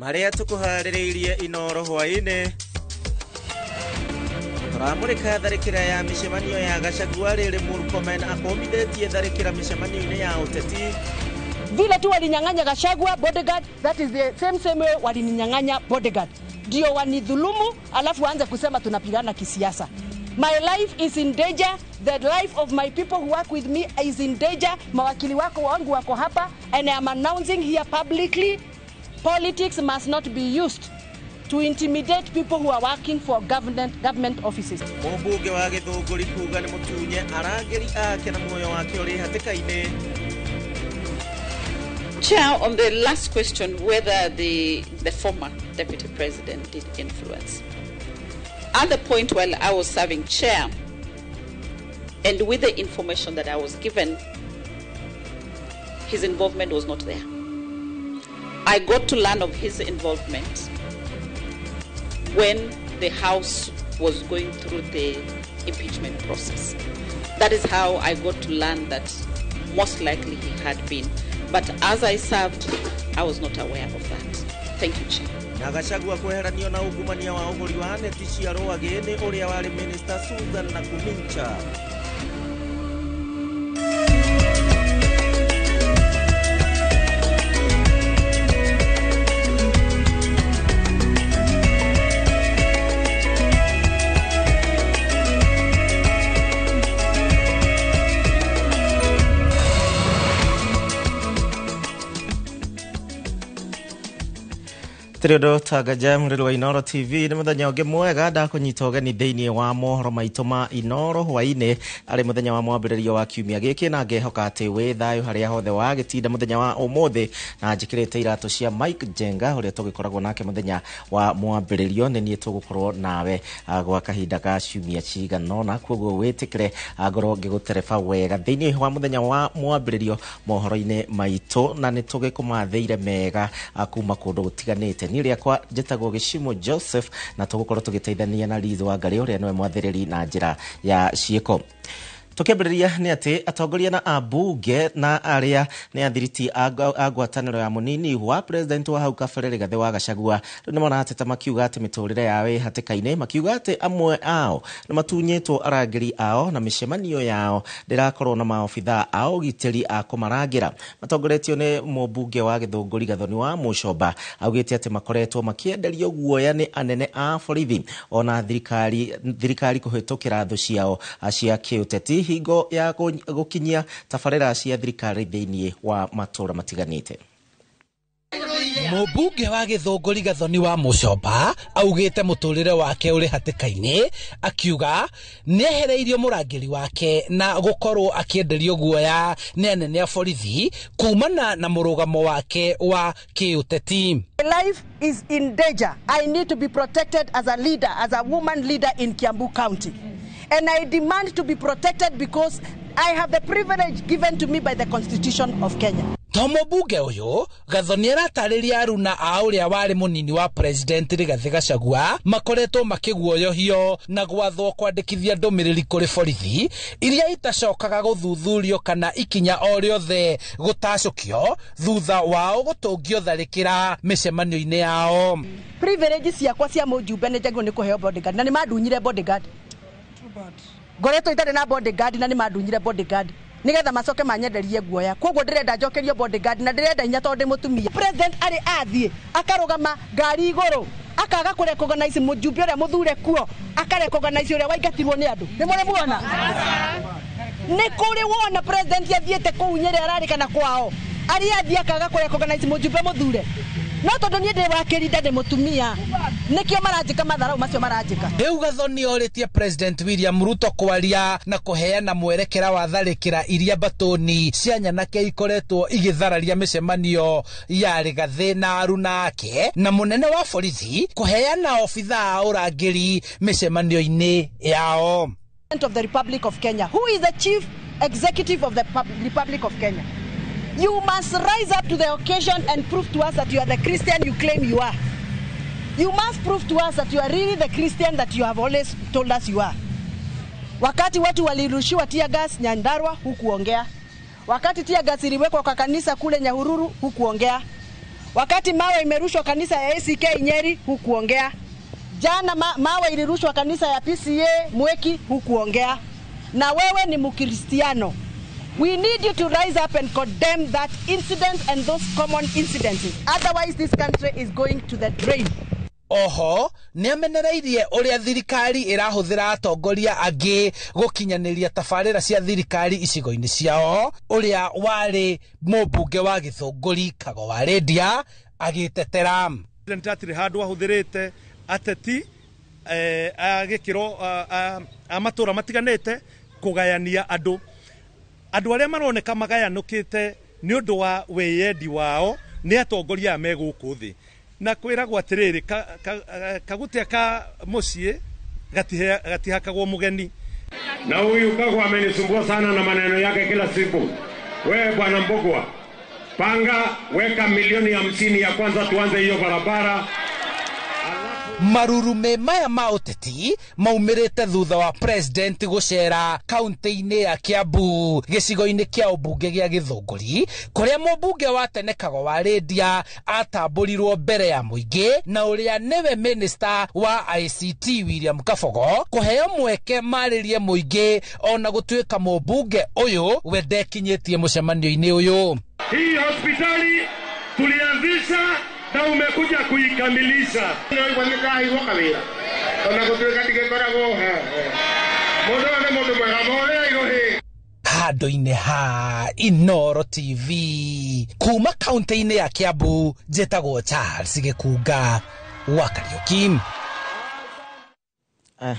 Maria tukuharireirie Inoro hwaine. Turamurika tharikira ya mishemanio ya Gachagua riri Murkomen akomithetie tharikira mishemanio ya uteti. Vile tu walinyang'anya Gachagua bodyguard, that is the same way walinyang'anya bodyguard. Ndio wanidhulumu alafu waanze kusema tunapigana kisiasa. My life is in danger. The life of my people who work with me is in danger. Mawakili wangu wako hapa, and I am announcing here publicly, politics must not be used to intimidate people who are working for government offices. Mbunge wa Githunguri kuga ni mutunye arangeri ake na moyo wake uri hatikaine. Chair, on the last question, whether the former deputy president did influence. At the point while I was serving chair, and with the information that I was given, his involvement was not there. I got to learn of his involvement when the House was going through the impeachment process. That is how I got to learn that most likely he had been. But as I served, I was not aware of that. Thank you, Chair. Gachagua kweheranio na ugumania wa uhuri wa neti cia Rwagini uria wari Minister Susan Nakumincha. Triodo tagaja muriru wa Inoro TV ni muthenya ungi mwega ndakunyita ugeni thiini wa mohoro maitu ma Inoro hwaine ari muthenya wa mwambiririo wa kiumia giki na ngehoka ati wi thayu haria hothe wa gitinda muthenya wa umuthi na njikirite iratu cia Mike Jenga uria tugikoragwo nake muthenya wa mwambiririo ni nie tugukorwo nawe gwa kahinda ka ciumia cigana na koguo witikire ngoro ngigutereba wega thiini wa muthenya wa mwambiririo mohoro-ine maitu na ni tugikumatheire mega kuma kundu gutiganite ni ria kwa jetagwo Gishimo Joseph na tugukorwo tugiteithania na Lizo wa Ngari uria niwe mwathiriri na njira ya ciiko. Tukebreria ni ati atongoria na abunge na aria ni athiriti agwataniro ya munini wa president wa hau kabere Rigathi wa Gachagua ni mona ateta makiuga ati miturire yawe hatikaine makiuga ati amwe ao ni matunyetwo arangiri ao na mishemanio yao ndirakorwo na maofitha ao gitiri akumarangira. Matongoretio ni mubunge wa Githunguri Gathoni wa Muchomba augite ati makoretwo makienderio guoya ni anene a borithi ona thirikari kuhitukira thu ciao cia kiuteti hingo ya gukinyia tabarira cia thirikari thiini wa matura matiganite. Mubunge wa Githunguri Gathoni wa Muchomba augite muturire wake uri hatikaine akiuga niehereirio murangiri wake na gukorwo akienderio guoya ni anene a borithi kumana na murugamo wake wa kiuteti. Life is in danger. I need to be protected as a leader, as a woman leader in Kiambu County. And I demand to be protected because I have the privilege given to me by the Constitution of Kenya. Tomo bunge uyu Gathoni aratariria aruna a uria wari munini wa president Rigathi Gachagua makoretwo makiguoyohio na gwathwo kwandikithia ndumiriri kuri borithi iria itacokaga guthuthurio kana ikinya o riothe gutacukio thutha wao gutungio tharikira mishemanio-ine yao. Privilege ciakwa cia mujumbe ni njagwo ni kuheo bodyguard na ni madunyire bodyguard. Ngoretwo itare na bodyguard na ni madunyire bodyguard nigetha macoke manyenderie guoya koguo ndirenda njokerio bodyguard na ndirenda inya tondu mutumia. President ari athie akarugama ngari iguru akaga kure recognize mujumbe uria muthure kuo akarecognize uria waingatirwo ni andu ni muri muona ni kuri wona president athiete kuu Nyeri ararikana kwao ari athie akaga kure recognize mujumbe muthure no tondu ni ndi wakirida ndi mutumia nikio maranjika matharau macio maranjika. Riu Gathoni oritie President William Ruto kwaria na kuheana mwerekera wa tharikira iria batoni cia nyanake ikoretwo igithararia mishemanio ya Rigathi na aruna ake na munene wa borithi kuheana ofitha urangiri mishemanio-ine yao. Of the Republic of Kenya, who is the chief executive of the Republic of Kenya? You must rise up to the occasion and prove to us that you are the Christian you claim you are. You must prove to us that you are really the Christian that you have always told us you are. Wakati watu walirushiwa tear gas Nyandarua hukuongea. Wakati tear gas iliwekwa kwa kanisa kule Nyahururu hukuongea. Wakati mawe imerushwa kanisa ya ACK Nyeri hukuongea. Jana mawe ilirushwa kanisa ya PCA Mweki hukuongea. Na wewe ni Mkristiano. We need you to rise up and condemn that incident and those common incidences. Otherwise this country is going to the drain. Oho niamenereirie uria thirikari irahuthira atongoria angi gukinyaniria tafarira cia thirikari icigo-ini ciao. Uria wari mubunge wa Githunguri Kago wa Rendia agitetera atiri handu ahuthirite ateti agikiro amatura matiganite kugayania andu aria maroneka magayanukite ni undu wa weyendi wao ni atongoria meguku thi na kwiragwo atiriri kagutia ka mucie gatihakagwo mugeni. Na huyu Kagwa amenisumbua sana na maneno yake kila siku. Wewe bwana Mbogwa, panga weka milioni 50 ya kwanza tuanze hiyo barabara. Marurume maya ma uteti maumirite thutha wa president gucera kaunti-ini ya Kiambu gicigo-ini kia ubunge gia Githunguri kuria mubunge wa tene Kago wa Rendia atamburirwo mbere ya muingi na uria newe minister wa ICT William Kabogo kuheo mweke maririe muingi ona gutuika mubunge uyu we ndekinyitie mucemanio-ini uyu. Hii hospitali tulianzisha na umekuja kuikamilisha. Handu-ini ha Inoro TV kuma kaunti-ini ya Kiambu njitagwo Charles Gikunga wa Kariuki.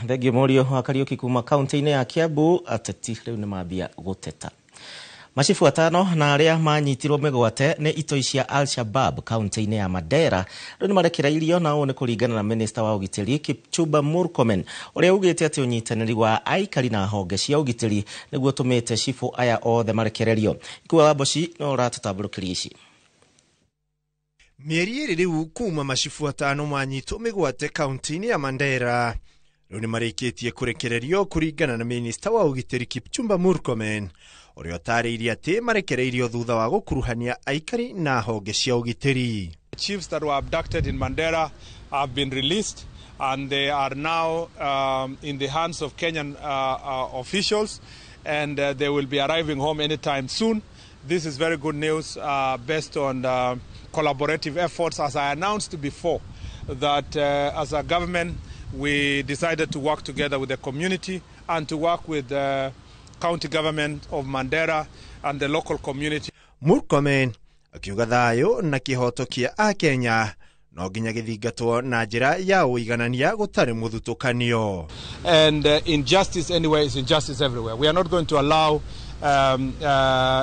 Thengio Morio wa Kariuki kuma kaunti-ini ya Kiambu ateti riu ni mambia guteta. Machifu atano na aria manyitirwo migwate ni itoi cia Al-Shabaab kaunti-ini ya Mandera riu ni marekereirio nao ni kuringana na minister wa ugitiri Kipchumba Murkomen uria ugite ati unyitaniri wa aikari na honge cia ugitiri niguo tumite chifu aya othe marekererio. Ikuwa Waboshi no ratutamburukiria ici. Mieri iri riu kuma machifu atano manyitwo migwate kaunti-ini ya Mandera riu ni marikitie kurekererio kuringana na minister wa ugitiri Kipchumba Murkomen uria tarĩirie ati marekereirio thutha wa gukuruhania aikari na honge cia ugitiri. Chiefs that were abducted in Mandera have been released and they are now in the hands of Kenyan officials and they will be arriving home anytime soon. This is very good news based on collaborative efforts, as I announced before, that as a government we decided to work together with the community and to work with the county government of Mandera and the local community. Murkomen akiuga thayo na kihoto kia a Kenya no nginya githingatwo na njira ya uiganania gutari muthutukanio. And injustice anywhere is injustice everywhere. We are not going to allow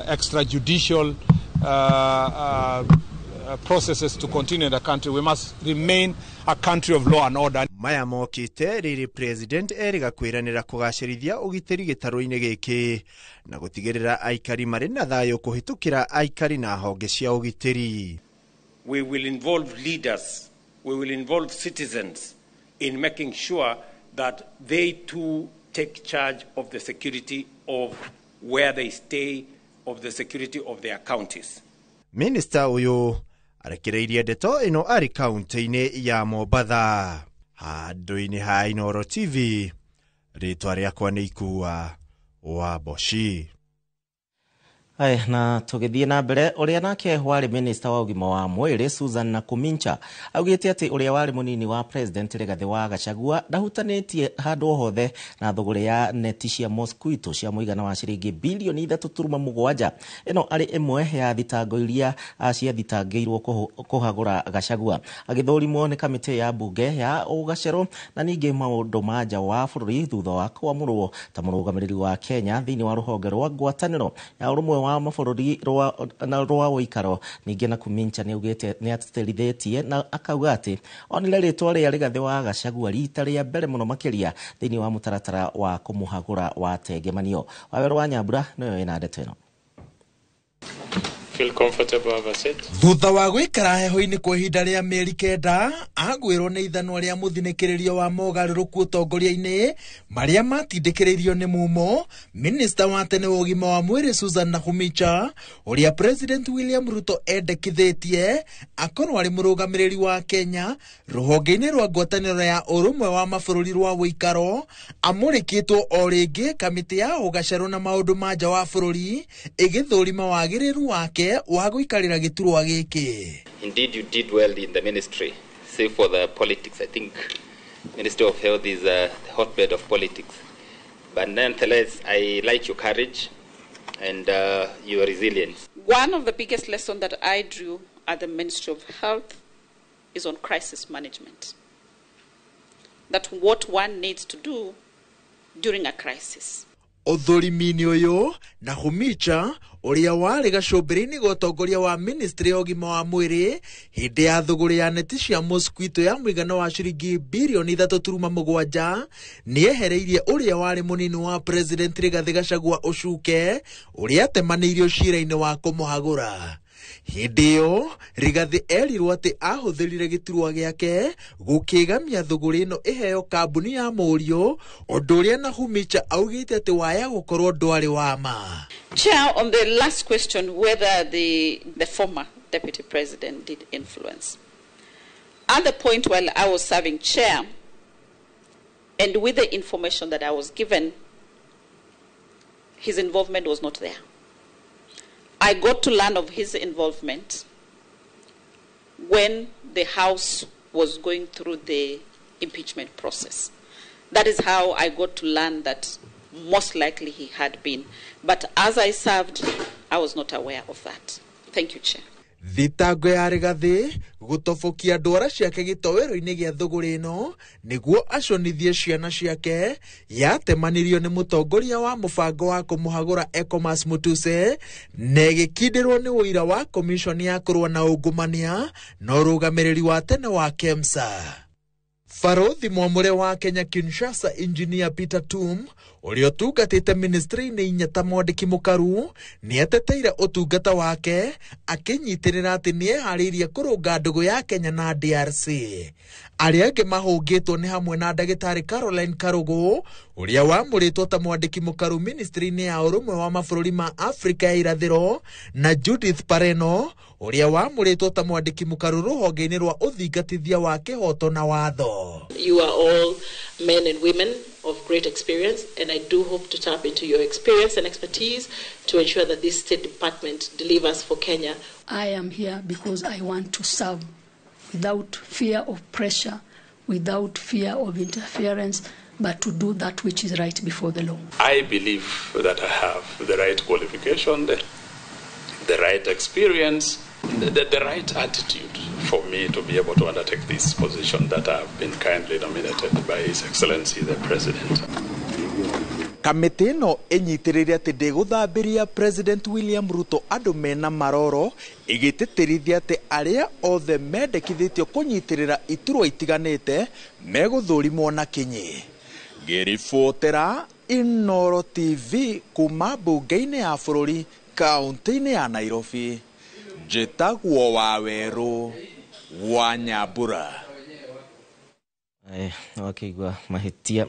extrajudicial processes to continue in the country. We must remain a country of law and order. Maya mokite riri president eriga kwiranira kugacirithia ugitiri gitaru-ini giki na gutigirira aikari mari na thayo kuhitukira aikari na honge cia ugitiri. We will involve leaders, we will involve citizens in making sure that they too take charge of the security of where they stay, of the security of their counties. Minister uyu arekereirie ndeto ino ari kaunti-ini ya Mombatha. Handu-ini ha Inoro TV, ritwa riakwa ni Ikuwa Waboshi. Na tugithie na mbere uria nake wari minister wa ugima wa mwiri Susan Nakumincha augite ati uria wari munini wa president Rigathi wa Gachagua ndahutanitie handu hothe na thogore ya neti cia mosquito cia muigana wa ciringi bilioni 3.7 ino ari imwe ya thitango iria cia thitangiirwo kuhagura Gachagua agithurimwo ni kamiti ya bunge ya ugacero na ningi maundu manja wa bururi thutha wa kwamurwo ta murugamiriri wa Kenya thiini wa ruhonge rwa ngwataniro ya urumwe wa mabũrũri rwa ũikaro. Ningĩ Nakumincha nĩ augĩte nĩ atĩrithitie na akauga atĩ onire rĩtwa rĩa Rigathi wa Gachagua rita rĩa mbere mũno makĩria thĩinĩ wa mũtaratara wa kũmũhagũra wa tengemanio. Wawerũ wa Nyambura nĩwe wĩna ndeto ĩno. feel comfortable, have a seat. Thutha wa gwikara heho-ini kwa ihinda ria mieri kenda agwirwo ni ithanwa ria muthinikirerio wa mogaruruku utongoria-ini maria matindikiririo ni mumo minister wa tene wa ugima wa mwiri Susan Nakhumicha uria President William Ruto endekithitie akorwo ari murugamiriri wa Kenya ruhonge-ini rwa ngwataniro ya urumwe wa mabururi rwa wikaro amurikitwo o ringi kamiti ya ugaceru na maundu ma nja wa bururi igithurima wagiriru wake wa guikarira giturwa giki. Indeed, you did well in the ministry. Save for the politics, I think Ministry of Health is a hotbed of politics. But nonetheless, I like your courage and your resilience. One of the biggest lessons that I drew at the Ministry of Health is on crisis management. That what one needs to do during a crisis. Uthurimi-ini uyu Nakhumicha uria wari gacumbiri-ini gotongoria wa ministry ya ugima wa mwiri hindi ya thuguri ya neti cia mosquito ya mwigano wa ciringi birioni 3.7 ni ehereirie uria wari munini wa President Rigathi Gachagua ucuke uria atemaniirio cira-ini wa kumuhagura. Hindi iyo Rigathi erirwo ati ahuthirire giturwa giake gukigamia thuguri ino iheo kambuni ya Murio undu uria Nakhumicha augite ati waya gukorwo ndwari wa ma. Chair, on the last question whether the former deputy president did influence. At the point while I was serving chair and with the information that I was given, his involvement was not there. I got to learn of his involvement when the House was going through the impeachment process. That is how I got to learn that most likely he had been. But as I served, I was not aware of that. Thank you, Chair. Thitango ya Rigathi gutobokia ndwara ciake gitowero-ini gia thuguri ino niguo aconithie ciana ciake yatemanirio ni mutongoria wa mubango wa kumuhagura Ecomas Mutuse na gikindirwo ni uira wa commission ya kurwa na ungumania no rugamiriri wa tene wa KEMSA. Farothi mwamure wa Kenya Kinshasa Engineer Peter Tum uria tungatite ministry-ini inyata mwandiki mukaru ni ateteire utungata wake akinyitirira ati ni ehariirie kurunga ndugu ya Kenya na DRC. Aria angi mahungitwo ni hamwe na ndagitari Caroline Karugu uria wamuritwo ta mwandiki mukaru ministry-ini ya urumwe wa mabururi ma Afrika ya irathiro na Judith Pareno uria wamuritwo ta mwandiki mukaru ruhonge-ini rwa uthingatithia wa kihoto na watho. You are all men and women of great experience, and I do hope to tap into your experience and expertise to ensure that this State Department delivers for Kenya. I am here because I want to serve without fear of pressure, without fear of interference, but to do that which is right before the law. I believe that I have the right qualification, the right experience, the right attitude for me to be able to undertake this position that I have been kindly nominated by His Excellency the President. Kamiti ino inyitirire ati ndiguthambiria President William Ruto andu mena maroro igititirithia ati aria othe mendekithitio kunyitirira iturwa itiganite meguthurimwo na kinyi. Ngiribotera Inoro TV kuma bunge-ini ya bururi kaunti-ini ya Nairobi. Njitagwo Waweru wa Nyambura. Wakigwa mahitia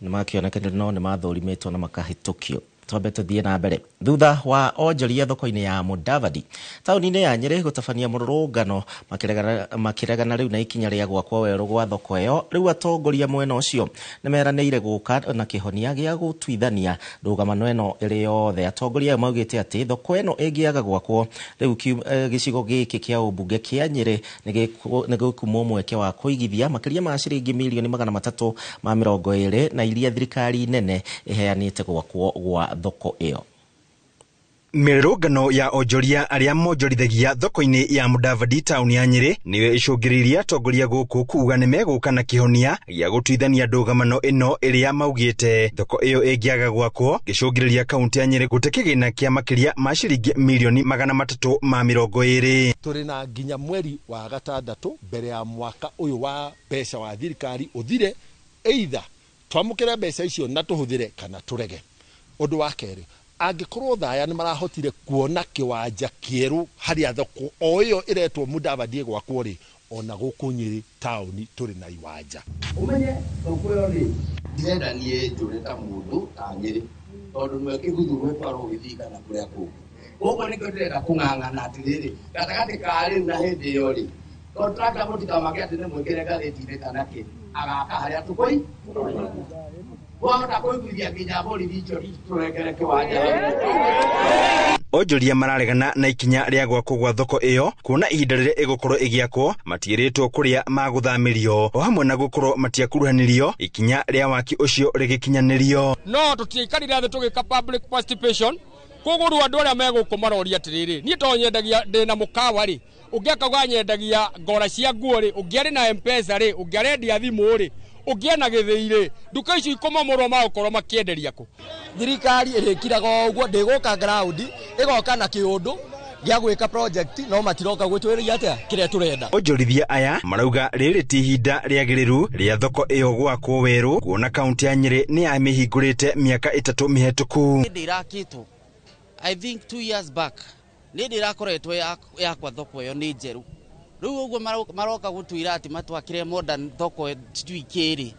nimakionekana no ni mathurimitwo na makahitukio. Twambe tuthie na mbere. Thutha wa onjoria thoko-ini ya Mudavadi tauni-ini ya Nyeri gutabania mururungano makiregana riu na ikinya ria gwakwo weru gwa thoko iyo, riu atongoria mwena ucio nimeraniire guka na kihonia gia gutwithania ndugamano eno iri yothe. Atongoria maugite ati thoko eno ingiaga gwakwo riu gicigo giki kia ubunge kia Nyeri nigukumwo mweke wa kuigithia makiria ma ciringi milioni 320 na iria thirikari nene iheanite gwakwo gwa thoko iyo. Mirurungano ya onjoria aria monjorithagia thoko-ini ya Mudavadi tauni ya Nyeri niwe icungiriria atongoria guku kuuga nimeguka na kihonia gia gutwithania ndugamano ino iria maugite thoko iyo ingiaga gwakwo gicungiriria kaunti ya Nyeri gute kigina kia makiria ma ciringi milioni 320. Turi na nginya mweri wa gatandatu mbere ya mwaka uyu wa pesa wa thirikari uthire, either twamukire mbeca icio na tuhuthire kana turege. Undu wa keri, angikorwo thaya ni marahotire kuona kiwanja kieru haria thoko o iyo iretwo Mudavadi gwakwo ri ona guku Nyeri tauni turi na iwanja umenye thoko yo ri ndenda nie njure ta mundu ta Nyeri tondu nwe kiguthurwe twaro githika na kuria ku koguo nikio ndirenda kung'ang'ana atiriri gatagati ka riu na hindi iyo ri contractor mutika make ati ni mwikire gatheti-ini kana ki agaka haria tukoi wahota kuiguithia nginya borithi icio turekere kiwanja. Onjoria mararegana na ikinya ria gwakwo gwa thoko iyo kuona ihinda riria igukorwo igiakwo matiiritwo kuria maguthamirio o hamwe na gukorwo matiakuruhanirio ikinya ria waki ucio rigikinyanirio no tutiikarire thi tugika public participation koguo andu aria meguku maroria atiriri nie to nyendagia ndina mukawa ri ungiaka nyendagia ngora cia nguo ri ungiari na M-Pesa ri ungiarendia thimu ri ungiana githiri nduka icio ikomamorwo magukorwo makienderia ku thirikari irikiraga uguo ndiguka ground igoka na kiundu gia gwika project no matiroka gwitwiriria atia kiria turenda. Onjorithia aya marauga riri ti ihinda riagiriru ria thoko iyo gwakwo weru kuona kaunti ya Nyeri ni amihingurite miaka 3 mihituku. Ndirakitwo I think 2 years back ni ndirakoretwo yakwa thoko iyo ni njeru riu uguo maroka gutwira ati matwakire modern thoko tujui kiri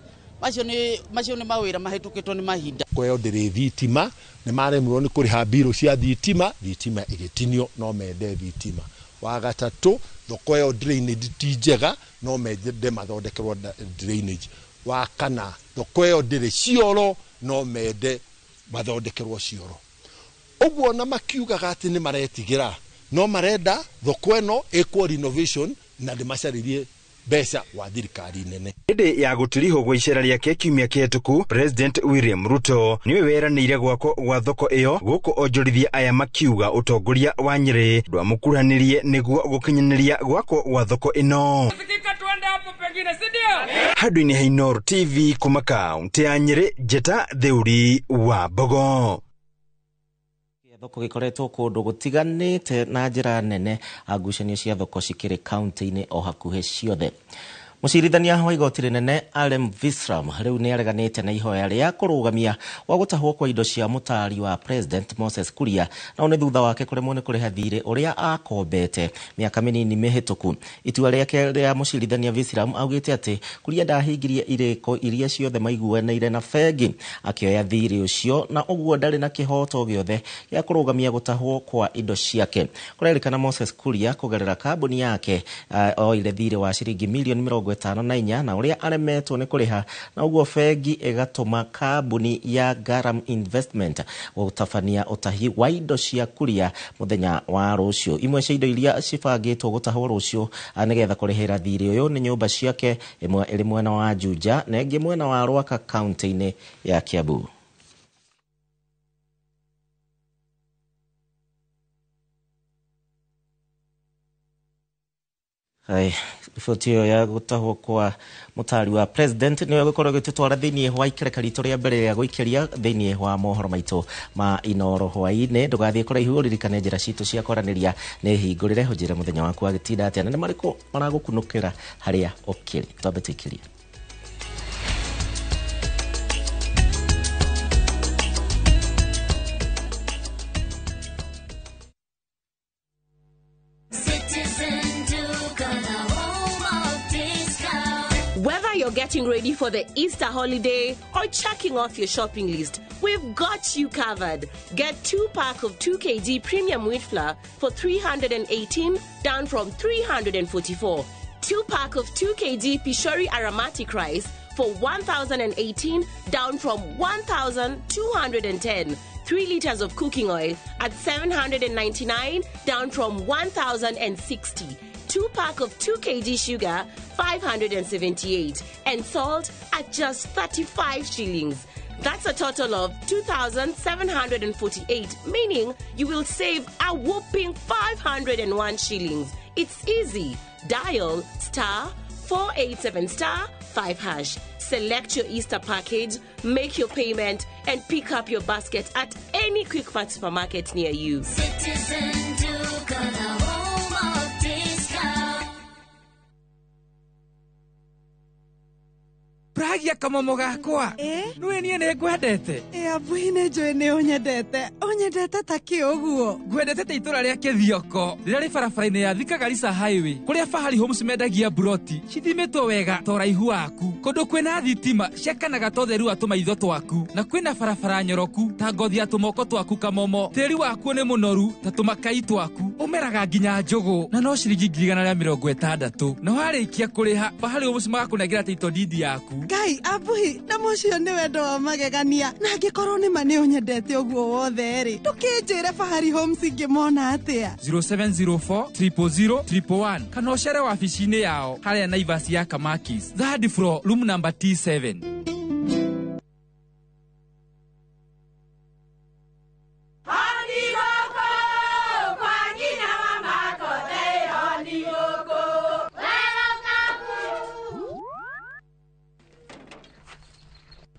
macio ni mawira mahitukitwo ni mahinda kweo ndiri thitima ni maremurwo ni kuriha biro cia thitima igitinio no mende thitima wa gatatu thoko iyo drainage ti njega no mende mathondekerwo drainage wa kana thoko iyo ndiri cioro no mende mathondekerwo cioro uguo na makiugaga ati ni maretigira no marenda thoko eno equal renovation na ndimacaririe besa wa thirikari nene. Hĩndĩ ya gũtiriho gwa icera rĩake kiumia kĩhĩtũku, President William Ruto niwe weranĩire gwakwo gwa thoko ĩyo gũkũ onjorithia aya makiuga ũtongoria wa Nyeri ndwamũkuruhanirie nĩguo gũkinyanĩria gwakwo gwa thoko ĩno. Handũ-inĩ ha Inooro TV kuma kaunti ya Nyeri, Njeta Theuri wa Mbogo. Thoko gikoretwo kundu gutiganite na njira nene ngucanio cia thoko cikiri kaunti-ini o hakuhe ciothe. Mucirithania wa igoti rinene Alem Visram riu ni areganite na ihoya ria kurugamia wa gutahwo kwa indo cia mutari wa President Moses Kuria na one thutha wake kuremwo ni kuriha thirĩ uria akombete miaka minini mihituku. Itua riake ria mucirithania Visram augite ati Kuria ndahingirie iriko iria ciothe maiguanaire na bengi akioya thirĩ ucio na uguo ndari na kihoto giothe ya kurugamia gutahwo kwa indo ciake. Kurerikana Moses Kuria kugerera kambuni yake oire thirĩ wa ciringi milioni 54 na uria aremetwo ni kuriha na uguo bengi igatuma kambuni ya Garam Investment gutabania utahi wa indo cia Kuria muthenya wa rucio. Imwe cia indo iria cibangitwo gutahwo rucio nigetha kurihira thirĩ uyu ni nyumba ciake, imwe iri mwena wa Juja na ingi mwena wa Rwaka kaunti-ini ya Kiambu. Hai riboti ya gutahwo kwa mutari wa President niwe gukorwo gitutwara thiini wa ikereka ritu ria mbere ya guikeria thiini wa mohoro maitu ma Inooro hwaini. Ndugathie kuraihu ririkane njira citu cia kwaraniria ni hingurire hujire muthenya waku wa gitinda atia na mariko maragukunukira haria ukiri twambe tuikiria. Whether you're getting ready for the Easter holiday or checking off your shopping list, we've got you covered. Get 2-pack of 2 kg premium wheat flour for 318, down from 344. 2-pack of 2 kg Pishori aromatic rice for 1,018, down from 1,210. 3 liters of cooking oil at 799, down from 1,060. 2-pack of 2 kg sugar, 578, and salt at just 35 shillings. That's a total of 2,748, meaning you will save a whopping 501 shillings. It's easy. Dial *487*5#. Select your Easter package, make your payment, and pick up your basket at any Quick Mart supermarket near you. Citizen Duke on the home of discount. Pragia kamomo gakwa nwe nie ne ngwendete abuine njoe ne unyendete ta kiuguo ngwendete te itura ria Kithioko rĩrĩa rĩ barabara-inĩ ya Thika Garissa Highway kũrĩa Fahari Homes mendagia buroti cithimitwo wega ta ũraihu waku kũndũ kwĩna thitima ciakanaga ta ũtheru wa tũmaitho twaku na kwĩna barabara nyoroku ta ngothi ya tũmoko twaku kamomo tĩri waku nĩ mũnoru ta tũmakai twaku ũmeraga nginya njũgũ na no ciringi 160 na warĩkia kũrĩha Fahari Homes magakũnengera title deed yaku Ngai abuhi na mũcio nĩ wendo wa magegania na angĩkorwo nĩ ma nĩ ũnyendete ũguo wothe rĩ ndũkĩnjĩre Fahari Homes ingĩmona atĩa 0704 000 111 kana ũcere wabici-inĩ yao harĩa Naivas ya Kamakis third floor room number T7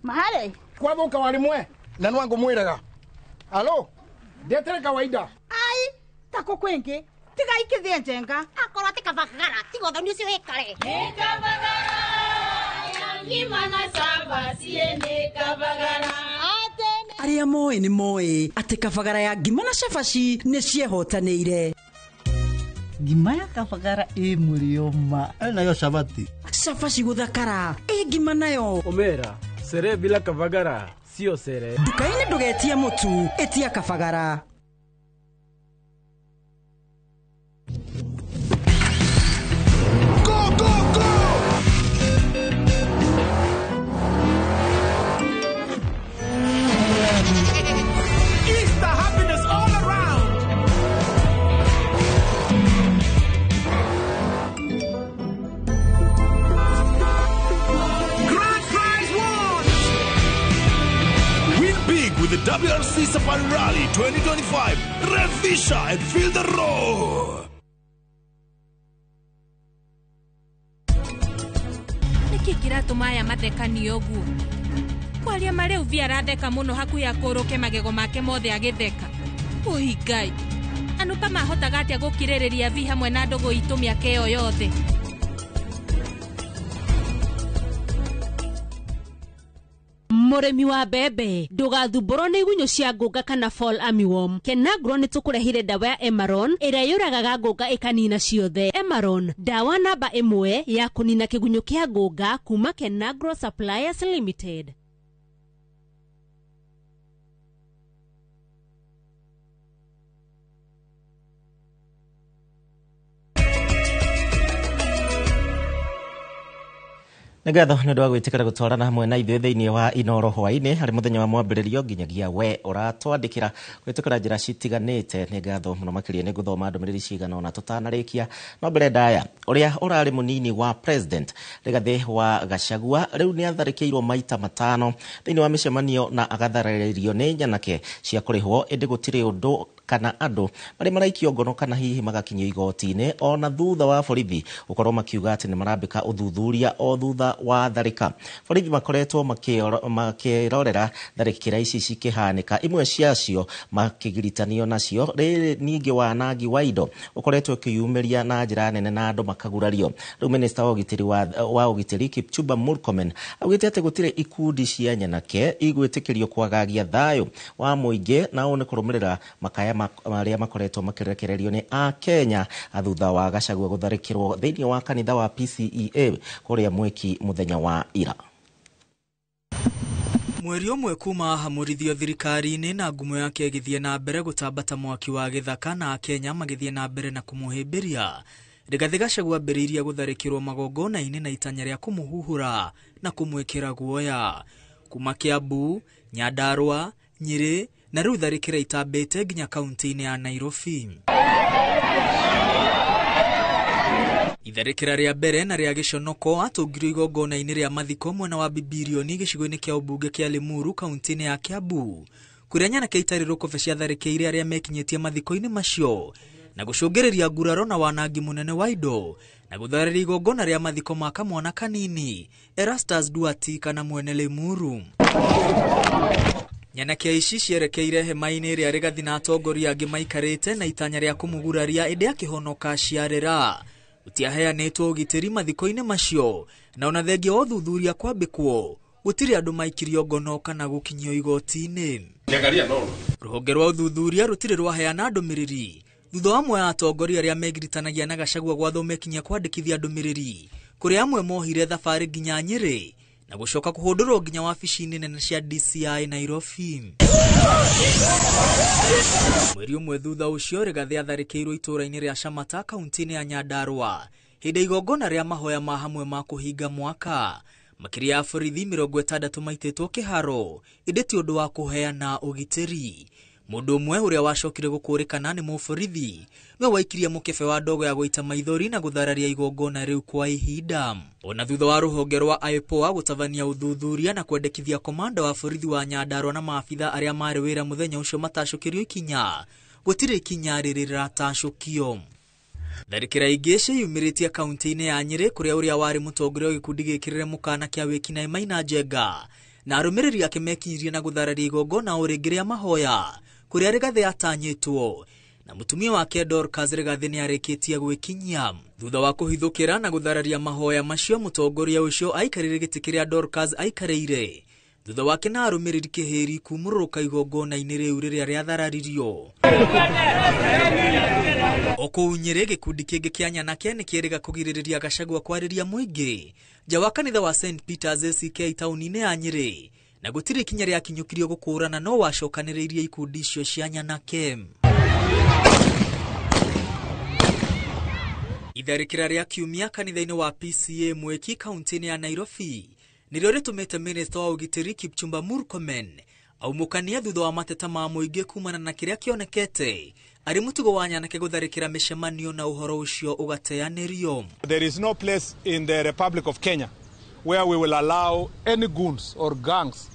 Mahare kwa boka walimwe na nwangu mwiraga alo ndetere kawaida ai tako kwenge tiga ikithie njenga akorwa tikabagara tigo ndio cio hekare nikabagara ngima na saba siene kabagara aria moe ni moe ati kabagara ya ngima na cabaci nĩ ciehotanĩire ngima ya kabagara mulioma nayo sabati cabaci guthakara ngima nayo omera sere bila kabagara sio sere dukaini ndugetie mutu etia kabagara go go go Easter happiness all around with the WRC Safari Rally 2025. Revisha and feel the roar. Niki kiratuma aya mathekani oguo kwaria mareu via ratheka muno haku ya kũrũke magego make mothe agĩtheka ũhingai anupa mahotaga atĩa gũkirĩrĩria vi hamwe na ndogo itũ mĩaka ĩyo yothe Muremi wa bebe ndugathumbũrwo nĩ igunyũ cia ngũnga kana fall armyworm Kenagro nĩ tũkũrehire dawa ya Emaron ĩrĩa yũragaga ngũnga ĩkanina ciothe. Emaron dawa namba 1 ya kũnina kĩgunyũ kĩa ngũnga kuma Kenagro Suppliers Limited. Nĩngatho nĩ ũndũ wa gwĩtĩkĩra gũtwarana hamwe na ithuĩ thĩinĩ wa Inoro hwaĩ-inĩ harĩ mũthenya wa mwambĩrĩrio nginyagia we ũratwandĩkĩra gwĩtĩkĩra njĩra citiganĩte. Nĩ ngatho mũno makĩria nĩ ngũthoma ndũmĩrĩri cigana ũna tũtanarĩkia. No mbere ndaya ũrĩa ũrarĩ mũnini wa president Rigathi wa Gachagua rĩu nĩ atharĩkĩirwo maita matano thĩinĩ wa mĩcemanio na agatharĩrĩrio nĩ nyanake cia kũrĩhwo ĩndĩ gũtirĩ ũndũ kana andũ marĩ maraikio ngono kana hihi magakinyio igoti-inĩ ona thutha wa borithi gũkorwo makiuga atĩ nĩ marambĩka ũthuthuria o thutha wa tharĩka. Borithi makoretwo makĩrorera tharĩkĩra ici cikĩhanĩka, imwe ciacio makĩgiritanio nacio. Rĩrĩ ningĩ wanangi wa indo ũkoretwo ũkĩyumĩria na njĩra nene na andũ makagurario. Rĩu minista wa ũgitĩri Kipchumba Murkomen augĩte atĩ gũtirĩ ikundi cia nyanake igwĩtĩkĩrio kwagagia thayũ wa mũingĩ na ũũ nĩ kũrũmĩrĩra makaya marĩa makoretwo makĩrekererio nĩ a Kenya thutha wa Gachagua gũtharĩkĩrwo thĩinĩ wa kanitha wa PCEA kũrĩa Mwiki muthenya wa ira. Mweri ũmwe kuma hamũrithio thirikari-inĩ na ngumo yake ĩgĩthiĩ na mbere gũtambata mwaki wa gĩthaka na Kenya magĩthiĩ na mbere na kũmũhĩmbĩria. Rigathi Gachagua ambĩrĩirie gũtharĩkĩrwo magongona-inĩ na itanya rĩa kũmũhuhũra na kũmwĩkĩra guoya. Kuma Kiambu, Nyandarua, Nyĩrĩ na rĩu tharĩkĩra itambĩte nginya kaunti-inĩ ya Nairobi. Itharĩkĩra rĩa mbere na rĩa gĩconoko atũngirwo igongona-inĩ rĩa mathiko mwena wa Bibilioni gĩcigo-inĩ kĩa ũmbunge kĩa Limuru kaunti-inĩ ya Kiambu, kũrĩa nyanake itarĩ rũkobe ciatharĩkĩire arĩa mekinyĩtie mathiko-inĩ macio na gũcũngĩrĩria nguraro na wanangi mũnene wa indo na gũtharĩria igongona rĩa mathiko ma kamwana kanini Erastus Duati kana mwene Limuru. Nyanake ici cierekeire hema-inĩ ĩrĩa Rigathi na atongoria angĩ maikarĩte na itanya rĩa kũmũguraria ĩndĩ akĩhonoka ciarĩra. Gũtiaheanĩtwo ũgitĩri mathiko-inĩ macio na ona thengia wa ũthuthuria kwambĩkwo gutiri andu maikirio ngono kana gukinyio igoti-ini. Ruhonge rwa uthuthuria rutiri rwaheana ndumiriri thutha wa amwe atongoria aria megiritanagia na Gachagua gwathomekinya kwandikithia ndumiriri kuria amwe mohire thabari nginya Nyeri na gucoka kuhundurwo nginya wabici-ini nene cia DCI Nairobi. Mweri umwe thutha ucio Rigathi atharikirwo itura-ini ria Shamata kaunti-ini ya Nyandarua hindi igongona ria mahoya ma hamwe ma kuhinga mwaka. Makiria ya borithi 60 maitĩtwo kĩharo indi ti ũndũ wa kuheana ugitĩri. Mũndũ ũmwe ũrĩa wacokire gũkũrĩkana nĩ mũborithi no waikirie mũkebe wa ndogo ya gũita maithori na guthararia igongona rĩu kwa ihinda. Ona thutha wa rũhonge rwa IPOA gũtabania uthuthuria na kwendekithia komanda wa borithi wa Nyandarua na maabitha arĩa marĩ wĩra mũthenya ũcio matacũkĩrio ikinya, gũtirĩ ikinya rĩrĩ rĩratacũkio. Tharĩkĩra ingĩ ciyumĩrĩtie kaunti-inĩ ya Nyeri kuria ũrĩa warĩ mũtongoria wa gĩkundi gĩkĩrĩre mũkana kĩa wĩkinaĩ Maina Njenga na arũmĩrĩri ake mekinyirie na guthararia igongona ũrĩngĩ rĩa mahoya kuria Rigathi atanyĩtwo na mutumia wake Dorcas Rigathi nĩ arĩkĩtie gwĩkinyia. Thutha wa kũhithũkĩra na guthararia mahoya macio, mũtongoria ũcio aikarire gĩtĩ kĩrĩa Dorcas aikarĩire thutha wake na arũmĩrĩri kĩhĩri kumũrũka igongona-inĩ rĩu rĩrĩa rĩathararirio. Oko Nyeri gĩkundi kĩngĩ kĩa Nyanake nĩ kĩerĩga kũgirĩrĩria Gachagua kwarĩria mũingĩ nja wa kanitha wa St Peter's ACK tauni-inĩ ya Nyeri na gũtirĩ ikinya rĩakinyũkirio gũkũrana no wacokanĩrĩirie ikundi icio cia Nyanake. Itharĩkĩra rĩa kiumia kanitha-inĩ wa PCA Mweki kaunti-inĩ ya Nairobi nĩrĩo rĩtũmĩte minista wa ũgitĩri Kipchumba Murkomen aumũkania thutha wa mateta ma mũingĩ kumana na kĩrĩa kĩonekete arĩ mũtugo wa Nyanake gũtharĩkĩra mĩcemanio na ũhoro ũcio ũgateanĩrio. There is no place in the Republic of Kenya where we will allow any goons or gangs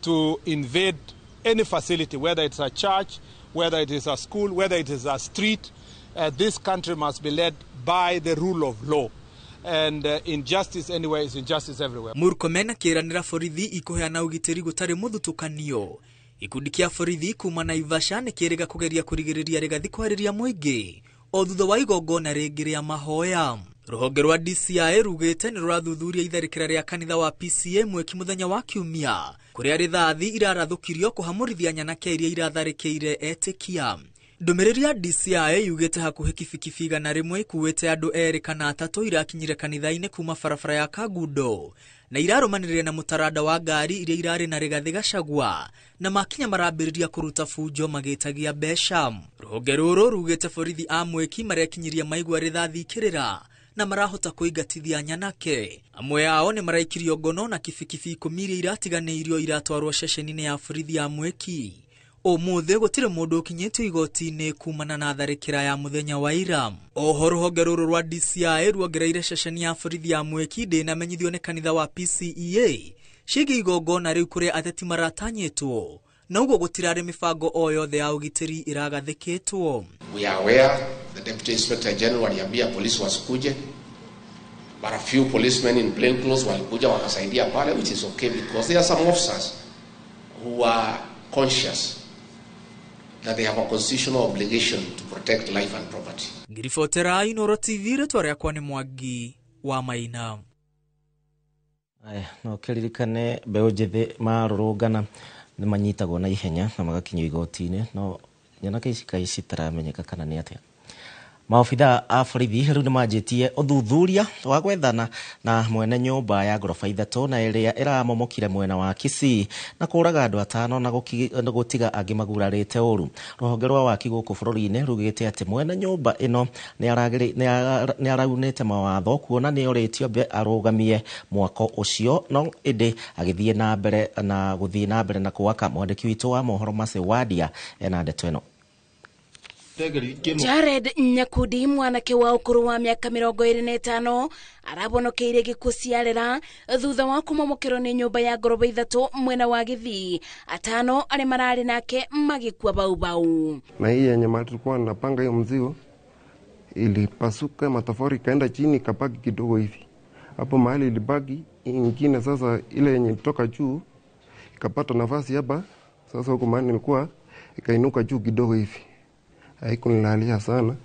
to invade any facility, whether it's a church, whether it is a school, whether it is a street. This country must be led by the rule of law. And injustice anywhere is injustice everywhere. Murkomen akĩranĩra borithi ikuheana ũgitĩri gũtarĩ mũthutũkanio. Ikundi kia borithi kuma Naivasha nĩ kĩrĩga kũgeria kũrigĩrĩria Rigathi kwarĩria mũingĩ o thutha wa igongona rĩngĩ rĩa mahoya. Rũhonge rwa DCI rugĩte nĩ rũrathuthuria itharĩkĩra rĩa kanitha wa PCA Mweki mũthenya wa kiumia kũrĩa rithathi irarathũkirio kũhamũrithia Nyanake iria iratharĩkĩire etĩkia. Ndũmĩrĩri ya DCI yugĩte hakuhĩ kibikibi 100 ikuĩte andũ 2 kana 3 irakinyire kanitha-inĩ kuma barabara ya Kagundo na irarũmanĩrĩra na mũtaranda wa ngari iria irarĩ na Rigathi Gachagua na makinya marambĩrĩria kũruta fujo magĩtagia mbeca. Rũhonge rũrũ rugĩte borithi a Mweki marekinyirie maigua rithathi ikĩrĩra na marahota kũingatithia Nyanake. Amwe ao nĩ maraikirio ngono na kibikibi 10 iria iratiganĩirio iratwarwo ceceni-inĩ ya borithi ya Mweki. Ũmũthĩ gũtirĩ mũndũ ũkinyĩtio igoti-inĩ kumana na tharĩkĩra ya mũthenya wa ira. Oho rũhonge rũrũ rwa DCI ruongereire ceceni ya borithi ya Mweki ndĩnamenyithio nĩ kanitha wa PCEA ciĩgiĩ igongona rĩu kũrĩa ateti maratanyĩtwo na ũguo gũtirarĩ mĩbango o yothe ya ũgitĩri ĩragathĩkĩtwo. We are aware the Deputy Inspector General aliambia polisi wasikuje, but a few policemen in plain clothes walikuja wakasaidia pale, which is okay because there are some officers who are conscious that they have a constitutional obligation to protect life and property. Ngiribotera Inooro TV rĩtwa rĩakwa nĩ Mwangi wa Maina. Aya, no kĩririkane mbeũ njĩthĩ marũrũngana nĩ manyitagwo na ihenya na magakinyio igoti-inĩ, no Nyanake ici kaĩ citaramenyeka kana nĩ atĩa. Maobitha a borithi rĩu nĩ manjĩtie ũthuthuria wa gwethana na mwene nyũmba ya ngoroba 3 na ĩrĩa ĩramomokire mwena wa Kisii na kũraga andũ 5 na gũtiga angĩ magurarĩte ũru. Rũhonge rwa waki gũkũ bũrũri-inĩ rugĩte atĩ mwene nyũmba ĩno nĩ araunĩte mawatho kuona nĩ orĩtio mbe arũgamie mwako ũcio, no ĩndĩ agĩthiĩ na mbere na kũwaka. Mwandĩki witũ wa mohoro Mase Wadia ena ndeto ĩno. Jared Nyakundi mwanake wa ũkũrũ wa mĩaka 25 arabonokeire gĩkuũ ciarĩra thutha wa kũmomokĩrwo nĩ nyũmba ya ngoroba 3 mwena wa Githii. 5 arĩa mararĩ nake magĩkua bau. Na hii yenye tulikuwa tunapanga hiyo mzigo ilipasuka, matofali kaenda chini kapaki kidogo hivi. Hapo mahali ilibaki nyingine, sasa ile yenye kutoka juu ikapata nafasi hapa. Sasa huko mahali nilikuwa ikainuka juu kidogo hivi. Haikunilalia sana.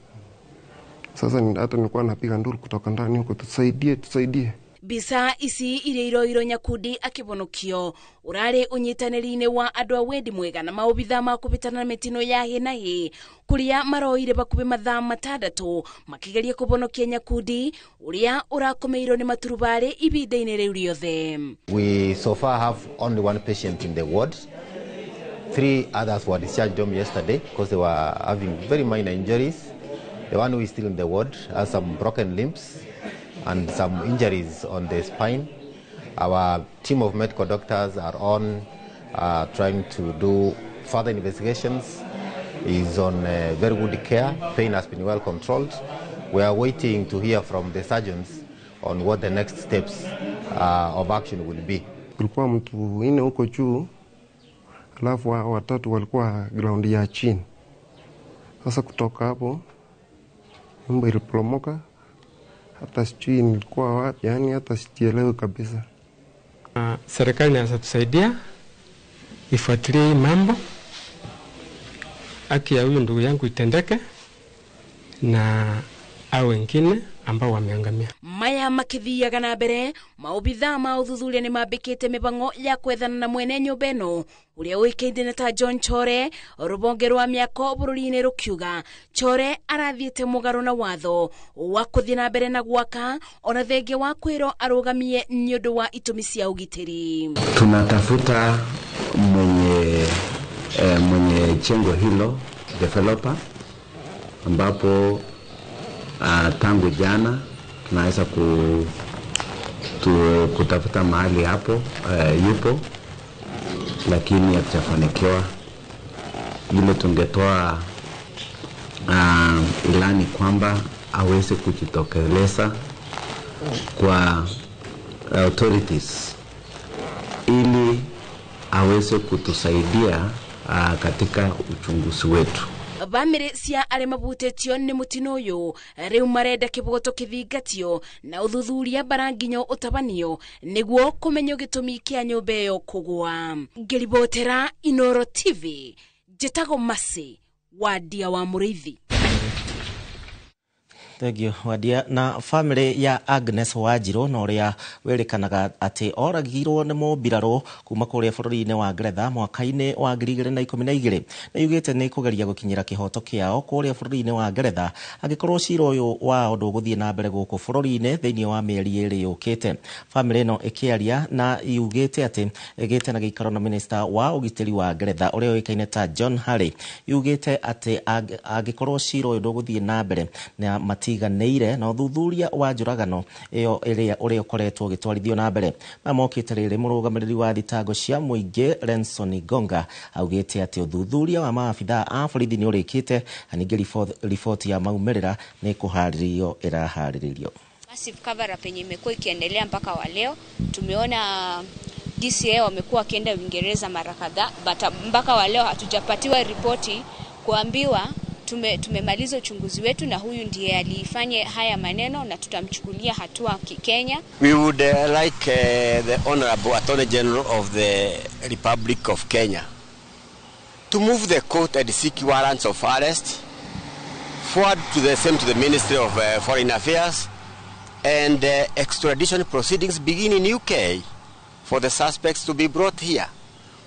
Sasa hata nilikuwa napiga nduru kutoka ndani huko, tusaidie. Bisa ici iria iroiro Nyakundi akibonokio urari unyitaniri-ini wa andu a wendi mwega na maobitha ma kubitana na mitino ya hi na hi kuria maroire bakubi mathaa matandatu makigeria kubonokia Nyakundi uria urakomeirwo ni maturubari ibinda-ini riu riothe. We so far have only one patient in the ward. 3 others were discharged home yesterday because they were having very minor injuries. The one who is still in the ward has some broken limbs and some injuries on the spine. Our team of medical doctors are on trying to do further investigations. He's on very good care. Pain has been well controlled. We are waiting to hear from the surgeons on what the next steps of action will be. Kulikuwa mtu 4 huko juu, alafu watatu walikuwa ground ya chini. Sasa kutoka hapo nyumba iliporomoka, hata sijui nilikuwa wapi, yani hata sijielewi kabisa. Serikali inaweza tusaidia ifuatilie mambo, haki ya huyu ndugu yangu itendeke na au wengine ambao wameangamia. Maya makithiaga na mbere maobitha ma uthuthuria ni mambikite mibango ya kwethana na mwene nyumba ino uria uikainde ta John Chore rubonge rwa miako bururi-ini rukiuga Chore arathiite mugaro na watho wa kuthii na mbere na gwaka ona thenge wa kwiro arugamie nyondo wa itumi cia ugitiri. Tunatafuta mwenye jengo hilo developer ambapo tangu jana tunaweza kutafuta mahali hapo yupo, lakini hatujafanikiwa. Ile tungetoa ilani kwamba aweze kujitokeleza kwa authorities ili aweze kutusaidia katika uchunguzi wetu. Bamire cia are mabutitio ni mutino uyu riu marenda kibogoto kithingatio na uthuthuria baranginyo utabanio niguo kumenyo gitumi kia nyumba iyo kugwa. Ngiribotera Inoro TV, Jitago Masi, Wadia wa Muriithi. Thank you, Wadia. Na family ya Agnes Wanjiru no ria werikanaga ati oragirwo ni mubiraro kuma kuria bururi-ini wa Ngeretha mwaka-ini wa 2012 na yugite ni kugeria gukinyira kihoto kiao kuria bururi-ini wa Ngeretha agikorwo cira uyu wa undu guthie na mbere guku bururi-ini thiini wa mieri iri yukite. Family no ikiaria na yugite ati igite na gikaro na minister wa ugitiri wa Ngeretha uria wikaine ta John Harry yugite ati agikorwo cira uyu guthie na mbere na tiganeire na uthuthuria wa njuragano iyo uria ukoretwo gitwarithio na mbere. Mamokite riri murugamiriri wa thitango cia muingi Renson Gonga augite ati uthuthuria wa maafitha a borithi ni urikite, aningi ripoti ya maumirira ni kuharirio irahariririo. Massive cover up yenye imekuwa ikiendelea mpaka wa leo. Tumeona DCA wamekuwa wakienda Uingereza mara kadhaa, but mpaka wa leo hatujapatiwa ripoti kuambiwa tumemaliza uchunguzi wetu na huyu ndiye alifanya haya maneno na tutamchukulia hatua Kenya. We would like the Honorable Attorney General of the Republic of Kenya to move the court and seek warrants of arrest, forward to the Ministry of Foreign Affairs, and extradition proceedings begin in UK for the suspects to be brought here.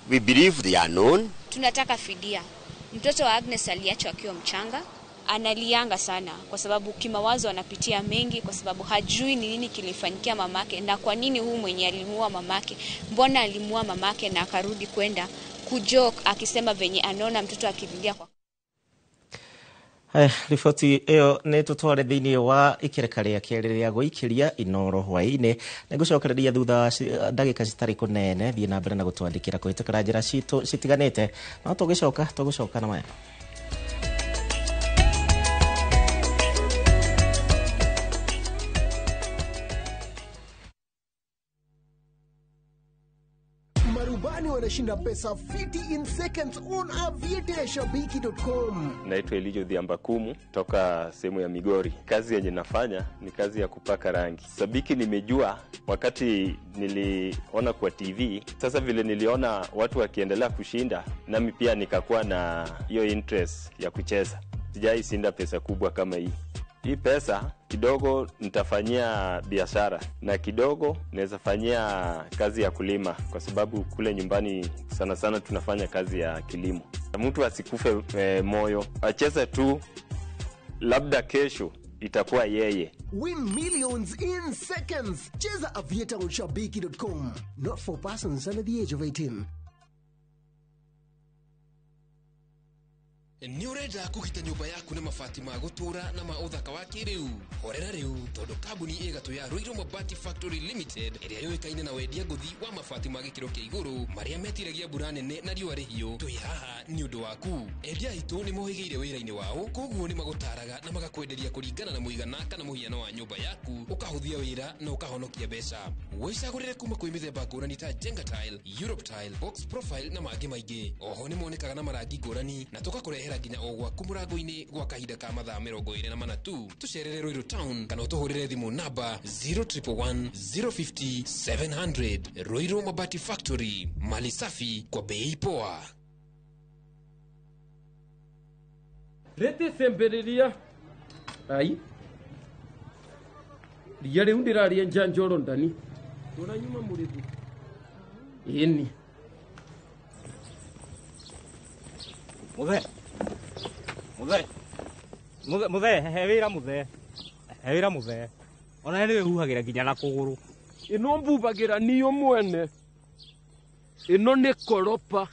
We believe they are known. Tunataka fidia. Mtoto wa Agnes aliachwa akiwa mchanga, analianga sana kwa sababu kimawazo anapitia mengi kwa sababu hajui ni nini kilifanyikia mamake na kwa nini huyu mwenye alimuua mamake, mbona alimuua mamake na akarudi kwenda kujoke akisema venye anaona mtoto akilia kwa. Riboti iyo ni tutware thiini wa ikereka ria keri ria guikiria Inoro hwaini na gucokereria thutha ndagika citari kunene thie na mbere na gutwandikira kuhitukira njira citu citiganite no tugucoka na maya. Marubani wanashinda pesa fiti in seconds on aviateshabiki.com. Naitwa Elijo Dhiambakumu toka sehemu ya Migori. Kazi yenye nafanya ni kazi ya kupaka rangi. Sabiki nimejua wakati niliona kwa TV. Sasa vile niliona watu wakiendelea kushinda, nami pia nikakuwa na hiyo interest ya kucheza. Sijai shinda pesa kubwa kama hii. Hii pesa kidogo nitafanyia biashara na kidogo naweza fanyia kazi ya kulima, kwa sababu kule nyumbani sana sana tunafanya kazi ya kilimo. Mtu asikufe moyo, acheze tu, labda kesho itakuwa yeye. Win millions in seconds. Cheza Aviator on shabiki.com. Not for persons under the age of 18. Ni urenda kugita nyumba yaku na mabati ma gutura na ma uthaka wa kiriu. Horera riu tondu kambuni igatu ya Ruiru Mabati Factory Limited iria yoikaine na wendia nguthi wa mabati ma gikiro kia iguru maria metiragia mbura nene na riua rihiu. Twi haha ni undu waku. Endia itu ni mohigeire wira-ini wao, koguo ni magutaraga na magakwenderia kuringana na muigana kana muhiano wa nyumba yaku, ukahuthia wira na ukahonokia mbeca. Wicagurire kuma kwi mithemba ngurani ta Jenga Tile, Europe Tile, Box Profile na mangi maingi. Oho ni monekaga na marangi ngurani na tugakurehera nginya ogwa kumurango-ini gwa kahinda ka mathaa 24 tu. Tucerere Ruiru Town kana utuhurire thimu namba 0111 050 700. Ruiru Mabati Factory, mali safi kwa bei poa. Rete semberiria ai ria riu ndiraria njanjoro ndani tora nyuma murithu ini muthe hewira muthe ona ni wehuhagira nginya na kuguru ino mbubagira niyo mwene ino ni koropa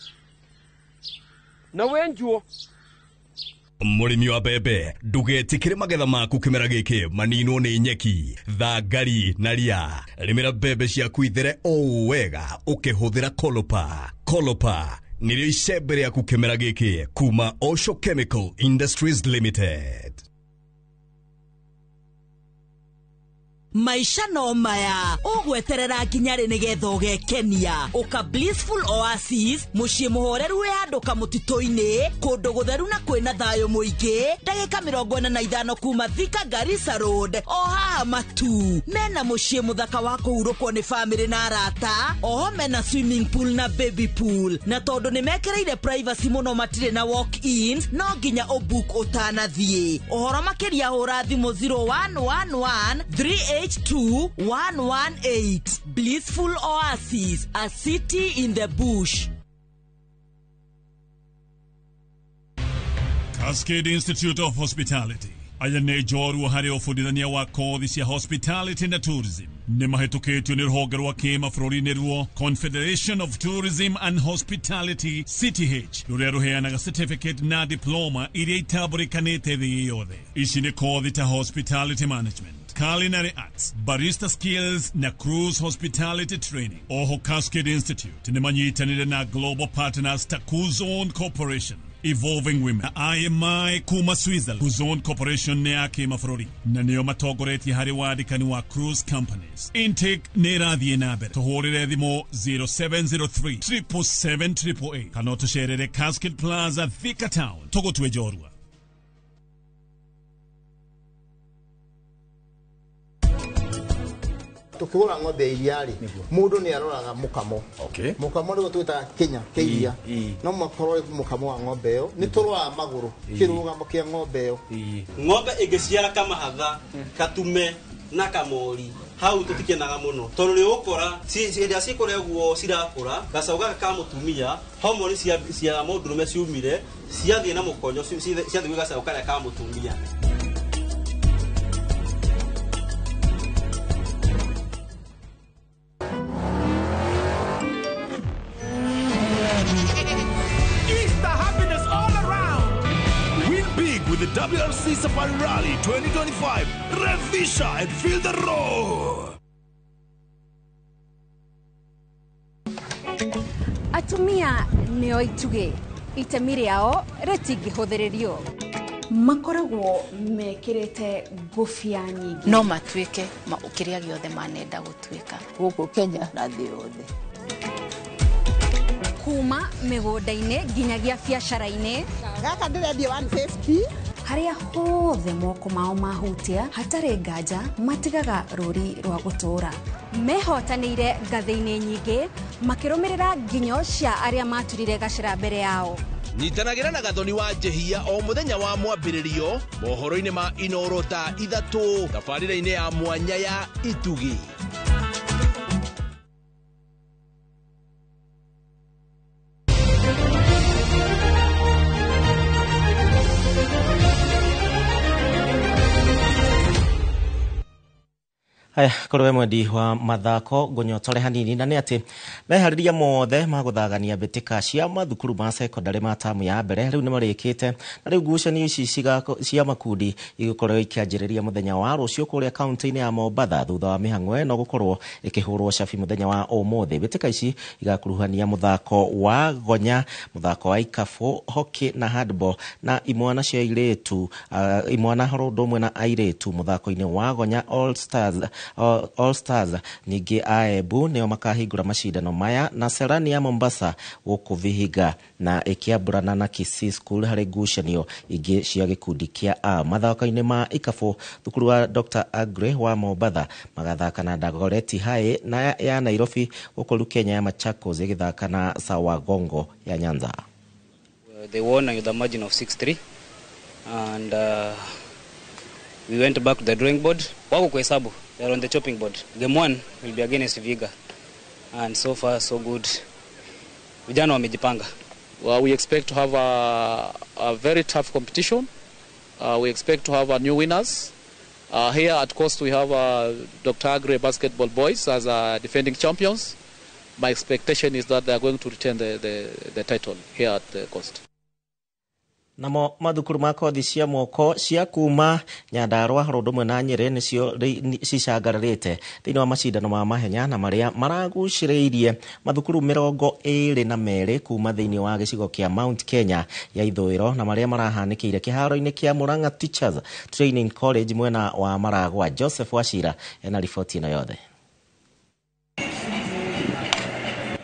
na wenjuo Murimi wa mbembe ndugetikire magetha maku kimera giki maninwo ni nyeki, thangari na ria. Rimira mbembe ciaku ithere o wega ukihuthira Kolopa. Kolopa nirio icembe riaku kimera giki kuma Osho Chemical Industries Limited. Maisha no maya ugweterera nginyari nigetha ugekenia uka Blissful Oasis mucii muhoreru wi handu kamutito-ini kundu gutheru na kwina thayo muingi ndagika 45 kuma Thika Garissa Road o haha matu mena mucii muthaka wa kuhurukwo ni family na arata oho mena swimming pool na baby pool na tondu ni mekereire privacy muno matire na walk-ins no nginya ubook utanathie ohoro makiria hura thimu 0111 382-118. Blissful Oasis, a city in the bush. Cascade Institute of Hospitality. Aya ne joru hari ofudithania wa kothi cia hospitality na tourism. Ni mahetuketio ni ruhonge rwa kima bũrũri-inĩ ruo Confederation of Tourism and Hospitality CTH, ruria ruheanaga certificate na diploma iria itabũrĩkanĩte thĩ yothe. Ici ni kothi ta hospitality management, culinary arts, barista skills na cruise hospitality training. Oho Cascade Institute ni manyitanire na global partners ta Kuzone Corporation, Evolving Women, IMI kuma Switzerland. Kuzone Corporation ne ake mafurori na neo matogoretie hari wadikani wa cruise companies. Intake ne radhi enaber tuhorire thimo 0703 777 kana tusherere Cascade Plaza Thika Town togo tuejorwa. Tukigura ng'ombe iriari mundu ni aroraga mukamo. Okay. Mukamo ni twita Kenya keiria no makorwo mukamo wa ng'ombe yo ni turwa maguru kirugamo kia ng'ombe yo. Ng'ombe ingiciara kama hatha katume na kamori hau tutikenaga muno tondu ni ukora ciria cikureguo cirakura gacauga ka mutumia homoni cia mundurume ciumire ciathie na mukonyo ciathie gacauga karia ka mutumia. With the WRC Safari Rally 2025, Refisha and feel the roar. Atumia nio ituge itemi riao ritingihũthĩrĩrio makoragwo mekĩrĩte ngũbia nyingĩ no matuĩke kĩrĩa gĩothe manenda gũtuĩka gũkũ Kenya na thĩ yothe kuma mĩgũnda-inĩ nginyagia biacara-inĩ gaka ndĩrendia 150 harĩa hothe moko mao mahutia hatarĩ nganja matigaga rũri rwa gũtũra mehotanĩire ngathĩ-inĩ nyingĩ makĩrũmĩrĩra nginyo cia arĩa maturire gacĩra mbere yao nyitanagira na Gathoni wa Njehia o muthenya wa mwambiririo mohoro-ini ma Inooro ta 3 tabarĩra-inĩ ya mwanya ya Itugi. Haya, korwe mwendi wa mathako ngonyotore hanini na nĩ atĩ meharĩria mothe magũthagania mbĩtĩka cia mathukuru ma secondary ma tamu ya mbere rĩu nĩ marĩkĩte na rĩu ngucanio ici cia makundi igũkorwo ikĩanjĩrĩria mũthenya wa rũciũ kũrĩa kaunti-inĩ ya Mombatha thutha wa mĩhang'o ĩno gũkorwo ĩkĩhũrwo cabi mũthenya wa ũmũthĩ. Mbĩtĩka ici igakuruhania mũthako wa gonya, mũthako wa ikabu, hockey na handball na imwana cia airĩtu, imwana horo ũndũ ũmwe na airĩtu mũthako-inĩ wa gonya All Stars ningĩ Aebu nĩo makahingũra macindano maya na Serani ya Mombasa gũkũ Vihiga na ĩkĩamburana na Kisii School harĩ ngucanio ingĩ cia gĩkundi kĩa A. Mathako-inĩ ma ikabu thukuru wa Dr. Agre wa Mombatha magathaka na Dagoretti High na ya Nairobi gũkũ Kenya ya Machakos ĩgĩthaka na Sawagongo ya Nyanza. They won with a margin of 6-3 and we went back to the drawing board. Wako kwa hesabu. They are on the chopping board. Game 1 will be against Vihiga. And so far, so good. Vijana wamejipanga. Well, we expect to have a very tough competition. We expect to have new winners. Here at Coast, we have Dr. Agre Basketball Boys as defending champions. My expectation is that they are going to retain the title here at the Coast. Namo mathukuru ma kothi cia moko cia kuma Nyandarua Rondo mwe na Nyeri nicio cicangarĩte thĩinĩ wa macindano ma mahenya na marĩa maragucĩrĩirie mathukuru 22 kuma thĩinĩ wa gĩcigo kĩa Mount Kenya ya ithũĩro na marĩa marahanĩkĩire kĩharo-inĩ kĩa Murang'a Teachers Training College mwena wa Maragwa. Joseph Wachira ena riboti ĩno yothe.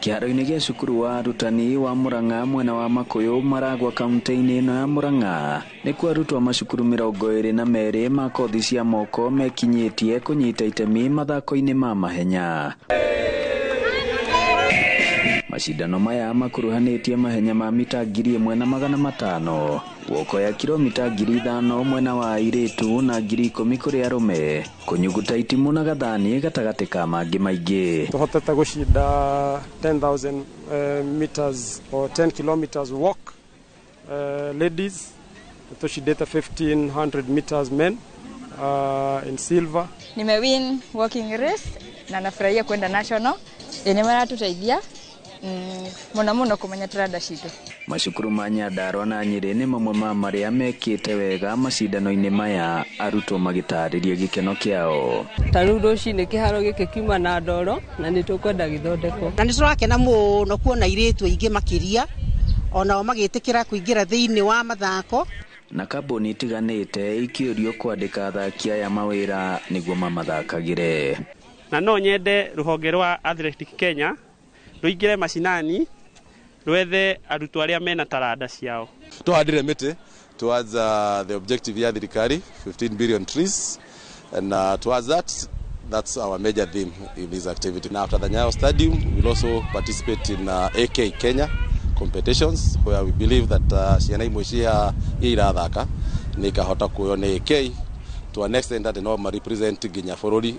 Kĩharo-inĩ gĩa cukuru wa arutani wa Murang'a mwena wa Makuyu Maragwa kaunti-inĩ ĩno ya Murang'a nĩkuo arutwo macukuru 22 ma kothi cia moko mekinyĩtie kũnyita itemi mathako-inĩ ma mahenya. Macindano maya makuruhanĩtie mahenya ma mita 1,500, guoko ya kilomita 5,000 mwena wa airĩtu na 10,000 kũrĩ arũme, kũnyuguta itimu na gathani gatagatĩ ka mangĩ maingĩ. Tuhotete gũcinda 10,000 meters or 10 kilometers walk ladies. Tushindete 1,500 meters men in silver. Nimewin walking race na nafurahia kwenda national. Yenye maratusaidia muno kumenya turanda citũ. Macukuru ma Nyandarua na Nyeri nĩ mamwe ma marĩa mekĩte wega macindano-inĩ maya, arutwo magĩtarĩria gĩkeno kĩao. Tarĩu rũcinĩ kĩharo gĩkĩ kiuma na ndoro na nĩtũkwenda gĩthondekwo. Na nĩtũrakena mũno kuona airĩtu aingĩ makĩria onao magĩtĩkĩra kũingĩra thĩinĩ wa mathako. Na kambuni itiganĩte ikĩũrio kwandĩka athaki aya mawĩra nĩguo mamathakagĩre. Na no nyende rũhonge rwa Athletic Kenya rũingĩre macinani rwethe arutwo arĩa mena taranda ciao. Tuhandire mĩtĩ towards the objective ya thirikari 15 billion trees, and towards that's our major theme in this activity. Now after the Nyayo Stadium we'll also participate in AK Kenya competitions where we believe that ciana imwe cia irathaka nikahota kuona AK to an extent that no represent nginya bũrũri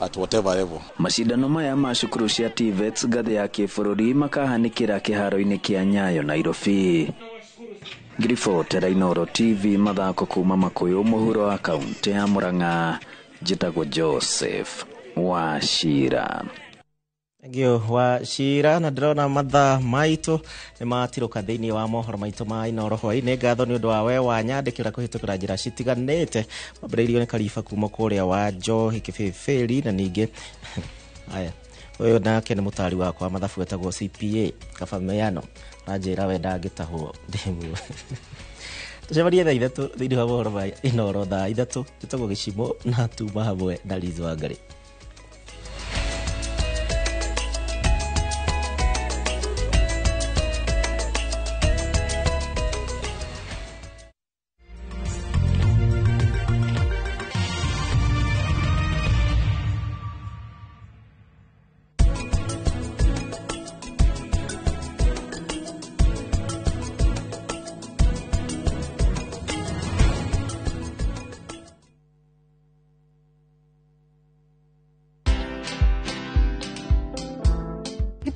at whatever level. Macindano maya ma cukuru cia TVETs ngathĩ ya kĩbũrũri makahanĩkĩra kĩharo-inĩ kĩa Nyayo Nairobi. Ngiribotera Inooro TV mathako kuma Makuyu mũhuro wa kaunti ya Murang'a, njĩtagwo Joseph Wachira. Ngio Wachira, na ndĩrona mathaa maitũ nĩ matirũka thĩinĩ wa mohoro maitũ ma Inooro hwaĩ-inĩ. Ngatho nĩ ũndũ wa we wanyandĩkĩra kũhĩtũkĩra njĩra citiganĩte. Wambĩrĩirio nĩ Kariba kuma kũrĩa wa Njohi Kĩbĩbĩri, na ningĩ haya ũyũ nake nĩ mũtari wakwa mathabu etagwo CPA Kabameano, na njĩra we ndangĩtahwo ndĩmu. Tũcemanie thaa 3 thĩinĩ wa mohoro ma Inooro thaa 3. Njĩtagwo Gĩcimo na tuma hamwe na Liz Wangari.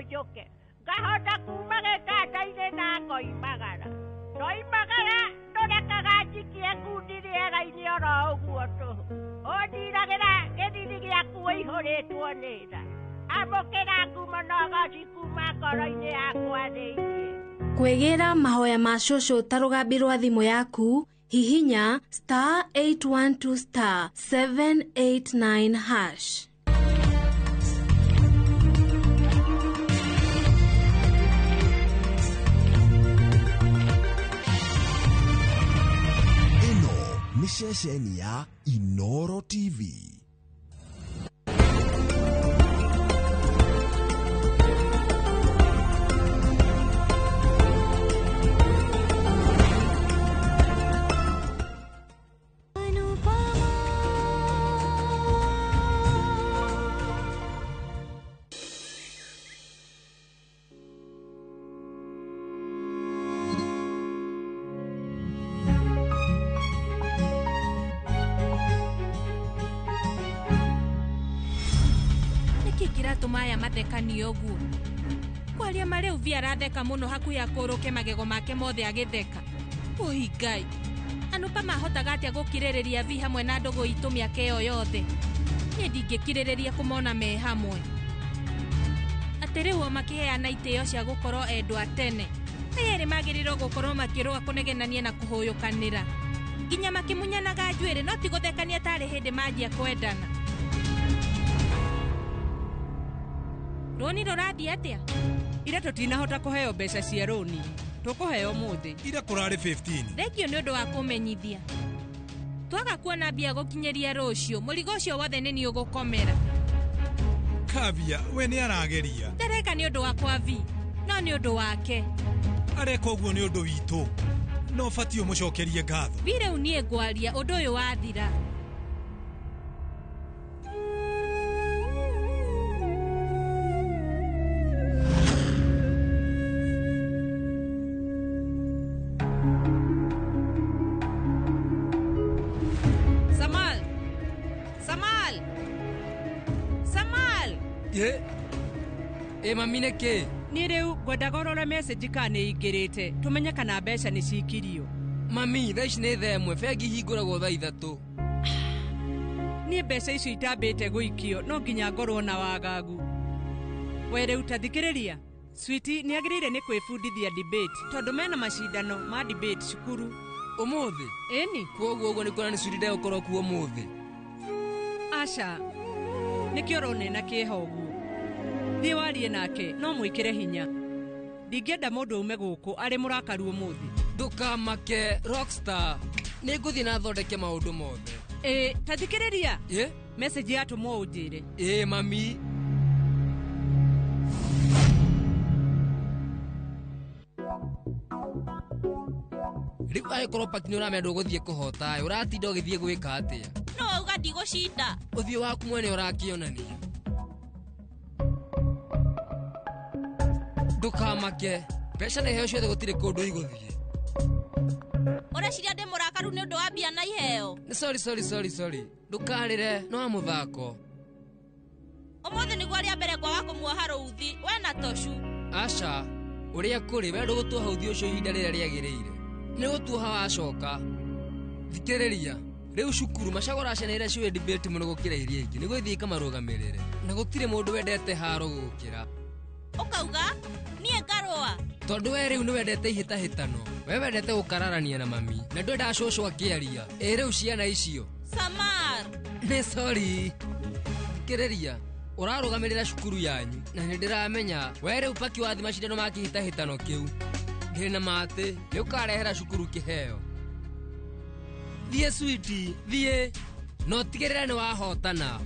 njuke ngahota kuma gĩkanda-inĩ na ngoimagara ndoimagara ndũrekaga njikie ngundi rĩera-inĩ oro ũguo tũhũ ũndiragĩra gĩthiri gĩaku ũihũrĩtwo nĩ tha amũkĩra ngumo nogoci kuma ngoro-inĩ yakwa thĩinĩ. Kwĩgĩra mahoya ma cũcũ ta rũgambi rwa thimũ yaku hihinya *812*789#. Ni ceceni ya Inoro TV. Maya mathekani oguo kwaria mari uvia ratheka muno hakuhi akuruke magego make mothe agitheka uhingai anupa mahotaga atia gukiririria vi hamwe na ndogo itu miaka iyo yothe ni ndingikiririria kumona me hamwe atiriwo makiheana itio cia gukorwo endwa tene eri magiriro gukorwo makirwa kunegenania na kuhuyukanira ginya makimunyanaga njwiri no ti guthekania tari hindi majia kwendana. Roni rorathi atia? Ira tutinahota kuheo mbeca cia roni. Tukuheo muthi. Ira kurari 15. Thengio ni undu wa kumenyithia. Twaga kuona mbia gukinyeria rucio, murigo ucio wothe ni ni ugukomera. Kavia, we ni arageria. Ndareka ni undu wakwa vi, no ni undu wake. Areka uguo ni undu witu. No fatio mucokerie ngatho. Vire unie gwaria undu uyu wathira. Mami neke ni riu gwenda gorora message kana ingirite tumenye kana mbeca ni cikirio. Mami thaici ni themwe bengi hinguragwo thaa 3. Ni mbeca icio itambite guikio no nginya ngorwo na wagagu. We riu tathikiriria Sweetie ni agirire ni kwifundithia debate tondu mena macindano ma debate cukuru umuthi. Eni kwoguo uguo ni kuona ni Sweetie ndegukorwo kuo umuthi. Asha nikio ronena kihogu thi warie nake no mwikire hinya ndingenda mundu ume guku ari murakaru umuthi. Ndukamake Rockstar ni nguthi na thondeke maundu mothe. Tathikiriria message yatu mo ujire. Mami riu agĩkorwo paki nĩ ũramenda gũthiĩ kũhota ũratinda ũgĩthiĩ gwĩka atĩa? No uga ndigũcinda. Ũthiũ waku mwene ũrakĩonania. Ndukamake mbeca nĩ heo ciothe gũtirĩ kũndũ igũthiĩ. Ũreciria ndĩ mũrakaru nĩ ũndũ wa mbia na iheo? Sorry ndukarĩre no wa mũthako. Ũmũthĩ nĩguo rĩa mbere kwaga kũmuoha rũuthi we na Toshu. Asha ũrĩa kũrĩ we ndũgũtuoha ũthiũ ũcio ihinda rĩrĩa rĩagĩrĩire nĩ gũtuoha wacoka. Thikĩrĩria rĩu cukuru macagũra ciana iria ciũĩ debate mũno gũkĩra iria ingĩ nĩguo ithiĩ ikamarũgamĩrĩre na gũtirĩ mũndũ wendete haro gũkĩra. Ukauga niĩ ngarũa tondu we rĩu nĩ wendete ihĩtahĩtano, we wendete gũkararania na mami na ndwenda cũcũ akĩaria. Rĩu ciana icio Samar nĩ sorry. Thikĩrĩria ũrarũgamĩrĩra cukuru yanyu na nĩndĩramenya we rĩu paki wathi macindano ma kĩhĩtahĩtano kĩu ndĩna matĩ nĩ ũkarehera cukuru kĩheo. Thiĩ Sweetie thiĩ no tigĩrĩra nĩ wahotana.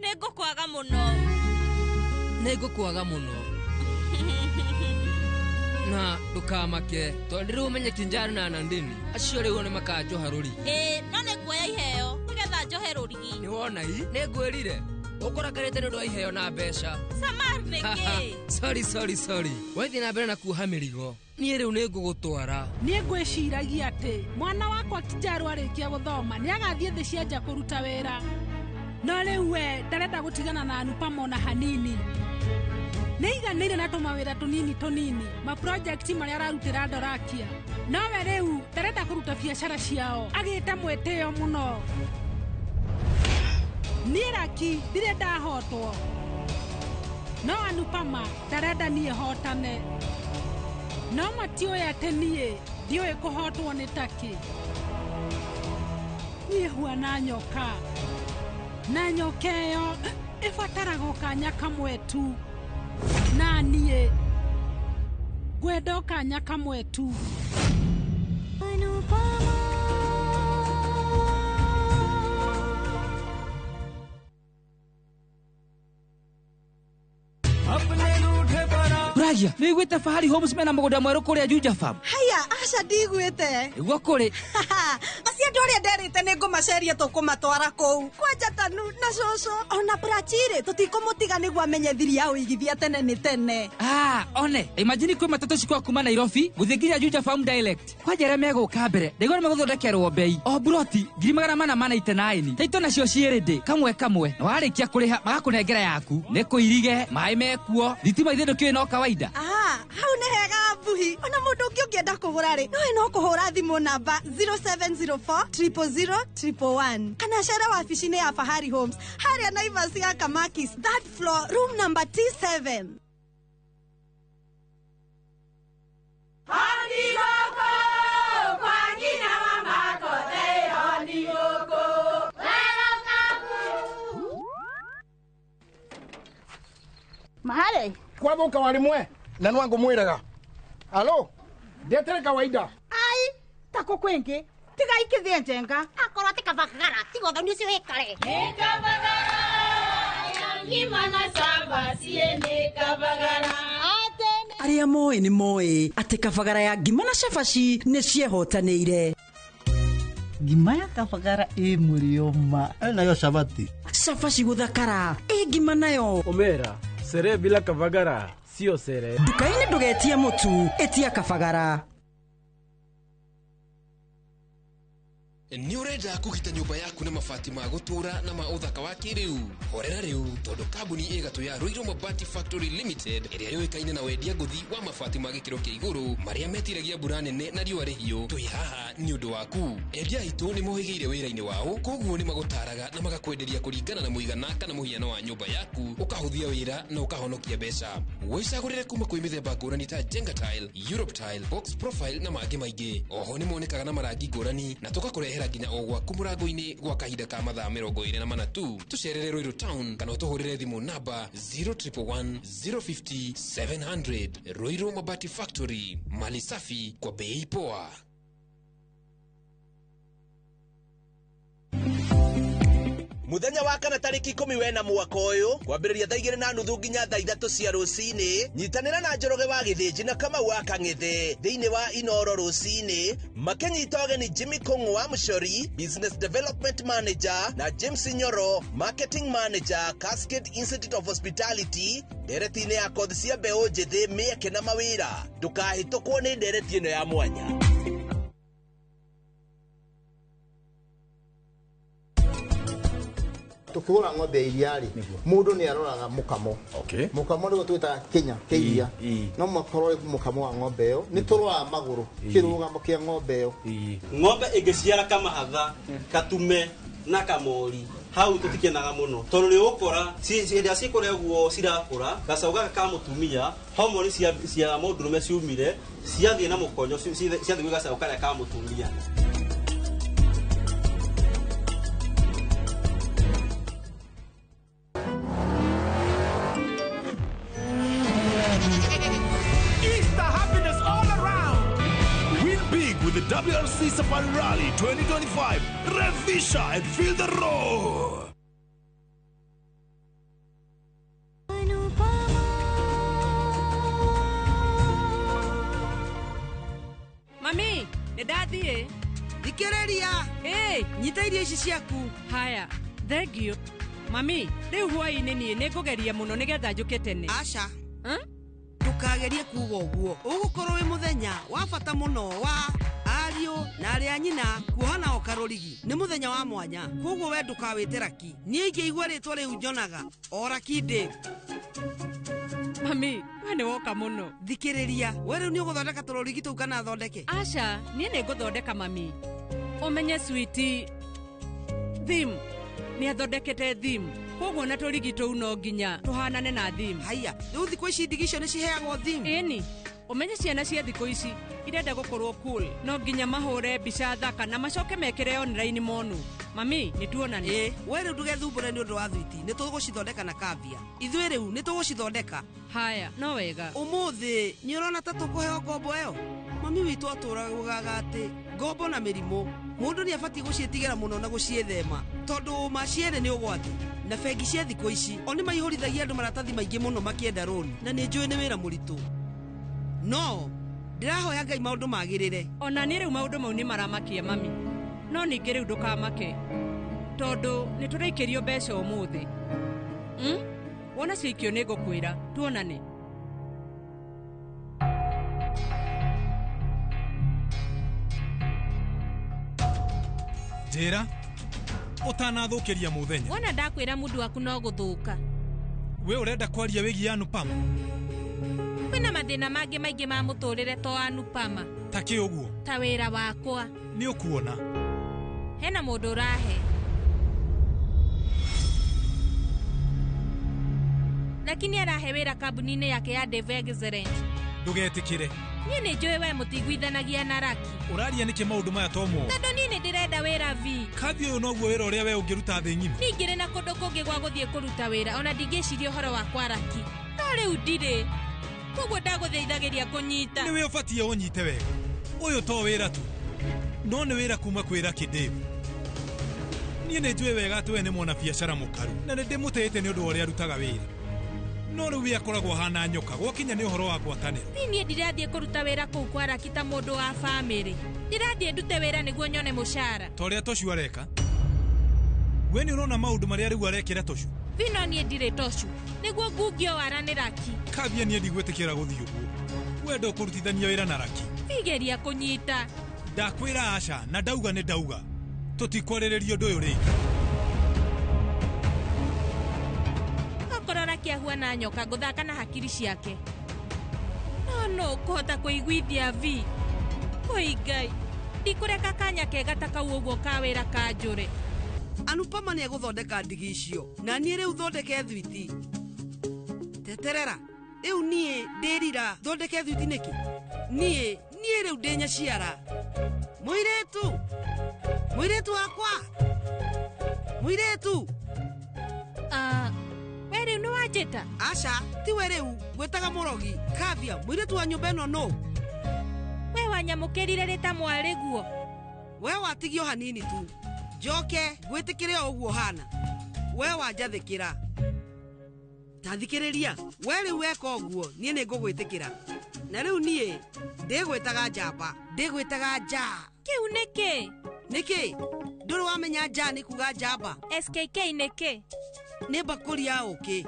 Nĩngũkwaga mũno. Nĩngũkwaga mũno na ndukamake tondu rĩu ũmenye Kinjari na Nandini acio rĩu nĩ makanjoha rũrigi. No nĩkuoya iheo nĩgetha njohe rũrigi. Nĩ wona nĩngwĩrire ũkũrakarĩte nĩ ũndũ wa iheo na mbeca. Samar nĩkĩ? Sorry wathi na mbere na kuoha mĩrigo niĩ rĩu nĩngũgũtwara. Niĩ ngwĩciragia atĩ mwana wakwa Kinjari arĩkia gũthoma nĩ agathiĩ thĩ cia nja kũruta wĩra. no rĩu we ndarenda gũtigana na Anupama na hanini. Nĩiganĩire na tũmawĩra tũnini ma-project marĩa ararutĩra Dorakia. Nowe rĩu ndarenda kũruta biacara ciao, agĩte mwĩtĩo mũno. Niĩ Raki ndirĩ ndahotwo, no Anupama ndarenda niĩ hotane. No matiũĩ atĩ niĩ ndiũĩ kũhotwo nĩ Taki. Niĩ huana nyoka, na nyoka ĩyo ĩbataraga kanya kamwe tu, na niĩ ngwenda kanya kamwe tu. Raja, nĩiguĩte Fahari Homes mena mũgũnda mwerũ kũrĩa Juja Farm. Haya, aca ndigwĩte. Nĩguo kũrĩ. Acio andũ arĩa nderĩte nĩngũmaceria tũkũmatwara kũu. Kwanja Tanu na Coco ona Brachire tũtikũmũtiga nĩguo amenye thiri ya ũigithia tene nĩ tene. One, imagine kwĩ matatũ cikwa kuma Nairobi gũthiĩ nginya Juja Farm direct. Kwanja arĩa megũka mbere, ndĩgwa nĩmegũthondekerwo bei. O broti 489. Taito nacio ciĩrĩndĩ kamwe. Na warĩkia kũrĩha magakũnengera yaku. Nĩkũirige, maĩ mekuo, thitima ithe ndũkĩũĩ no kawaida. Hau nĩ hega mbuhi. Ona mũndũ ũngĩ ũngĩenda kũgũra rĩ, no kũhũra thimũ namba 0704 000 111 kana cera wabici-inĩ ya Fahari Homes harĩa Naivas ya Kamakis, third floor, room number T7. Mahali kwa boka walimwe na nwangu mwiraga. Alo, ndetere kawaida. Ai, tako kwenke tiga ikithie njenga akorwo tikavagara tigotho nicio hekare Nikavagara yangimana saba siene kavagara Aria moe ni moe ate Kavagara ya ngima na cabaci nĩ ciehotanĩire. Ngima ya Kavagara mũrioma nayo cabati. Cabaci gũthakara ngima nayo. Omera, sere bila Kavagara sio sere. Nduka-inĩ ndũgetie mũtu, etia Kavagara. Nĩ ũrenda kũgita nyũmba yaku na mabati ma gũtũra na ma ũthaka wa kĩrĩu. Horera rĩu tondũ kambuni ĩgatũ ya Ruiru Mabati Factory Limited ĩrĩa yũĩkaine na wendia ngũthi wa mabati ma gĩkĩro kĩa igũrũ marĩa metiragia mbura nene na riũa rĩhiũ. Twĩ haha nĩ ũndũ waku. Endia aitũ nĩ mohĩgĩire wĩra-inĩ wao, koguo nĩ magũtaraga na magakwenderia kũringana na mũigana kana mũhiano wa nyũmba yaku, ũkahũthia wĩra na ũkahonokia mbeca. Wĩcagũrĩre kuma kwĩ mĩthemba ngũrani ta Jenga Tile, Europe Tile, Box Profile na mangĩ maingĩ. Oho nĩ monekaga na marangi ngũrani na tũgakũrehera nginya o gwaku mũrango-inĩ gwa kahinda ka mathaa 24 tu. Tũcerere Ruiru Town kana ũtũhũrĩre thimũ namba 0111 050 700. Ruiru Mabati Factory, mali safi kwa bei poa. Muthenya wa kana tariki 14 mwaka uyu kwambĩrĩria thaa 2:30 nginya thaa 3 cia rũcinĩ, nyitanĩra na Njoroge wa Gĩthĩnji na Kamau wa Kang'ethe thĩinĩ wa Inoro rũcinĩ, makĩnyita ũgeni Jimmy Kung'u wa Muchori, Business Development Manager, na James Nyoro, Marketing Manager, Cascade Institute of Hospitality, ndereti-inĩ ya kothi cia mbeũ njĩthĩ, mĩeke na mawĩra. Ndũkahĩtũkwo nĩ ndereti ĩno ya mwanya. Tukigura ng'ombe iriari mundu ni aroraga mukamo. Mukamo niguo twita Kenya keiria no makorwo mukamo wa ng'ombe yo ni turoa maguru kirugamo kia ng'ombe yo. Ng'ombe ingiciara kama hatha katume na kamori hau tutikenaga muno tondu ni ukora ciria cikuregwo cirakura gacauga ka mutumia homoni cia mundurume ciumire ciathie na mukonyo ciathie gacau karia ka mutumia. With the WRC Safari Rally 2025, Revisha and feel the roar. Mami, nĩndathiĩ. Thikĩrĩria. Nyita irio ici ciaku. Haya, thengio. Mami, rĩu hwaĩ-inĩ niĩ nĩngũgeria mũno nĩgetha njũke tene. Aca. Ndũkagerie kuuga ũguo. Ũgũkorwo wĩ mũthenya wa bata mũno wa ariũ na arĩ a nyina kuohana o karũrigi nĩ mũthenya wa mwanya, koguo we ndũkawĩte Raki. Niĩ ingĩigua rĩtwa rĩu njonaga o Raki Dave. Mami, we nĩ woka mũno. Thikĩrĩria, we rĩu nĩ ũgũthondeka tũrũrigi tũu kana thondeke? Aca, niĩ nĩ ngũthondeka mami. Ũmenye Sweetie, theme nĩ athondekete theme, koguo na tũrigi tũu no nginya tũhanane na theme. Haiya, rĩu thikũ ici ndigi icio nĩ ciheagwo theme? Ĩni, ũmenye ciana cia thikũ ici irenda gũkorwo cool, no nginya mahũre mbica thaka na macoke mekĩre online monu. Mami, nĩ tuonane. We rĩu ndũgethumbũre nĩ ũndũ wa Thwiti, nĩ tũgũcithondeka na Kavia. Ithuĩ rĩu nĩ tũgũcithondeka. Haya, no wega. Ũmũthĩ nĩ ũrona ta tũkũheo ngombo ĩyo? Mami witũ atũraga atĩ ngombo na mĩrimũ mũndũ nĩ abatiĩ gũciĩtigĩra mũno na gũciethema, tondũ maciere nĩ ũgwati. Na bengi cia thikũ ici o nĩ maihũrithagia andũ maratathi maingĩ mũno makĩenda roni, na nĩ njũĩ nĩ wĩra mũritũ. No ndĩrahoya Ngai maũndũ magĩrĩre. Ona niĩ rĩu maũndũ mau nĩ maramakia mami, no ningĩ rĩu ndũkamake, tondũ nĩ tũraikĩrio mbeca ũmũthĩ. Wona ciaikio nĩ ngũkwĩra. Tuonane. Njĩra ũtanathũkĩria mũthenya. Wona ndakwĩra mũndũ waku no gũthũka. We ũrenda kwaria wĩgiĩ Anupama? Kwĩna mathĩna mangĩ maingĩ ma mũtũrĩre to Anupama. Ta kĩ ũguo? Ta wĩra wakwa. Nĩ ũkuona? Hena mũndũ ũrahe. Lakini arahe wĩra kambuni-inĩ yake ya Dave Excellent. Ndũgetĩkĩre. Niĩ nĩ njũĩ we mũtiguithanagia na Raki. Ũraria nĩkĩ maũndũ maya tomo? Tondũ niĩ nĩ ndĩrenda wĩra vi. Kathi ũyũ noguo wĩra ũrĩa we ũngĩruta thĩ ng'ima. Ningĩ na kũndũ kũngĩ gwa gũthiĩ kũruta wĩra, ona ndingĩciria ũhoro wakwa Raki. No rĩu ndirĩ. Koguo ndagũthaithagĩria kũnyita. Nĩ we ũbatiĩ ũnyite wega. Ũyũ to wĩra tu, no nĩ wĩra kuma kwĩ Raki Dave. Niĩ nĩ njũĩ wega atĩ we nĩ mwana biacara mũkaru, na nĩ ndĩmũtĩĩte nĩ ũndũ wa ũrĩa arutaga wĩra. No rĩu we akoragwo hana nyoka, gwakinya nĩ ũhoro wa ngwatanĩro. Niĩ ndirathiĩ kũruta wĩra kũu kwa Raki ta mũndũ wa bamĩrĩ. Ndirathiĩ ndute wĩra nĩguo nyone mũcara. Ta ũrĩa Toshu areka. We nĩ ũrona maũndũ marĩa rĩu arekĩra Toshu? Vino niĩ ndirĩ Toshu, nĩguo ngungio wara nĩ Raki. Kambia niĩ ndigwĩtĩkĩra gũthiĩ ũguo. Wenda ũkũrutithania wĩra na Raki. Igeria kũnyita. Ndakwĩra aca, na ndauga nĩ ndauga. Tũtikwarĩrĩria ũndũ ũyũ rĩngĩ. Okorwo Raki ahuana nyoka ngũthaka na hakiri ciake. No kũhota kũiguithia vi. Oi Ngai, ndikũreka kanya kega ta kau ũguo ka wĩra ka njũre. Anupama nĩ egũthondeka ndigi icio, na niĩ rĩu thondeke Thwiti. Teterera, rĩu niĩ ndĩrira thondeke Thwiti nĩkĩ? Niĩ rĩu ndĩnya ciara. Mũirĩtu wakwa. Mũirĩtu. We rĩu nĩ wanjĩta? Aca, tiwe rĩu gwĩtaga mũrogi. Kavia, mũirĩtu wa nyũmba ĩno no? We wanyamũkĩrire rĩta mwarĩ guo. We watigio hanini tu. Njoke gwĩtĩkĩre o ũguo hana. We wanjathĩkĩra. Tathikĩrĩria, we rĩu weka ũguo, niĩ nĩ ngũgwĩtĩkĩra. Na rĩu niĩ ndĩgwĩtaga njamba, ndĩgwĩtaga nja. Kĩu nĩkĩ? Nĩkĩ? Ndũrĩ wamenya nja nĩ kuga njamba. SKK nĩkĩ? Nĩ mbakũri ya ũkĩ.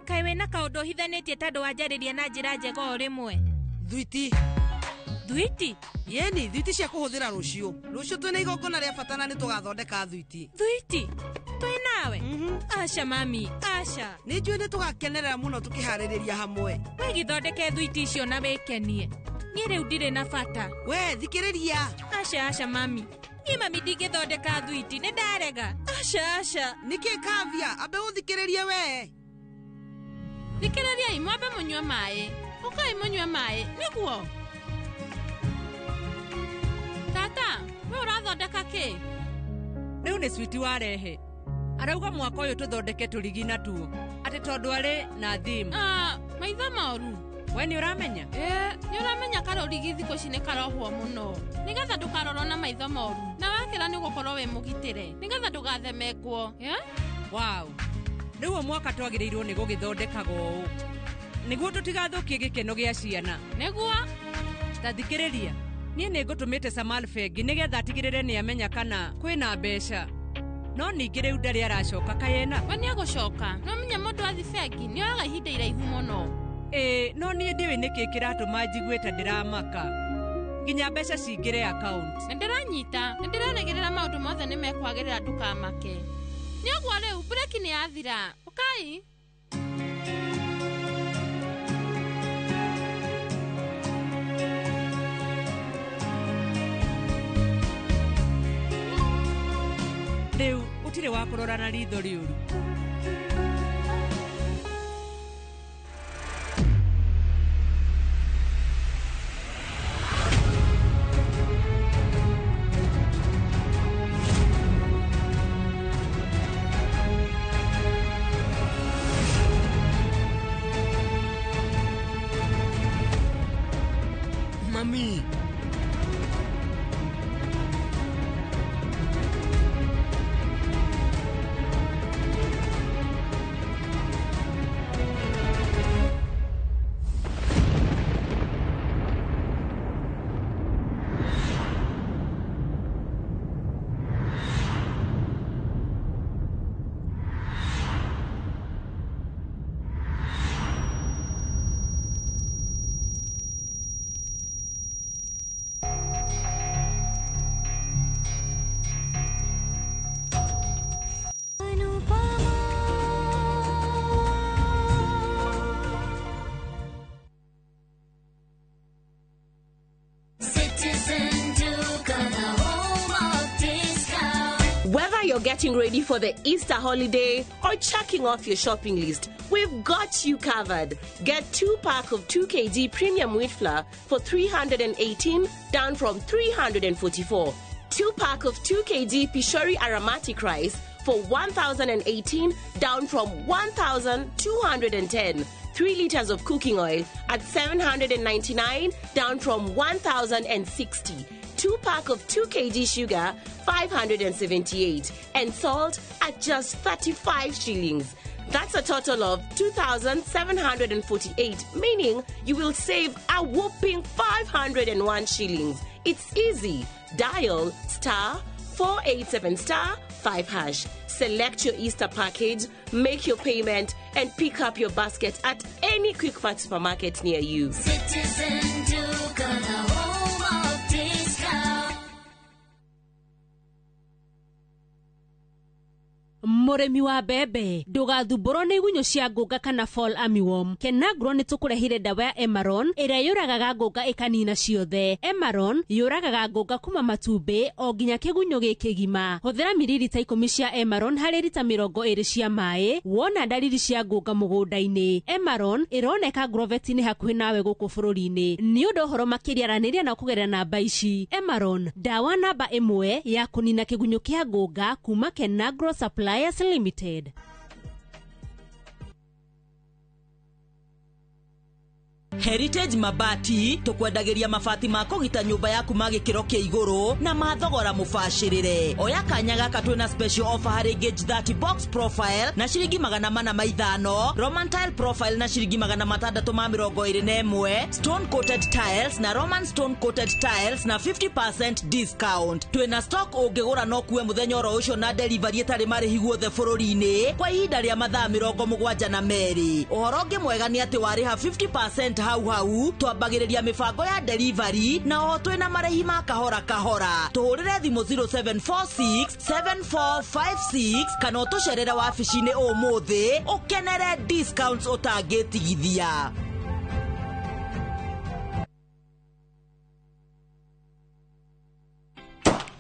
Kaĩ wĩna kaũndũ hithanĩtie tondũ wanjarĩria na njĩra njega o rĩmwe. Thwiti. Thwiti? Yeni, thwiti cia kũhũthĩra rũciũ. Rũciũ twĩna igongona rĩa bata na nĩ tũgathondeka thwiti. Thwiti? Twĩ nawe? Aca mami, aca. Nĩ njũĩ nĩ tũgakenerera mũno tũkĩharĩrĩria hamwe. We gĩthondeke thwiti icio na wĩkenie. Niĩ rĩu ndirĩ na bata. We thikĩrĩria. Aca mami. Niĩ mami ndingĩthondeka thwiti, nĩ ndarega. Aca. Nĩkĩ Kavia, ambe ũthikĩrĩrie we. Thikĩrĩriai mwambe mũnyue maĩ. Ũkai mũnyue maĩ, nĩguo. Tata, we ũrathondeka kĩ? Rĩu nĩ Sweetie warehe. Arauga mwaka ũyũ tũthondeke tũrigi na tuo. Atĩ tondũ arĩ na theme. Maitho moru. We nĩ ũramenya? Nĩ ũramenya karũrigi thikũ ici nĩ karohwo mũno. Nĩgetha ndũkarorwo na maitho moru. Na wakĩra nĩ ũgũkorwo wĩ mũgitĩre. Nĩgetha ndũgathemekwo. Wow. Rĩu o mwaka twagĩrĩirwo nĩ gũgĩthondekaga ũũ. Nĩguo tũtigathũkie gĩkeno gĩa ciana. Nĩguo? Ta thikĩrĩria. Niĩ nĩ ngũtũmĩte Samal bengi nĩgetha atigĩrĩre nĩ amenya kana kwĩna mbeca. No ningĩ rĩu ndarĩ aracoka kayena. We nĩ agũcoka. No menya mũndũ athi bengi nĩ oyaga ihinda iraihu mũno. No niĩ ndiũĩ nĩkĩ kĩratũma njigue ta ndĩramaka. nginya mbeca cingĩre account. Nĩndĩranyita, nĩndĩreregĩrĩra maũndũ mothe nĩmekwagĩrĩra ndukamake. Nĩ ũguo rĩu breki nĩ yathira. Ũkai? Rĩu ũtirĩ wa kũrora na ritho rĩũru. Mami. Whether you're getting ready for the Easter holiday or checking off your shopping list, we've got you covered. Get 2-pack of 2 kg premium wheat flour for 318, down from 344. 2-pack of 2 kg Pishori aromatic rice for 1,018, down from 1,210. 3 liters of cooking oil at 799, down from 1,060. 2-pack of 2 kg sugar, 578, and salt at just 35 shillings. That's a total of 2,748, meaning you will save a whopping 501 shillings. It's easy. Dial *487*5#. Select your Easter package, make your payment, and pick up your basket at any Quick Fat supermarket near you. Citizen Duke, the home of discount. Mũrĩmi wa mbembe ndũgathumbũrwo nĩ igunyũ cia ngũnga kana fall armyworm. Kenagro nĩ tũkũrehire ndawa ya Emaron ĩrĩa yũragaga ngũnga ĩkanina ciothe. Emaron yũragaga ngũnga kuma matumbĩ o nginya kĩgunyũ gĩkĩgima. Hũthĩra mililita 10 cia Emaron harĩ lita 20 cia maĩ wona dalili cia ngũnga mũgũnda-inĩ. Emaron ĩroneka grovet-inĩ hakuhĩ nawe gũkũ bũrũri-inĩ. Nĩ ũndũ ũhoro makĩria aranĩria na kũgerera namba ici. Emaron, ndawa namba 1 ya kũnina kĩgunyũ kĩa ngũnga kuma Kenagro Suppliers Limited. Heritage Mabati tukwendagĩria mabati ma kũgita nyũmba yaku ma gĩkĩro kĩa igũrũ na mathogora mũbacĩrĩre. Oya kanya gaka twĩna special offer harĩ gauge 30 box profile na ciringi 450, Roman tile profile na ciringi 621, stone coated tiles na Roman stone coated tiles na 50% discount. Twĩna stock ũngĩgũra no kuwe mũthenya oro ũcio na delivery ĩtarĩ marĩhi guothe bũrũri-inĩ kwa ihinda rĩa mathaa 72. Ũhoro ũngĩ mwega nĩ atĩ warĩha 50% hau twambagĩrĩria mĩbango ya delivery na oho twĩna marĩhi ma kahora kahora. Tũhũrĩre thimũ 0746 7456 kana ũtũcerere wabici-inĩ ũmũthĩ ũkenere discounts ũtangĩtigithia.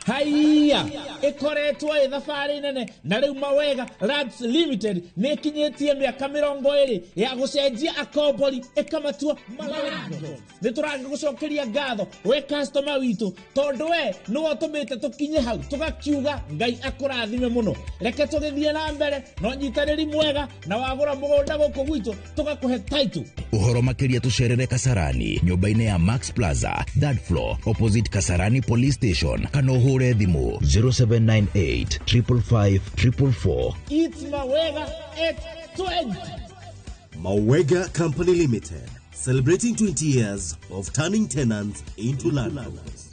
Haiya ikoretwo thabarĩ nene na rĩu Mawega Labs Limited nĩ kinyĩtie mĩaka 20 ya gũcenjia akombori ĩkamatua malarango. Nĩ tũragũcokeria ngatho we customer witũ tondũ we nĩwe ũtũmĩte tũkinye hau tũgakiuga Ngai akũrathime mũno. Reke tũgĩthiĩ na mbere no nyitanĩri mwega na wagũra mũgũnda gũkũ gwitũ tũgakũhe title. Ũhoro makĩria tũcerere Kasarani nyũmba-inĩ ya Max Plaza, third floor, opposite Kasarani Police Station. Kana ũhũre thimũ 0798 555 444. It's Mawega at 20. Mawega Company Limited, celebrating 20 years of turning tenants into landlords.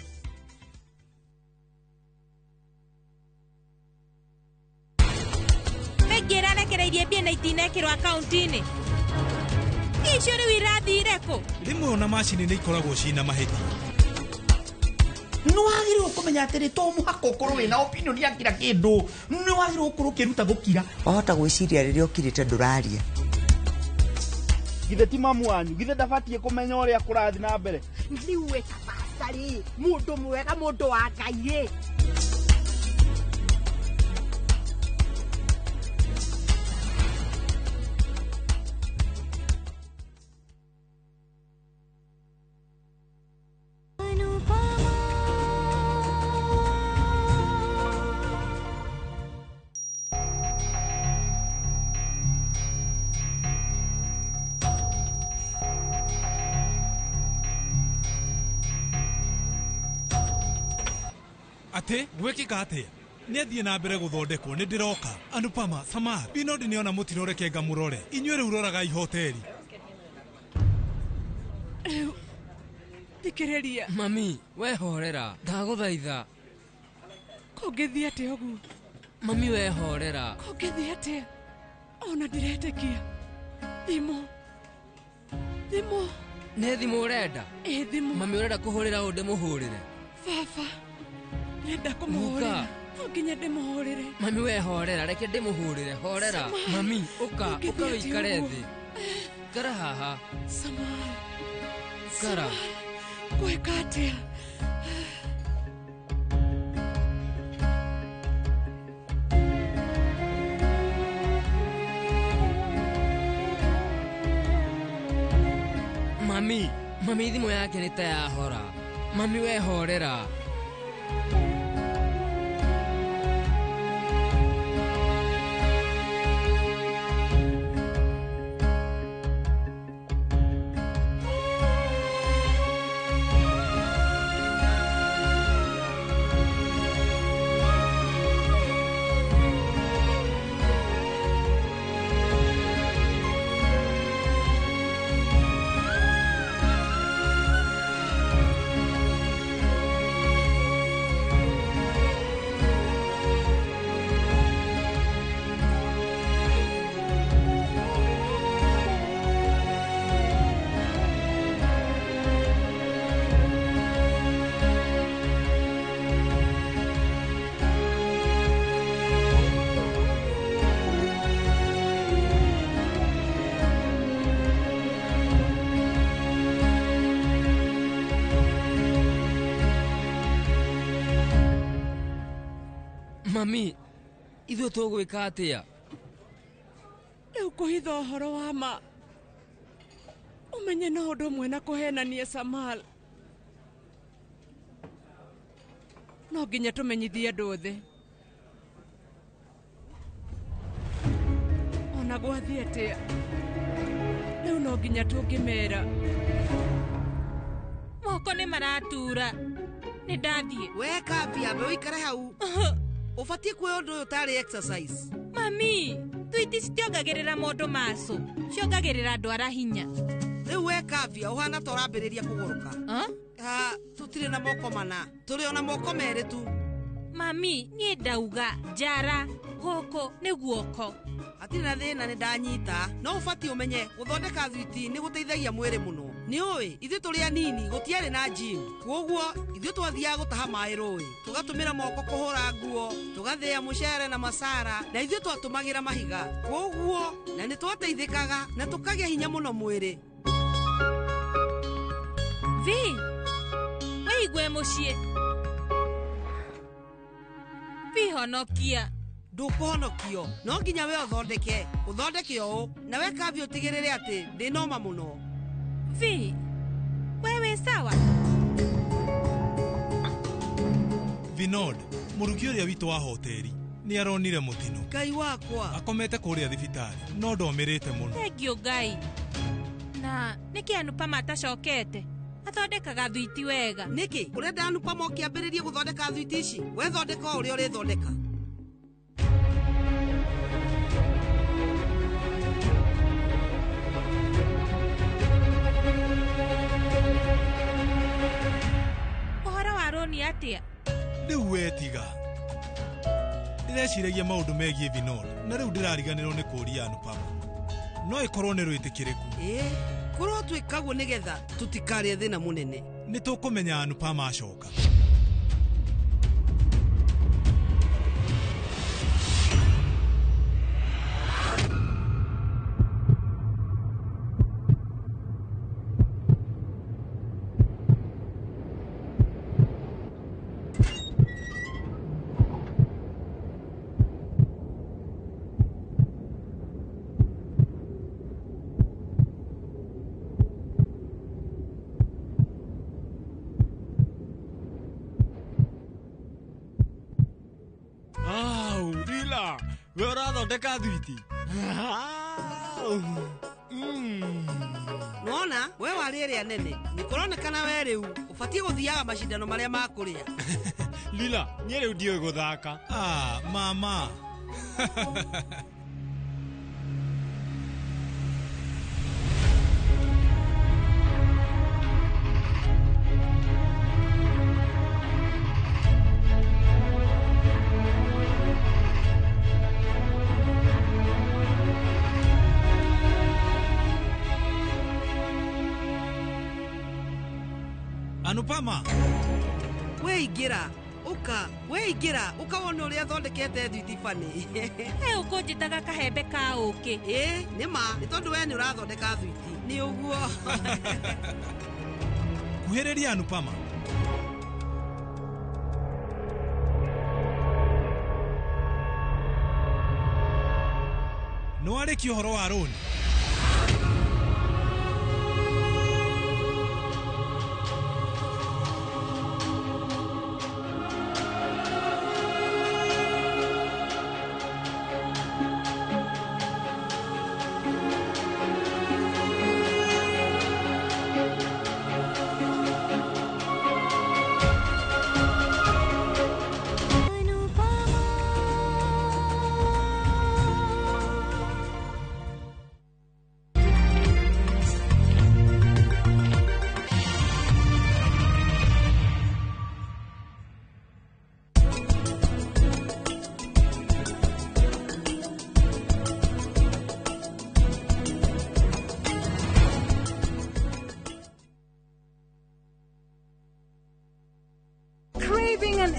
Megera rekereirie mbia itinekĩrwo akaunti-inĩ. Icio rĩu irathire kũ? Rĩmwe ona macini nĩ ikoragwo cina mahĩtia. nĩ wagĩrĩirwo kũmenya atĩrĩ to mũhaka ũkorwo wĩna opinion ya kira kĩndũ, nĩ wagĩrĩirwo gũkorwo ũkĩruta gũkira. Wahota gwĩciria rĩrĩa ũkirĩte ndũraria. Githe ti mamu wanyu, githe ndabatiĩ kũmenya ũrĩa kũrathiĩ na mbere. Rĩu wĩ kabasarĩ, mũndũ mwega, mũndũ wa Ngai. Ate gwĩkĩka atĩa? Nĩ athiĩ na mbere gũthondekwo, nĩ ndĩroka. Anupama, Samar, Vinod nĩona mũtino reke ngamũrore. Inyuĩ rĩu roragai hoteri. Rĩu thikĩrĩria. Mami, wehorera, ndagũthaitha. Kũngĩthiĩ atĩa ũguo? Mami, wehorera. Kũngĩthiĩ atĩa? Ona ndiretĩkia. Thimũ. Nĩ thimũ ũrenda? Ĩ thimũ. Mami, ũrenda kũhũrĩra ũndĩ mũhũrĩre? Baba, ndĩrenda kũmũhũrĩra. No nginya ndĩmũhũrĩre. Mami, wehorera, reke ndĩmũhũrĩre. Horera. Mami, ũka wĩikare thĩ. Ikara haha. Samar. Ikara. Gwĩka atĩa? Mami, thimũ yake nĩ ta yahora. Mami, wehorera. Mami, ithuĩ tũgwĩka atĩa? Rĩu kũhitha ũhoro wa ma. Ũmenye no ũndũ ũmwe na kũhenania Samar. No nginya tũmenyithie andũ othe. Ona gwathiĩ atĩa. Rĩu no nginya tũngĩmera. Moko nĩ maratura. Nĩ ndathiĩ. Weka ambe ũikare hau. Ũbatiĩ kuoya ũndũ ũyũ tarĩ exercise. Mami, tweeti citiongagĩrĩra mũndũ maco. Ciongagĩrĩra andũ ara hinya. Rĩu weka ũhana ta ũrambĩrĩria kũgũrũka. Tũtirĩ na moko mana. Tũrĩ ona moko merĩ tu. Mami, niĩ ndauga njara gũkũ nĩ guoko. Hatirĩ na thĩna nĩ ndanyita. No ũbatiĩ ũmenye gũthondeka thwiti nĩ gũteithagia mwĩrĩ mũno. Nĩ ũĩ, ithuĩ tũrĩ anini gũtiarĩ na gym. Kwoguo ithuĩ twathiaga gũtaha maĩ rũĩ. Tũgatũmĩra moko kũhũra nguo, tũgathĩa mũcere na masara, na ithuĩ twatũmagĩra mahiga. Kwoguo na nĩ twateithĩkaga na tũkagĩa hinya mũno mwĩrĩ. Vi, wĩigue mũciĩ. Vi, honokia. Ndũkũhonokio, no nginya we ũthondeke ũũ, na weka ũtigĩrĩre atĩ ndĩnoma mũno. Vi, wewe sawa? Vinod, mũrugi ũrĩa witũ wa hoteri nĩ aronire mũtino. Ngai wakwa. Akomete kũrĩa thibitarĩ, no ndomĩrĩte mũno. Thengio Ngai. Na nĩkĩ Anupama atacokete? Athondekaga thwiti wega. Nĩkĩ? Ũrenda Anupama ũkĩambĩrĩrie gũthondeka thwiti ici? Wethondeka ũrĩa ũrĩthondeka. Ũhoro wa Roni atĩa? Rĩu wetiga. Ndĩreciiragia maũndũ megiĩ Vinod, na rĩu ndĩrariganĩrwo nĩ kũũria Anupama. No ĩkorwo nĩ rwĩtĩkĩrĩku. Korwo twĩkaguo nĩgetha tũtikarĩe thĩna mũnene. Nĩ tũkũmenya Anupama acoka. gũthondeka thwiti. Nona, we warĩ ĩrĩa nene. Nĩkũronekana we rĩu ũbatiĩ gũthiaga macindano marĩa ma kũrĩa. Lila, niĩ rĩu ndiũĩ gũthaka. Mama. Anupama. Weingĩra, ũka wone ũrĩa thondekete thwiti bani. Ũkũnjĩtaga kahembe ka ũkĩ. Nĩma, nĩ tondũ we nĩ ũrathondeka thwiti. Nĩ ũguo. Kuhĩrĩria Anupama. Nĩwarĩkia ũhoro wa Roni?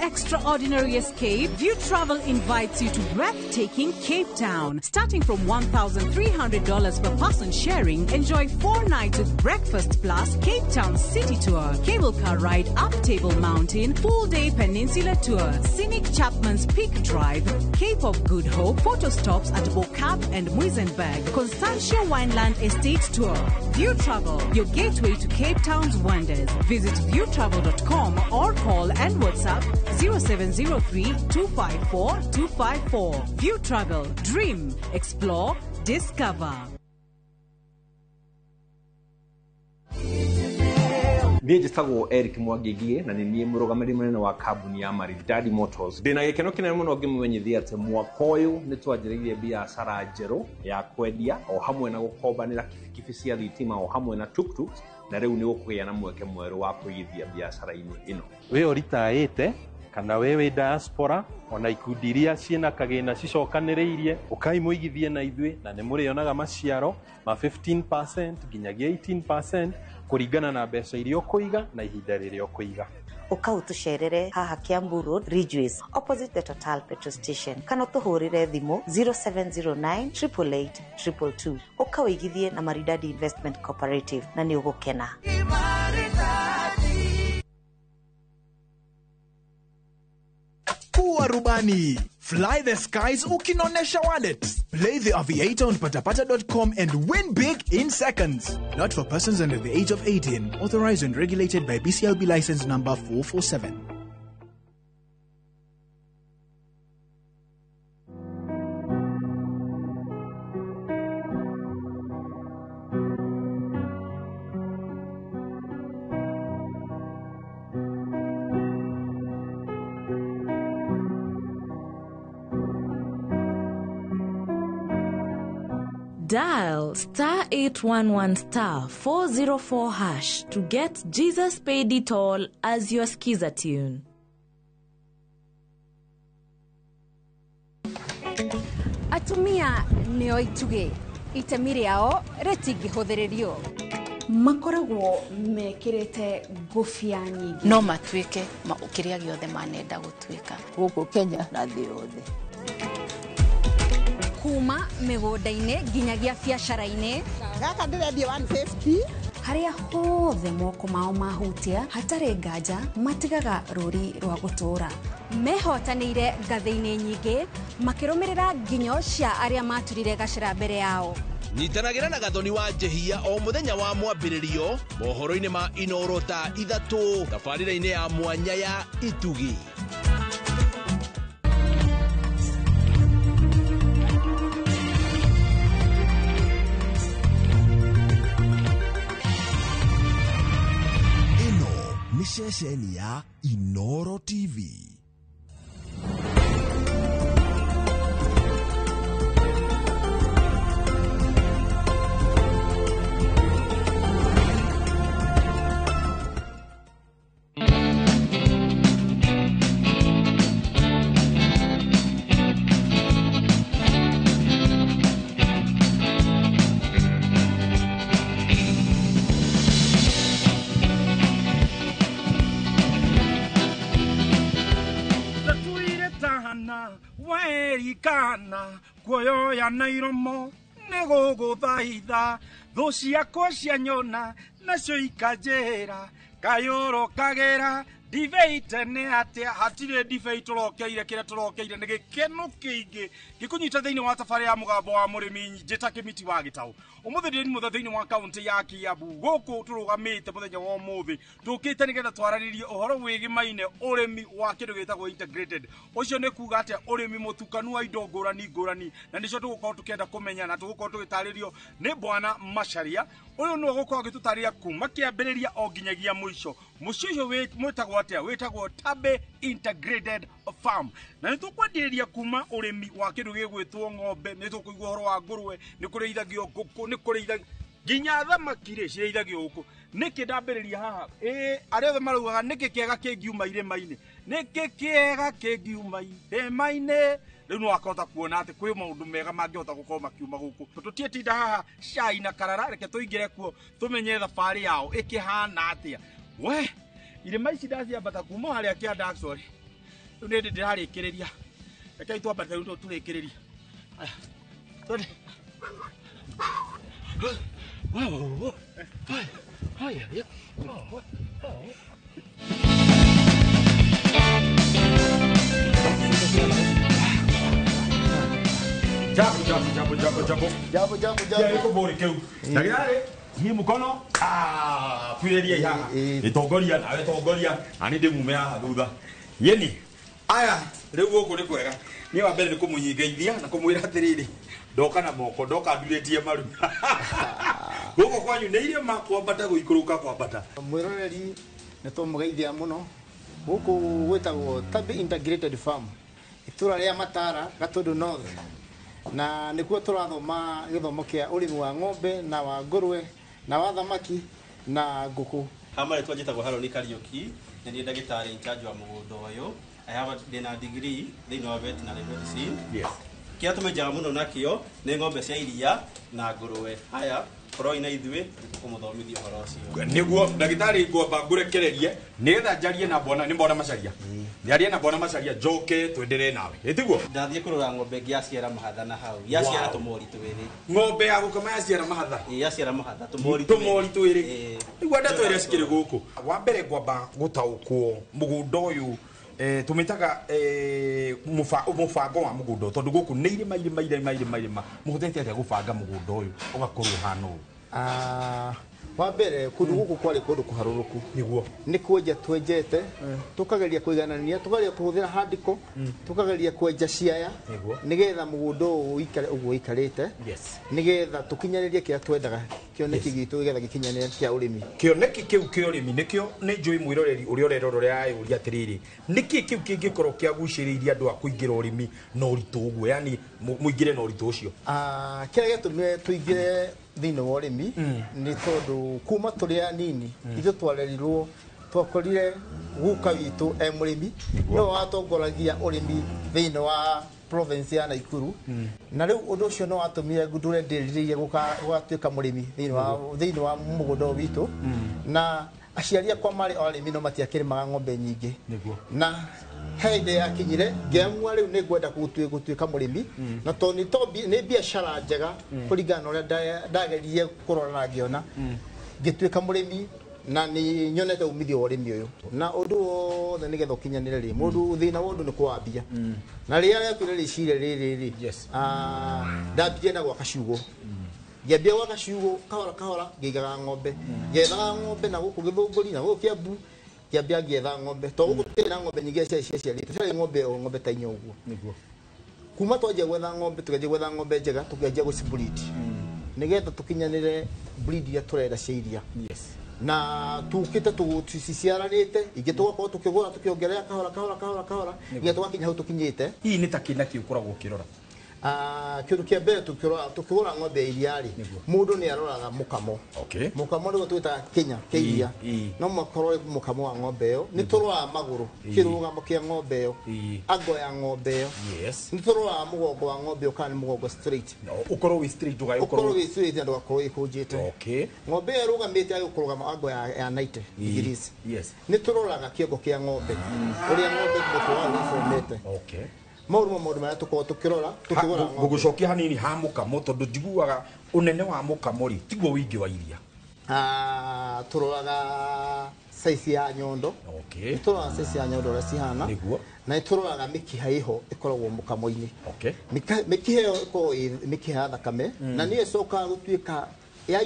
Extraordinary escape, View Travel invites you to breathtaking Cape Town. Starting from $1,300 per person sharing, enjoy 4 nights with breakfast plus Cape Town City Tour, cable car ride up Table Mountain, full-day peninsula tour, scenic Chapman's Peak Drive, Cape of Good Hope, photo stops at Bokap and Muizenberg, Constantia Wineland Estate Tour. View Travel, your gateway to Cape Town's wonders. Visit viewtravel.com or call and WhatsApp 0703-254-254. View Travel. Dream. Explore. Discover. Niĩ njĩtagwo Eric Mwangigie na nĩ niĩ mũrũgamĩrĩri mũnene wa kambuni ya Maridadi Motors. Ndĩna gĩkeno kĩnene mũno ngĩmũmenyithia atĩ mwaka ũyũ nĩ twanjĩrĩirie biacara njerũ ya kwendia o hamwe na gũkombanĩra kibikibi cia thitima o hamwe na tuktuks, na rĩu nĩ gũkũgĩa na mweke mwerũ wa kũigithia biacara-inĩ ĩno. We ũritaĩte kana wewe diaspora ona ikundi iria ciĩna kagĩna cicokanĩrĩirie ũkaimũigithie na ithuĩ na nĩ mũrĩonaga maciaro ma 15% nginyagia 18% kũringana na mbeca iria ũkũiga na ihinda rĩrĩa ũkũiga. Ũkaũtũcerere haha Kiambu Road, Ridgeways, opposite the Total Petrol Station. Kana ũtũhũrĩre thimũ 0709 888 222. Ũkaũigithie na Maridadi Investment Cooperative na nĩ ũgũkena. Kuwa rubani. Fly the skies ukinonesha wallet. Play the aviator on patapata.com and win big in seconds. Not for persons under the age of 18. Authorized and regulated by BCLB license number 447. Dial *811*404# to get Jesus Paid It All as your skiza tune. Atumia nĩo ituge itemi rĩao rĩtingĩhũthĩrĩrio. Makoragwo mekĩrĩte ngũbia nyingĩ no matuĩke kĩrĩa gĩothe manenda gũtuĩka gũkũ Kenya na thĩ yothe. Kuma mĩgũnda-inĩ nginyagia biacara-inĩ. Gaka ndĩrendia 150. Harĩa hothe moko mao mahutia hatarĩ nganja matigaga rũri rwa gũtũra. Mehotanĩire ngathĩ-inĩ nyingĩ makĩrũmĩrĩra nginyo cia arĩa maturire gacĩra mbere yao. Nyitanagĩra na Gathoni wa Njehia o mũthenya wa mwambĩrĩrio mohoro-inĩ ma Inooro ta 3 tabarĩra-inĩ ya mwanya ya Itugi. ceceni ya Inoro TV. Kana kuoyo ya nairomo nego thaitha thu ciakwa cianyona nacio ikanjira kayoro kagera debate ne atia hatire debate turokeire kire turokeire ne gikeno kiingi gikunyita thiini wa tafari ya mugambo wa murimi njita kimiti wa gitau umuthi ni muthe thiini wa county ya Kiambu guku turugamite muthenya wa umuthi tukite nigetha twararirie uhoro wigimaine urimi wa kindu gitagwo integrated ucio ne kuga atia urimi mutukanu wa indo ngurani na nicio tugukorwo tukienda kumenya na tugukorwo tugitaririo ni bwana Macharia uyu no gukorwo gitutariria kuma kiambiriria o nginyagia muico mucio wetagwo atia wetagwo Tabe Integrated Farm na nitukwendiria kuma urimi wa kindu gigwitwo ng'ombe nitukuigua horo wa ngurwe nikureithagio nguku nikureithagio ginya thamaki ri cireithagio guku niki ndambiriria haha aria othe marugaga niki kiega kingiuma irima-ini niki kiega kingiuma irima-ini riu no akota kuona ati kwi maundu mega mangihota gukorwo makiuma guku tutietinda haha cai na karara reke tuingire kuo tumenye thabari yao ikihana atia we irima ici ndaciambata kuma haria kianda actually riu ni ndirarikiriria reke twambate riu turikiriria aya twende wow haya Jambo. Iko bori keu. Ndagirari, hii mukono. Kuireria ihaha. Itongoria nawe tongoria. Ani ndi mume haha thutha. Yeni. Aya, riu guku ni kwega. Ni wa mbere ni kumunyingeithia na kumwira atiriri. Ndoka na moko, ndoka nduretie maru. Guku kwanyu ni irio makwambata guikuruka kwambata. Mwiroreri ni tumugeithia muno. Guku wetagwo Tabe Integrated Farm. Itura ria Matara, Gatundu North. Na nikuo turathoma githomo kia urimi wa ng'ombe na wa ngurwe na wa thamaki na nguku. Hamare twajitagwo Haroni Kariuki na ndi ndagitari in charge wa mugunda uyu. I have a degree in veterinary medicine. Yes. Kia tumejaga muno nakio ni ng'ombe cia iria na ngurwe. Haya koroina ithwe kumuthomithia horo ucio. Niguo ndagitari ngomba ngurekererie nigetha njarie na bwana ni bwana Macharia. Njarie na bwana Macharia njoke twendere nawe. Itiguo ndathie kurora ng'ombe ngiaciara mahatha na hau. Yaciara tumori twiri. Ng'ombe ya gukama yaciara mahatha. Yaciara mahatha tumori twiri. Niguo ndeto iria cikiri guku. Wa mbere ngomba gutaukwo mugunda uyu tumitaga mubango wa mugunda tondu guku ni irima muhutete atia gubanga mugunda uyu ugakorwo hano wa mbere kundu guku kwari kundu kuharuruku niguo ni kwenja twenjete tukageria kuiganania tukageria kuhuthira handiko tukageria kwenja ciaya nigetha mugunda uikare uguo ikarite nigetha tukinyanirie kia twendaga kioneki gitu nigetha gikinyanirie kia urimi kioneki kiu kia urimi nikio ni njui mwiroreri uria urerorera ayo uria atiriri niki kiu kingikorwo kia guciriria andu akuingira urimi no ritu uguo yani muingire no ritu ucio kira gitume tuingire thini wa urimi ni tondu kuma turi anini ithu twarerirwo twakorire guka witu murimi no watongoragia urimi thini wa province ya Naikuru na riu undu ucio no atumire ngundure ndiriririe gugatuika murimi thini wa mugunda witu na aciaria kwa mari arimi no matiakirimaga ng'ombe nyingi na hende yakinyire ngemwa riu ni ngwenda gutuika murimi na toni tobi ni biashara njega kuringana uria ndageririe kurora na ngiona ngituika murimi na ni nyonete umithio wa urimi uyu na undu wothe nigetha ukinyanire ri mundu thina wondu ni kuambia na ria yakire ricire riri ndambie na gwaka ciugo ngiambia gwaka ciugo kahora ngigaga ng'ombe ngethaga ng'ombe na guku Githunguri na guku Kiambu ngiambia ngietha ng'ombe to guku na ng'ombe nyingi cia ng'ombe ta inya uguo kuma twanjia gwetha ng'ombe tukanjia gwetha ng'ombe njega tukanjia gucibreed nigetha tukinyanire breed ya turenda cia iria na tukite tuciciaranite ingi tugakorwo tukigura tukiongerera kahora nginya tugakinya hau tukinyite. Hii ni takina kiukoragwo kirora kindu kia mbere tukigura ng'ombe ya iriari mundu ni aroraga mukamo. Mukamo nigo twita Kenya keiria no makorwo mukamo wa ng'ombe yo ni turoa maguru kirugamo kia ng'ombe yo ago ya ng'ombe yo ni turoa mugongo wa ng'ombe yo kana mugongo straight ukorwo wi straight ukorwo wi straight ndo gakorwo ikujite. Ng'ombe yo rugamite ayo kurugama ago ya 90 degrees ni turoraga kiongo kia ng'ombe uria ng'ombe mutwa wisomete. Mauru mara tuko tukirora tukigura ng'ombe gugucokia hanini ha mukamo tondu njiguaga unene wa mukamo ri tiguo wingi wa iria. Turoraga size ya nyondo. Turoraga size ya nyondo ra cihana na turoraga mikiha iho ikoragwo mukamo-ini. Mikiha yo ko mikiha thakame na ni ecoka gutuika ya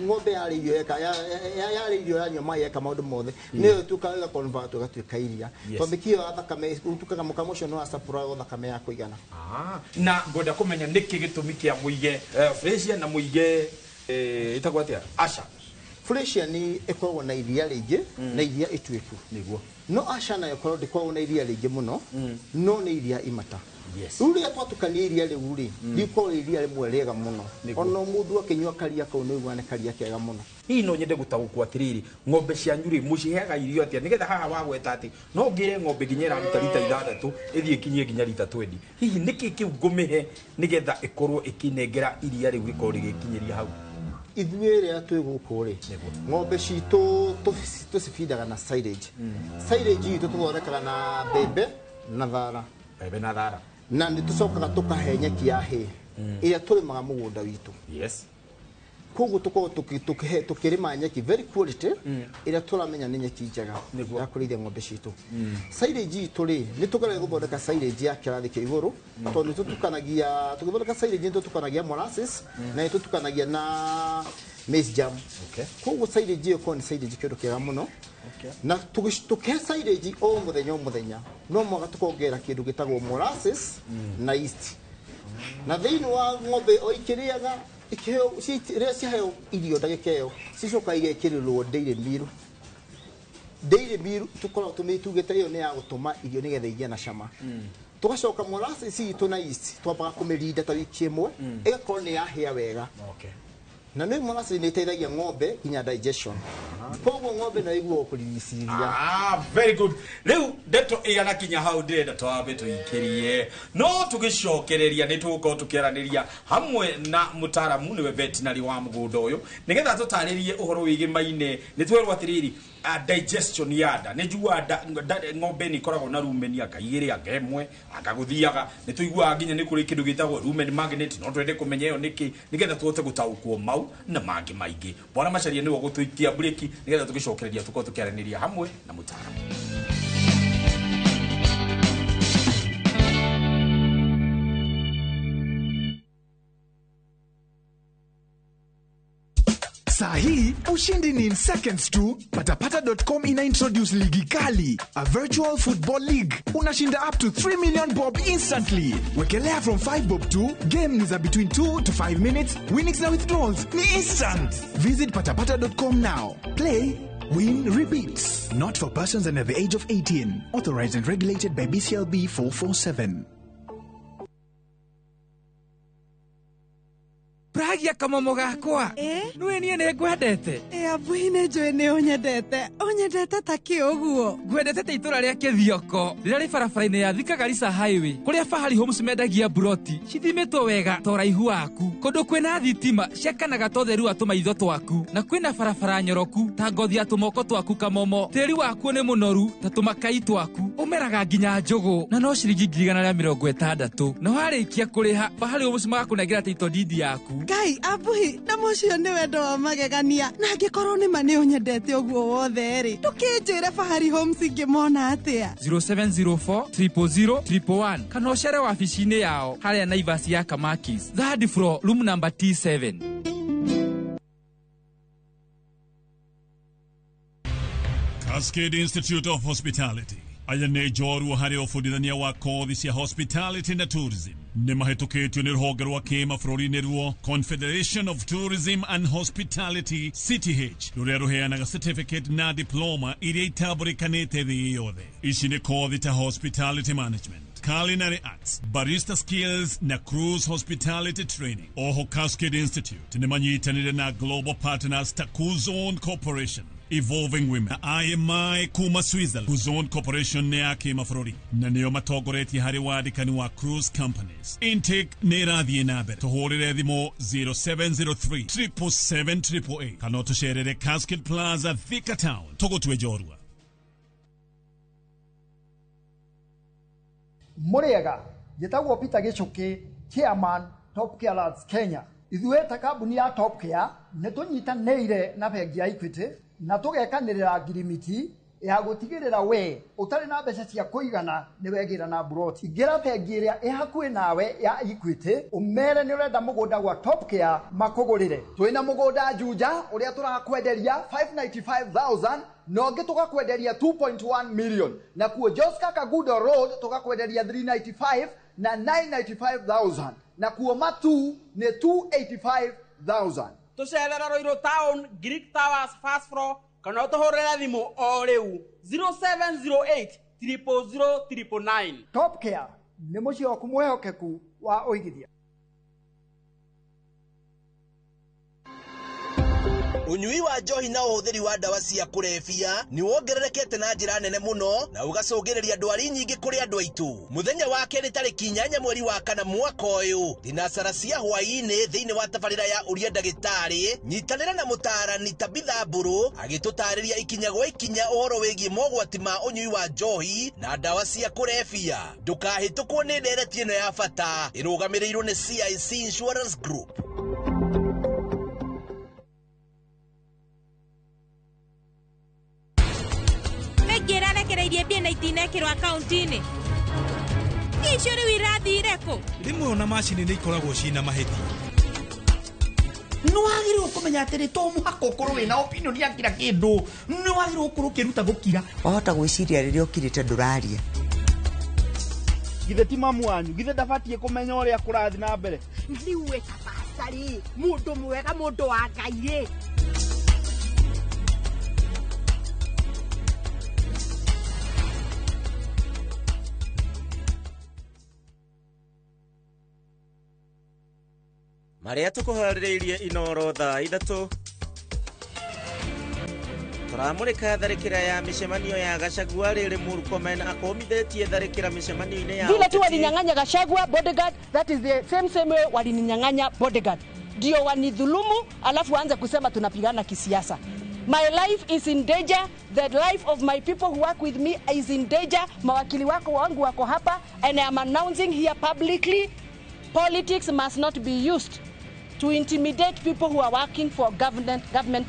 ng'ombe ya irio ya irio ya nyama ya kama maundu mothe ni tukaga convert gatuika iria to mikiha thakame tukaga mukamo cio no asapura thakame ya kuigana. Na ngoda kumenya niki gitumi kia muige Fresian na muige itagwo atia Asha. Fresian ni ikoragwo na iria ringi na iria itwiku niguo no Asha na ikoragwo ndikoragwo na iria ringi muno no ni iria imata. Uri apatukania iria riu ri riko iria rimwe rega muno ono mundu akinywa karia kau no igwane karia kega muno. Hii no nyende gutaguku atiriri ng'ombe cianyu ri muciheaga irio atia nigetha haha wagweta ati no ngire ng'ombe nginyera lita 6 ithie kinyie nginya lita 20. Hihi niki kiu ngumihe nigetha ikorwo ikinengera iria riu riko rigikinyiria hau. Ithuire atwe guku ri ng'ombe citu tucifindaga na silage. Silage itu tuthondekaga na bebe na thara. Bebe na thara na ndi tucokaga tukahe nyeki ya hay iria turimaga mugunda witu. Koguo tuko tukirima nyeki very quality iria turamenya ni nyeki njega ya kurithia ng'ombe citu. Silage itu ri ni tugerage guthondeka silage ya kirathi kia iguru tondu tutukanagia tugithondeka silage ni tutukanagia molasses na tutukanagia na maize germ. Koguo silage iyo ko ni silage kindu kiega muno na tuke silage o muthenya no mwaga tukongera kindu gitagwo molasses na yeast na thiini wa ng'ombe o ikiriaga ikiheo ria ciheo irio ndagika iyo cicoka igekirirwo dairy meal tukorwo tumitugite iyo ni ya gutuma irio nigetha igie na cama. Tugacoka molasses itu na yeast twambaga kumirinda ta wiki imwe igakorwo ni yahia wega na nĩ molasses ni iteithagia ng'ombe kinya digestion. Koguo ng'ombe na iguo kurigiciria. Very good. Riu ndeto igana kinya hau ndenda twambe tuikirie no tugicokereria ni tugukorwo tukieraniria hamwe na mutaramu niwe veterinary wa mugunda uyu nigetha tutaririe uhoro wigi maine ni twerwo atiriri digestion yada ni jua ng'ombe ni koragwo na rumeni akaigire akemwe akaguthiaga ni tuigua nginya ni kuri kindu gitagwo rumen magnet no twende kumenya iyo niki nigetha tuote gutaukwo mau na mangi maingi. Bwana Macharia niwe gutuikia break nigetha tugicokereria tuko tukiaraniria hamwe na mutaramu. Sahi, ushindi ni in seconds tu. Patapata.com ina introduce ligi kali, a virtual football league. Unashinda up to 3 million bob instantly. Wekelea from 5 bob to game ni za between 2 to 5 minutes. Winnings na withdrawals ni instant. Visit patapata.com now. Play, win, repeats. Not for persons under the age of 18. Authorized and regulated by BCLB 447. Pragia kamomo gakwa nwe nie ne ngwendete abuine njwe ne onyendete ta kiuguo ngwendete te itura ria kithioko rira ri barabara-ini ya Thika Garissa highway kuria Fahari Homes mendagia buroti cithimitwo wega to raihu waku kundu kwina thitima ciakanaga to theru atuma itho twaku na kwina barabara nyoroku ta ngothi ya tumoko twaku kamomo tiri waku ni munoru ta tumakai twaku umeraga nginya njugu na no ciringi 160 na warikia kuriha Fahari Homes magakunengera title deed yaku Ngai abuhi na mucio ni wendo wa magegania na ngikorwo ni mane unyendete uguo wothe ri tukinjire Fahari Homes ngimona atia 0704 000 111 kana ucere wabici-ini yao haria Naivas ya Kamakis third floor room number T7. Cascade Institute of Hospitality aya nä njorua harä å bundithania wa kothi cia hospitality na tourism nä mahätũkä nä rũhonge rwa kĩma bũrũri-inĩ ruo Confederation of Tourism and Hospitality CTH rũrĩa rũheanaga certificate na diploma iria itambũrĩkanĩte thĩ yothe. Ici nĩ kothi ta hospitality management, culinary arts, barista skills na cruise hospitality training. Oho Cascade Institute nĩ manyitanĩre na global partners ta Kuzone Corporation, Evolving Women na IMI kuma Switzerland. Kuzone Corporation nĩ ya kĩmabũrũri na nĩo matongoretie harĩ wandĩkani wa cruise companies. Intake nĩ ĩrathiĩ na mbere. Tũhũrĩre thimũ 0703 777 kana tũcerere Cascade Plaza Thika Town tũgũtue njorua. Muriega gitagwo Peter Gichuki, chairman Top Care Labs Kenya. Ithuĩ ta kambuni ya Top Care nĩ tũnyitanĩire na bengi ya Equity na tũgekanĩrĩra ngirimiti ya gũtigĩrĩra we ũtarĩ na mbeca cia kũigana nĩ wegĩra na broti. Ingĩra bengi ĩrĩa ĩ hakuhĩ nawe ya Equity ũmere nĩ ũrenda mũgũnda gwa Top Care makũgũrĩre. Twĩna mũgũnda Juja ũrĩa tũrakwenderia 595,000 na ũngĩ tũgakwenderia 2.1 million, na kuo Joska Kagudo Road tũgakwenderia 395 na 995,000, na kuo Matu nĩ 285,000. Tucerera Roiro Town, Greek Towers first floor, kana ũtũhũrĩre thimũ o rĩu 0708 000 999. Top Care nĩ mũciĩ waku mwĩhokeku wa ũigithia. Unyui wa njohi na ũhũthĩri wa ndawa cia kũrebia nĩ wongererekete na njĩra nene mũno na ũgacũngĩrĩria ndwari nyingĩ kũrĩ andũ aitũ. Mũthenya wa kerĩ tarĩki 8 mweri wa kana mwaka ũyũ, thinacara cia hwaĩ-inĩ thĩinĩ wa tabarĩra ya ũria ndagĩtarĩ, nyitanĩra na mũtaarani Tabitha Mburu agĩtũtarĩria ikinya gwa ikinya ũhoro wĩgiĩ mogwati ma ũnyui wa njohi na ndawa cia kũrebia. Ndũkahĩtũkwo nĩ ndereti ĩno ya bata ĩrũgamĩrĩirwo nĩ CIC Insurance Group. Ĩrarekereirie mbia na itinekĩrwo akaunti-inĩ. Icio rĩu irathire kũ? Rĩmwe ona macini nĩ ikoragwo ciĩna mahĩtia. Nĩwagĩrĩirwo kũmenya atĩrĩ to mũhaka ũkorwo wĩna opinion ya kira kĩndũ. Nĩwagĩrĩirwo gũkorwo ũkĩruta gũkira. Wahota gwĩciria rĩrĩa ũkirĩte ndũraria. Githĩ ti mamu wanyu, githĩ ndabatiĩ kũmenya ũrĩa kũrathiĩ na mbere. Rĩu wĩ tabacari, mũndũ mwega, mũndũ wa Ngai. Maria tũkũharĩrĩirie Inoro thaa 3 tũramũrĩka tharĩkĩra ya mĩcemanio ya Gachagua rĩrĩ Murkomen akomithĩtie tharĩkĩra mĩcemanio-inĩ ya vile tu walinyang'anya Gachagua bodyguard, that is the same way walinyang'anya bodyguard. Ndio wanidhulumu alafu waanze kusema tunapigana kisiasa. My life is in danger, the life of my people who work with me is in danger. Mawakili wangu wako hapa, and I am announcing here publicly, politics must not be used to intimidate people who are working for government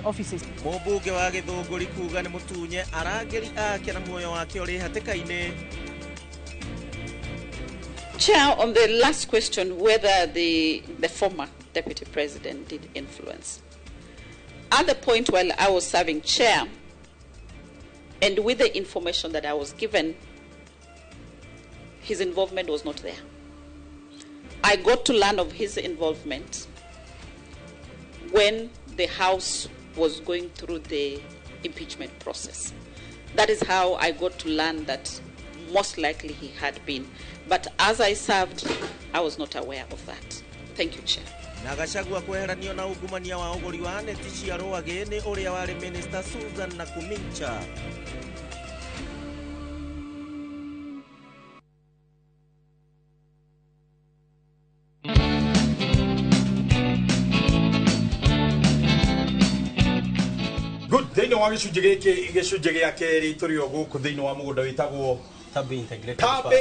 offices. Mũmbunge wa Gĩthũngũri kuga nĩ mũtunye arangĩri ake na muoyo wake ũrĩ hatĩka-inĩ. Chair, on the last question, whether the former deputy president did influence. At the point while I was serving chair, and with the information that I was given, his involvement was not there. I got to learn of his involvement when the House was going through the impeachment process. That is how I got to learn that most likely he had been. But as I served, I was not aware of that. Thank you, Chair. Na Gachagua kweheranio na ungumania wa ũgũri wa neti cia rwagĩ nĩ ũrĩa warĩ Minister Susan Nakumincha. Good, thĩinĩ wa gĩcunjĩ gĩa kerĩ tũrĩ o gũkũ thĩinĩ wa mũgũnda wĩtagwo Tabe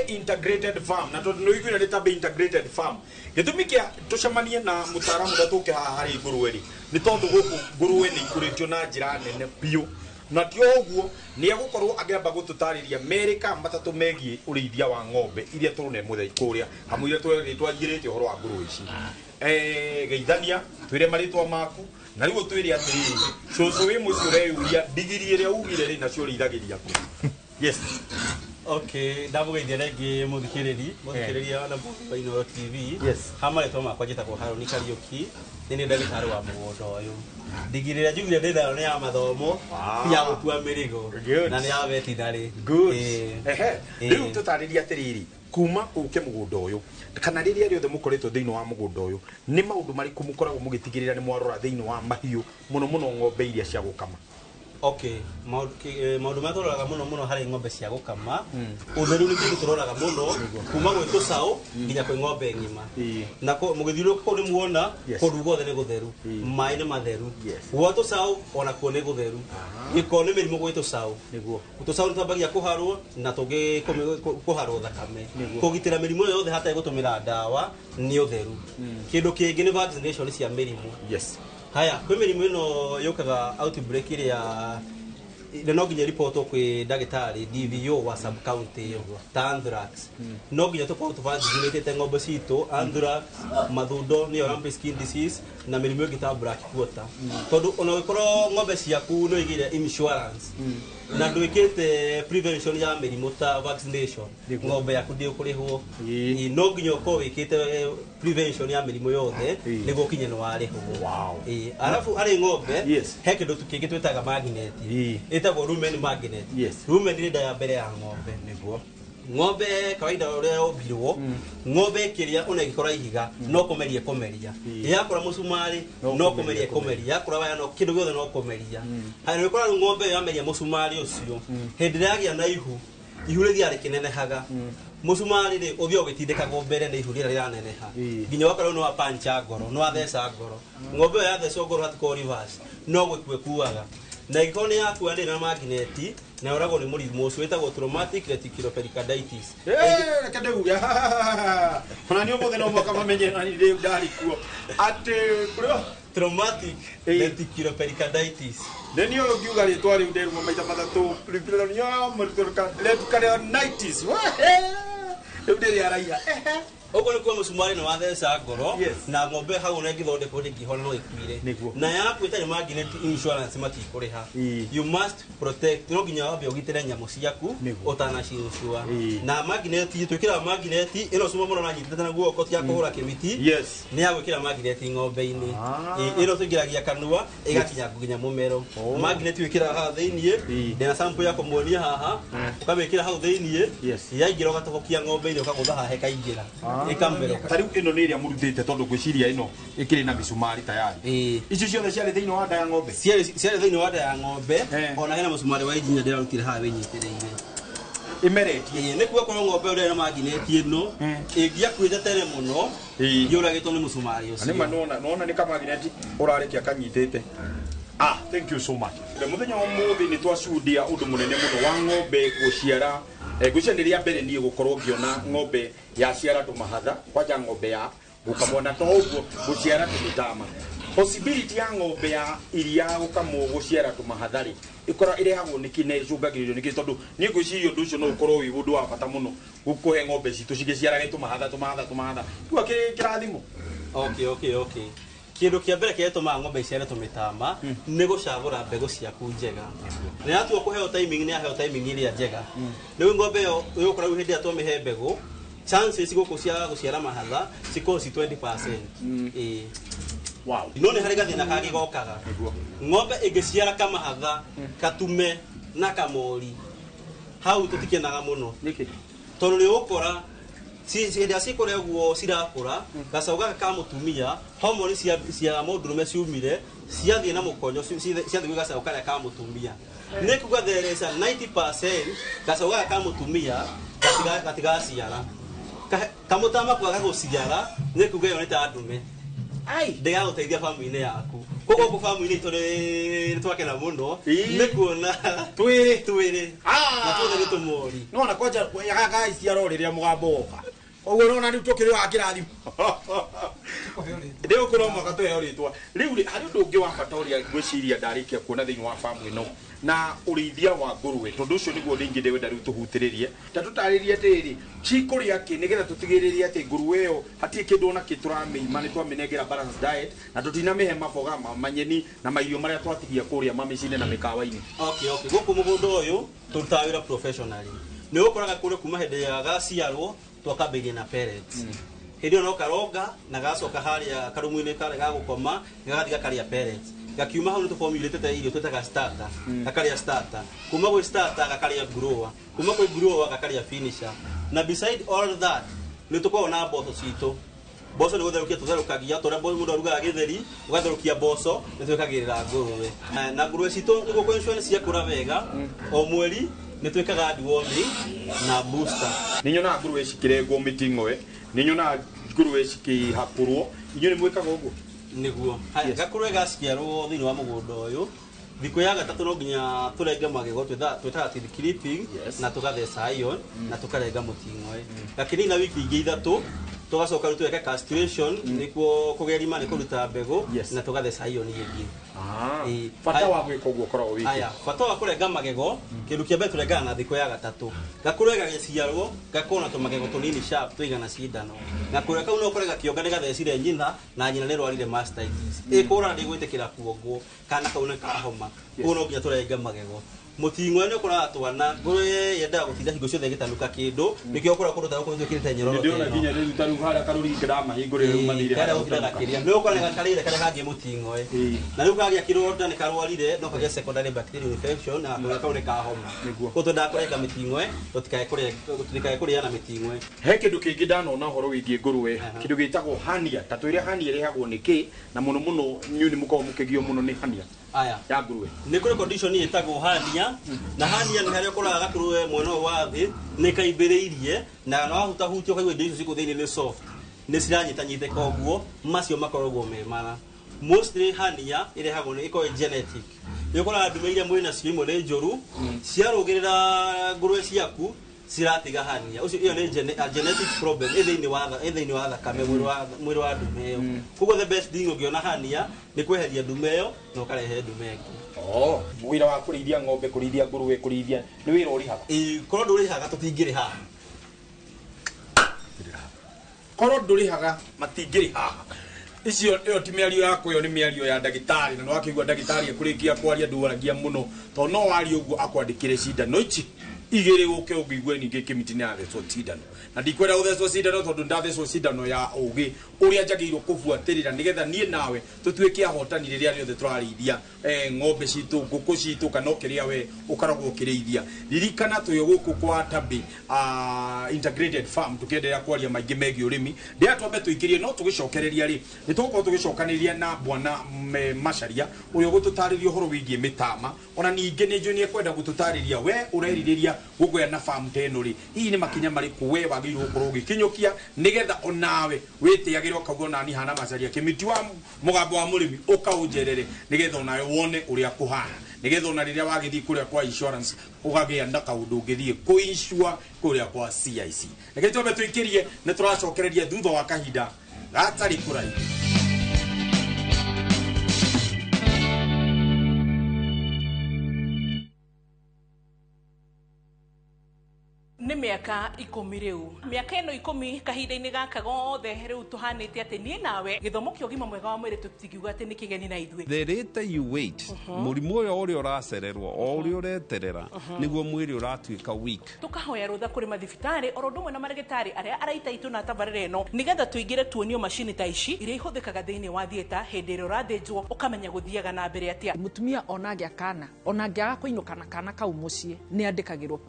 Integrated Farm. Na tondũ nĩũiguire nĩ Tabe Integrated Farm. Gĩtũmi kĩa tũcemanie na mũtaaramu ũrĩa tũke haha harĩ ngũrũwe-rĩ nĩ tondũ gũkũ ngũrũwe nĩ ikũrĩtio na njĩra nene biũ. Na ti ũguo nĩ egũkorwo agĩamba gũtũtarĩria merĩ kana matatũ megiĩ ũrĩithia wa ng'ombe iria tũrone mũthenya kũrĩa kamũira twagirĩte ũhoro wa ngũrũwe ici. Geithania twĩre marĩtwa maku na rĩu twĩre atĩrĩrĩ cũcũ wĩ mũciĩ ũreyũria ndigiri ĩrĩa ugire rĩ nacio ũrĩithagĩria kũ? Yes. Okay, ndamugeithia rĩngĩ mũthikĩrĩria na mũthikĩrĩria Inooro TV. Yes. Hamarĩtwa makwa njĩtagwo Harũni Kariũki, nĩ ndagĩtarĩ wa mũgũnda ũyũ. Ndigirĩra njugire ndĩ nayo nĩ ya mathomo, ya gũtua mĩrigo, na nĩ ya veterinary. Good. Rĩu tũtarĩria atĩrĩrĩ, kuma ũke mũgũnda ũyũ kana rĩrĩa rĩothe mũkoretwo thĩinĩ wa mũgũnda ũyũ, nĩ maũndũ marĩkũ mũkoragwo mũgĩtigĩrĩra nĩ mwarora thĩinĩ wa mahiũ mũno ng'ombe iria cia gũkama? Okay, maũndũ marĩa tũroraga mũno harĩ ng'ombe cia gũkama, ũtheru nĩ kĩndũ tũroraga mũno, kuma gwĩ tũcaũ nginya kwĩ ng'ombe ng'ima. Na mũgĩthiũrũrũka kũu nĩ muona kũndũ guothe nĩ gũtheru, maĩ nĩ matheru, gwa tũcaũ ona kuo nĩ gũtheru. Gĩko nĩ mĩrimũ gwĩ tũcaũ, tũcaũ nĩ twambagia kũharwo na tũngĩ kũharwo thakame. Kũgitĩra mĩrimũ yothe hatarĩ gũtũmĩra ndawa nĩ ũtheru. Kĩndũ kĩngĩ nĩ vaccination cia mĩrimũ. Haya, kwĩ mĩrimũ ĩno yũkaga outbreak ĩrĩa no nginya ripotwo kwĩ ndagĩtarĩ DVO wa sub county ta anthrax. No nginya tũkorwo tũvaccinated ng'ombe citũ anthrax, mathundo nĩyo rampant skin disease na mĩrimũ ĩngĩ ta black quarter. Tondũ ona ũgĩkorwo ng'ombe ciaku nĩ ũigĩire insurance na ndwĩkĩte prevention ya mĩrimũ ta vaccination, ng'ombe yaku ndĩkũrĩhwo. No nginya ũkorwo wĩkĩte prevention ya mĩrimũ yothe nĩguo ũkinye nĩ warĩhwo. Arabu harĩ ng'ombe he kĩndũ kĩngĩ twĩtaga magnet, ĩtagwo rumen magnet. Rumen nĩ nda ya mbere ya ng'ombe. Ng'ombe kawaida ũrĩa yombirwo, ng'ombe kĩrĩa ona ĩgĩkora ihiga no kũmeria kũmeria, yakora mũcumarĩ no kũmeria kũmeria, yakora waya no kĩndũ gĩothe no kũmeria. Harĩ ũkora ng'ombe yameria mũcumarĩ ũcio, hĩndĩ ĩrĩa yagĩa na ihu rĩthiaga rĩkĩnenehaga, mũcumarĩ rĩ ũthiĩ ũgĩtindĩkagwo mbere nĩ ihu rĩrĩa rĩraneneha, nginya wakorwo nĩ wa pancha ngoro, nĩ watheca ngoro. Ng'ombe ĩyo yathecwo ngoro hatikorwo reverse, no gũkua ĩkuaga. Na ĩngĩkorwo nĩ yakua ndĩrĩ na magneti na yoragwo nĩ mũrimũ ũcio wĩtagwo traumatic reticulopericarditis. Reke ndĩuge ona nĩ ũmũthĩ no mwaka mamenye na nĩ ndarĩ kuo atĩ traumatic reticulopericarditis. Nĩ ũyũ ngiuga rĩtwa rĩu nderwo maita matatũ reticulopericarditis. Rĩu ndĩrĩ araiya Ogo nikuwa mũcumarĩ nĩ watheca ngoro na ng'ombe hau na ĩngĩthondekwo ndĩngĩhona no ĩkuire. Na yaku ĩtarĩ magnet insurance matikũrĩha. You must protect, no nginya wambe ũgitĩre nyamũ ciaku ũtanacinsure. Na magnet twĩkĩra magnet ĩno cuma mũno nanyitĩte na guoko ti ya kũhũra kĩmiti, nĩ ya gwĩkĩra magnet ng'ombe-inĩ. Ĩno tũingĩragia kanua ĩgakinya nginya mũmero. Magnet wĩkĩra haha thĩiniĩ ndĩna sample ya kũmuonia haha, ũkamĩkĩra hau thĩiniĩ, yaingĩra ũgatobokia ng'ombe-inĩ ũkagũtha haha ĩkaingĩra. Tariu ĩno nĩ ĩrĩa mũrutĩte tondũ ngwĩciria ĩno ĩkĩrĩ na mĩcumarĩ tayari. Icio ciothe ciarĩ thĩinĩ wa nda ya ng'ombe? Ciarĩ thĩinĩ wa nda ya ng'ombe, ona hena mũcumarĩ wa injinia ndĩrarutire haha wĩnyitĩrĩire. Ĩmeretie? Nĩ kuga korwo ng'ombe ũrĩa ĩna magineti ĩno ĩngĩakuĩte tene mũno yũragĩtwo nĩ mũcumarĩ ũcio. Nĩma nĩ kamagineti ũrarĩkia kanyitĩte. Thank you so much. Mũthenya wa ũmũthĩ nĩ twacudia ũndũ mũnene mũno wa ng'ombe gũciara. Ngwĩciria nĩ rĩa mbere niĩ gũkorwo ngĩona ng'ombe yaciara tũmahatha, kwanja ng'ombe ya gũkamwo na to ũguo gũciara tũmĩtama. Possibility ya ng'ombe ya iria gũkamwo gũciara tũmahatha-rĩ ĩkorwo ĩrehagwo nĩkĩ na ĩcũngagĩrĩrio nĩkĩ? Tondũ niĩ ngwĩciria ũndũ ũcio no ũkorwo wĩ ũndũ wa bata mũno gũkũhe ng'ombe citũ cigĩciarage tũmahatha. Kuga kĩrathimo. Okay. Kĩndũ kĩa mbere kĩrĩa gĩtũmaga ng'ombe iciare tũmĩtama nĩ gũcagũra mbegũ ciaku njega. Rĩrĩa yatua kũheo timing nĩ yaheo timing ĩrĩa njega. Rĩu ng'ombe ĩyo ũgũkora hĩndĩ ĩrĩa twamĩhe mbegũ, chances gũkũ cia gũciara mahatha cikorwo ci 20%. No nĩ harĩ gathĩna kangĩ gokaga. Ng'ombe ĩngĩciara kamahatha, katume na kamori, hau tũtikenaga mũno. Tondũ nĩ ũgũkora hĩndĩ cikũrĩa ũguo cirakũra, gacaũ gaka ka mũtumia homoni cia mũndũrũme ciumire ciathiĩ na mũkonyo ciathiĩ gwĩ gacaũ karĩa ka mũtumia. Nĩ kuga there is a 90% gacaũ gaka ka mũtumia gatigaciara. Kamũtama kwaga gũciara nĩ kuga ĩyo nĩ ta ndume ndĩgagũteithia family-inĩ yaku. Koguo gũkũ family-inĩ itũ nĩ twakena mũno nĩ kuona twĩrĩ na tuothe nĩ tũmori. Nona kwanja gaka iciara rĩrĩa mũgambo woka, koguo nona rĩu tũkĩrĩ wa kĩrathimo. Ndĩgũkorwo mwaka tũheo rĩtwa. Rĩu harĩ ũndũ ũngĩ wa bata ũrĩa ngwĩciria ndarĩkia kuona thĩinĩ wa family ĩno na ũrĩithia wa ngũrũwe, tondũ ũcio nĩguo ũndũ ingĩ ndĩwenda rĩu tũhutĩrĩrie. Ta tũtarĩrie atĩrĩrĩ, cikũrĩa kĩ nĩgetha tũtigĩrĩrie atĩ ngũrũwe ĩyo hatirĩ kĩndũ ona kĩ tũramĩima, nĩ twamĩnengera balanced diet na tũtinamĩhe maboga manyeni na mairio marĩa twatigia kũrĩa mamĩci-inĩ na mĩkawa-inĩ. Gũkũ mũgũnda ũyũ tũrutaga wĩra professionally. nä å koraga kå rä kuma hä ndä ya gaciarwo twakambä na pellets hä ndä ä no karonga na gacoka harä karå-inä karä gagå koma gagathiĩ gakaria pellets gakiuma hau nä tå formulate irio twätaga starter gakaria starter kuma gwä starter gakaria grower kuma kwä grower gakaria finisher na beside all that nä tå koragwo na mboco citå mboco nä gå therå kia tå therå torä må ndå arugaga gä theri å gatherå kia mboco nä twä kagä rä ra ngå rå we na ngå rå we citå nä gå ciakå ra wega o mweri nä twä kaga na booster nä nyonaga ngå rå we cikä rengwo mä ting'oe nä nyonaga ngå rå we cikä hakå inyuä nä mwä kaga å guo niguo gakå rwe gaciarwo thä inä wa må gå nda å yå thikå ya gatatå no nginya tå renge magego twätaga clipping na tå gatheca iron na tå karenga må ting'oe gakä nina wiki ingä ithatå tå gacoka rä tweke castration nä kuo kå gerima nä kå ruta mbegå na tå gatheca iron ingä bata wa gwä ka å guo koragwo wä bata wa kå renga magego kä ndå kä mbere tå rengaga na thikå ya gatatå gakå rwe gagäciarwo gakorwo na tå magego tå nini tå igana cindano gakå rwe kau no kå re gakĩonga nä gathecire nyina na nyina nä rwarire mastitis ä kå rana ndä gwä tä kä ra kuongwo kana kau nä kahoma koguo no nginya tå renge magego muting'oe nä å koraga twana ngå rwe yendaga gå tinda hingo ciothe gä tanuka kä ndå nä kä o kå ra kå ndå tarå twä kä rä te nyororo nginya rä u tarä u harä a karå ringä ramahingå rä rumanire nä å kora gakarä re karä gangä må ting'oe na rä u kagä a kä ronda nä karwarire no kagä secondary bacterial infection na kå kau nä kahoma kå tå ndaga kå renga mä ting'oe tå tikae kå rä ana mä ting'oe he kä ndå kä ngä ndanona å horo wä giä ngå rå we kä ndå gä tagwo hania ta twä re hania rä hagwo nä kä na må no må no nyuä nä må korwo må kä gio må no nä hania aya ya ngå rå we nä kå rä condition ĩtagwo hania na hania nä harä a å koraga gakå rå we mwena å wa thä nä kaimbä rä irie na no wahutahutio kaigua indo icio cikå thä inä nä soft nä ciranyitanyitä koguo macio makoragwo me mana mostly hania ĩrehagwo nĩ ĩkoragwo genetic nĩ ũkoraga ndume iria mwĩ nacio imwe nĩ njũru ciarũgĩrĩra ngũrwe ciaku ciratiga hania ucio iyo ni genetic problem thĩinĩ wa thakame mwĩrĩ wa ndume ĩyo koguo the best thing ũngĩona hania nĩ kweheria ndume ĩyo na ũkarehe ndume ĩngĩ wĩra wa kũrĩithia ng'ombe kũrĩithia ngũrwe kũrĩithia nĩ wĩra ũrĩhaga korwo ndũrĩhaga tũtingĩrĩha korwo ndũrĩhaga matingĩrĩha icio iyo ti mĩario yakwa iyo nĩ mĩario ya ndagĩtarĩ na no akĩigua ndagĩtarĩ akũrĩkia kwaria ndwaragia mũno to no waria ũguo akwandĩkĩre cindano ici igĩrĩ gũke ũngĩigua ningĩ kĩmiti-inĩ yathecwo cindano na ndikwenda gũthecwo cindano tondũ ndathecwo cindano ya ũgĩ ũrĩa njagĩrĩirwo kũbuatĩrĩra nĩgetha niĩ nawe tũtuĩke ahotani rĩrĩa rĩothe tũrarĩithia ng'ombe citũ ngũkũ citũ kana ũkĩrĩa we ũkoragwo ũkĩrĩithia ririkana tũyo gũkũ kwa Tabi integrated farm tũkĩenderea kwaria maingĩ megiĩ ũrĩmi rĩrĩa twambe tũikĩrie no tũgĩcokereria rĩ nĩ tũgũkorwo tũgĩcokanĩrĩria na bwana Macharia ũrĩa ũgũtũtarĩria ũhoro wĩgiĩ mĩtama ona ningĩ nĩ njũĩ nĩ ekwenda gũtũtarĩria we ũrerirĩria gũgĩa na farm teno rĩ hihi nĩ makinya marĩkũ we wagĩrĩirwo gũkorwo ũgĩkinyũkia nĩgetha onawe wĩtĩagĩre ũkauga onani hana Macharia kĩmiti wa mũgambo wa mũrĩmi ũkaũnjerere nĩgetha onawe wone ũrĩa kũhana nĩgetha ona rĩrĩa wagĩthiĩ kũrĩa kwa insurance ũgagĩa na kaũndũ ũngĩthiĩ kũinsure kũrĩa kwa CIC reke twambe tũikĩrie nĩ tũracokereria thutha wa kahinda gatarĩ kũraihu nä mä aka 10 rä u mä aka ä no 10 kahinda-inä gaka gothe rä u tå hanä te atä niä nawe gä thomo kä ogima mwega wa mwä rä tå tingiuga atä nä kä geni na ithuä the later you wait må rimå å yå å rä a å racererwo o å rä a å reterera nä guo mwä rä å ratuä ka tå kahoya rå tha kå rä mathibitarä oro ndå mwe na marä arä a araita itå na tabarä ĩno nä getha tå ingä re tuonio macini ta ici iria ihå thä kaga thä inä wa thieta hä ndä ä rä a å rathä njwo å kamenya gå thiaga na mbere atä mutumia ona ngä akana ona ngä aga kå inå na kana kau må ciä nä andä kagä rwo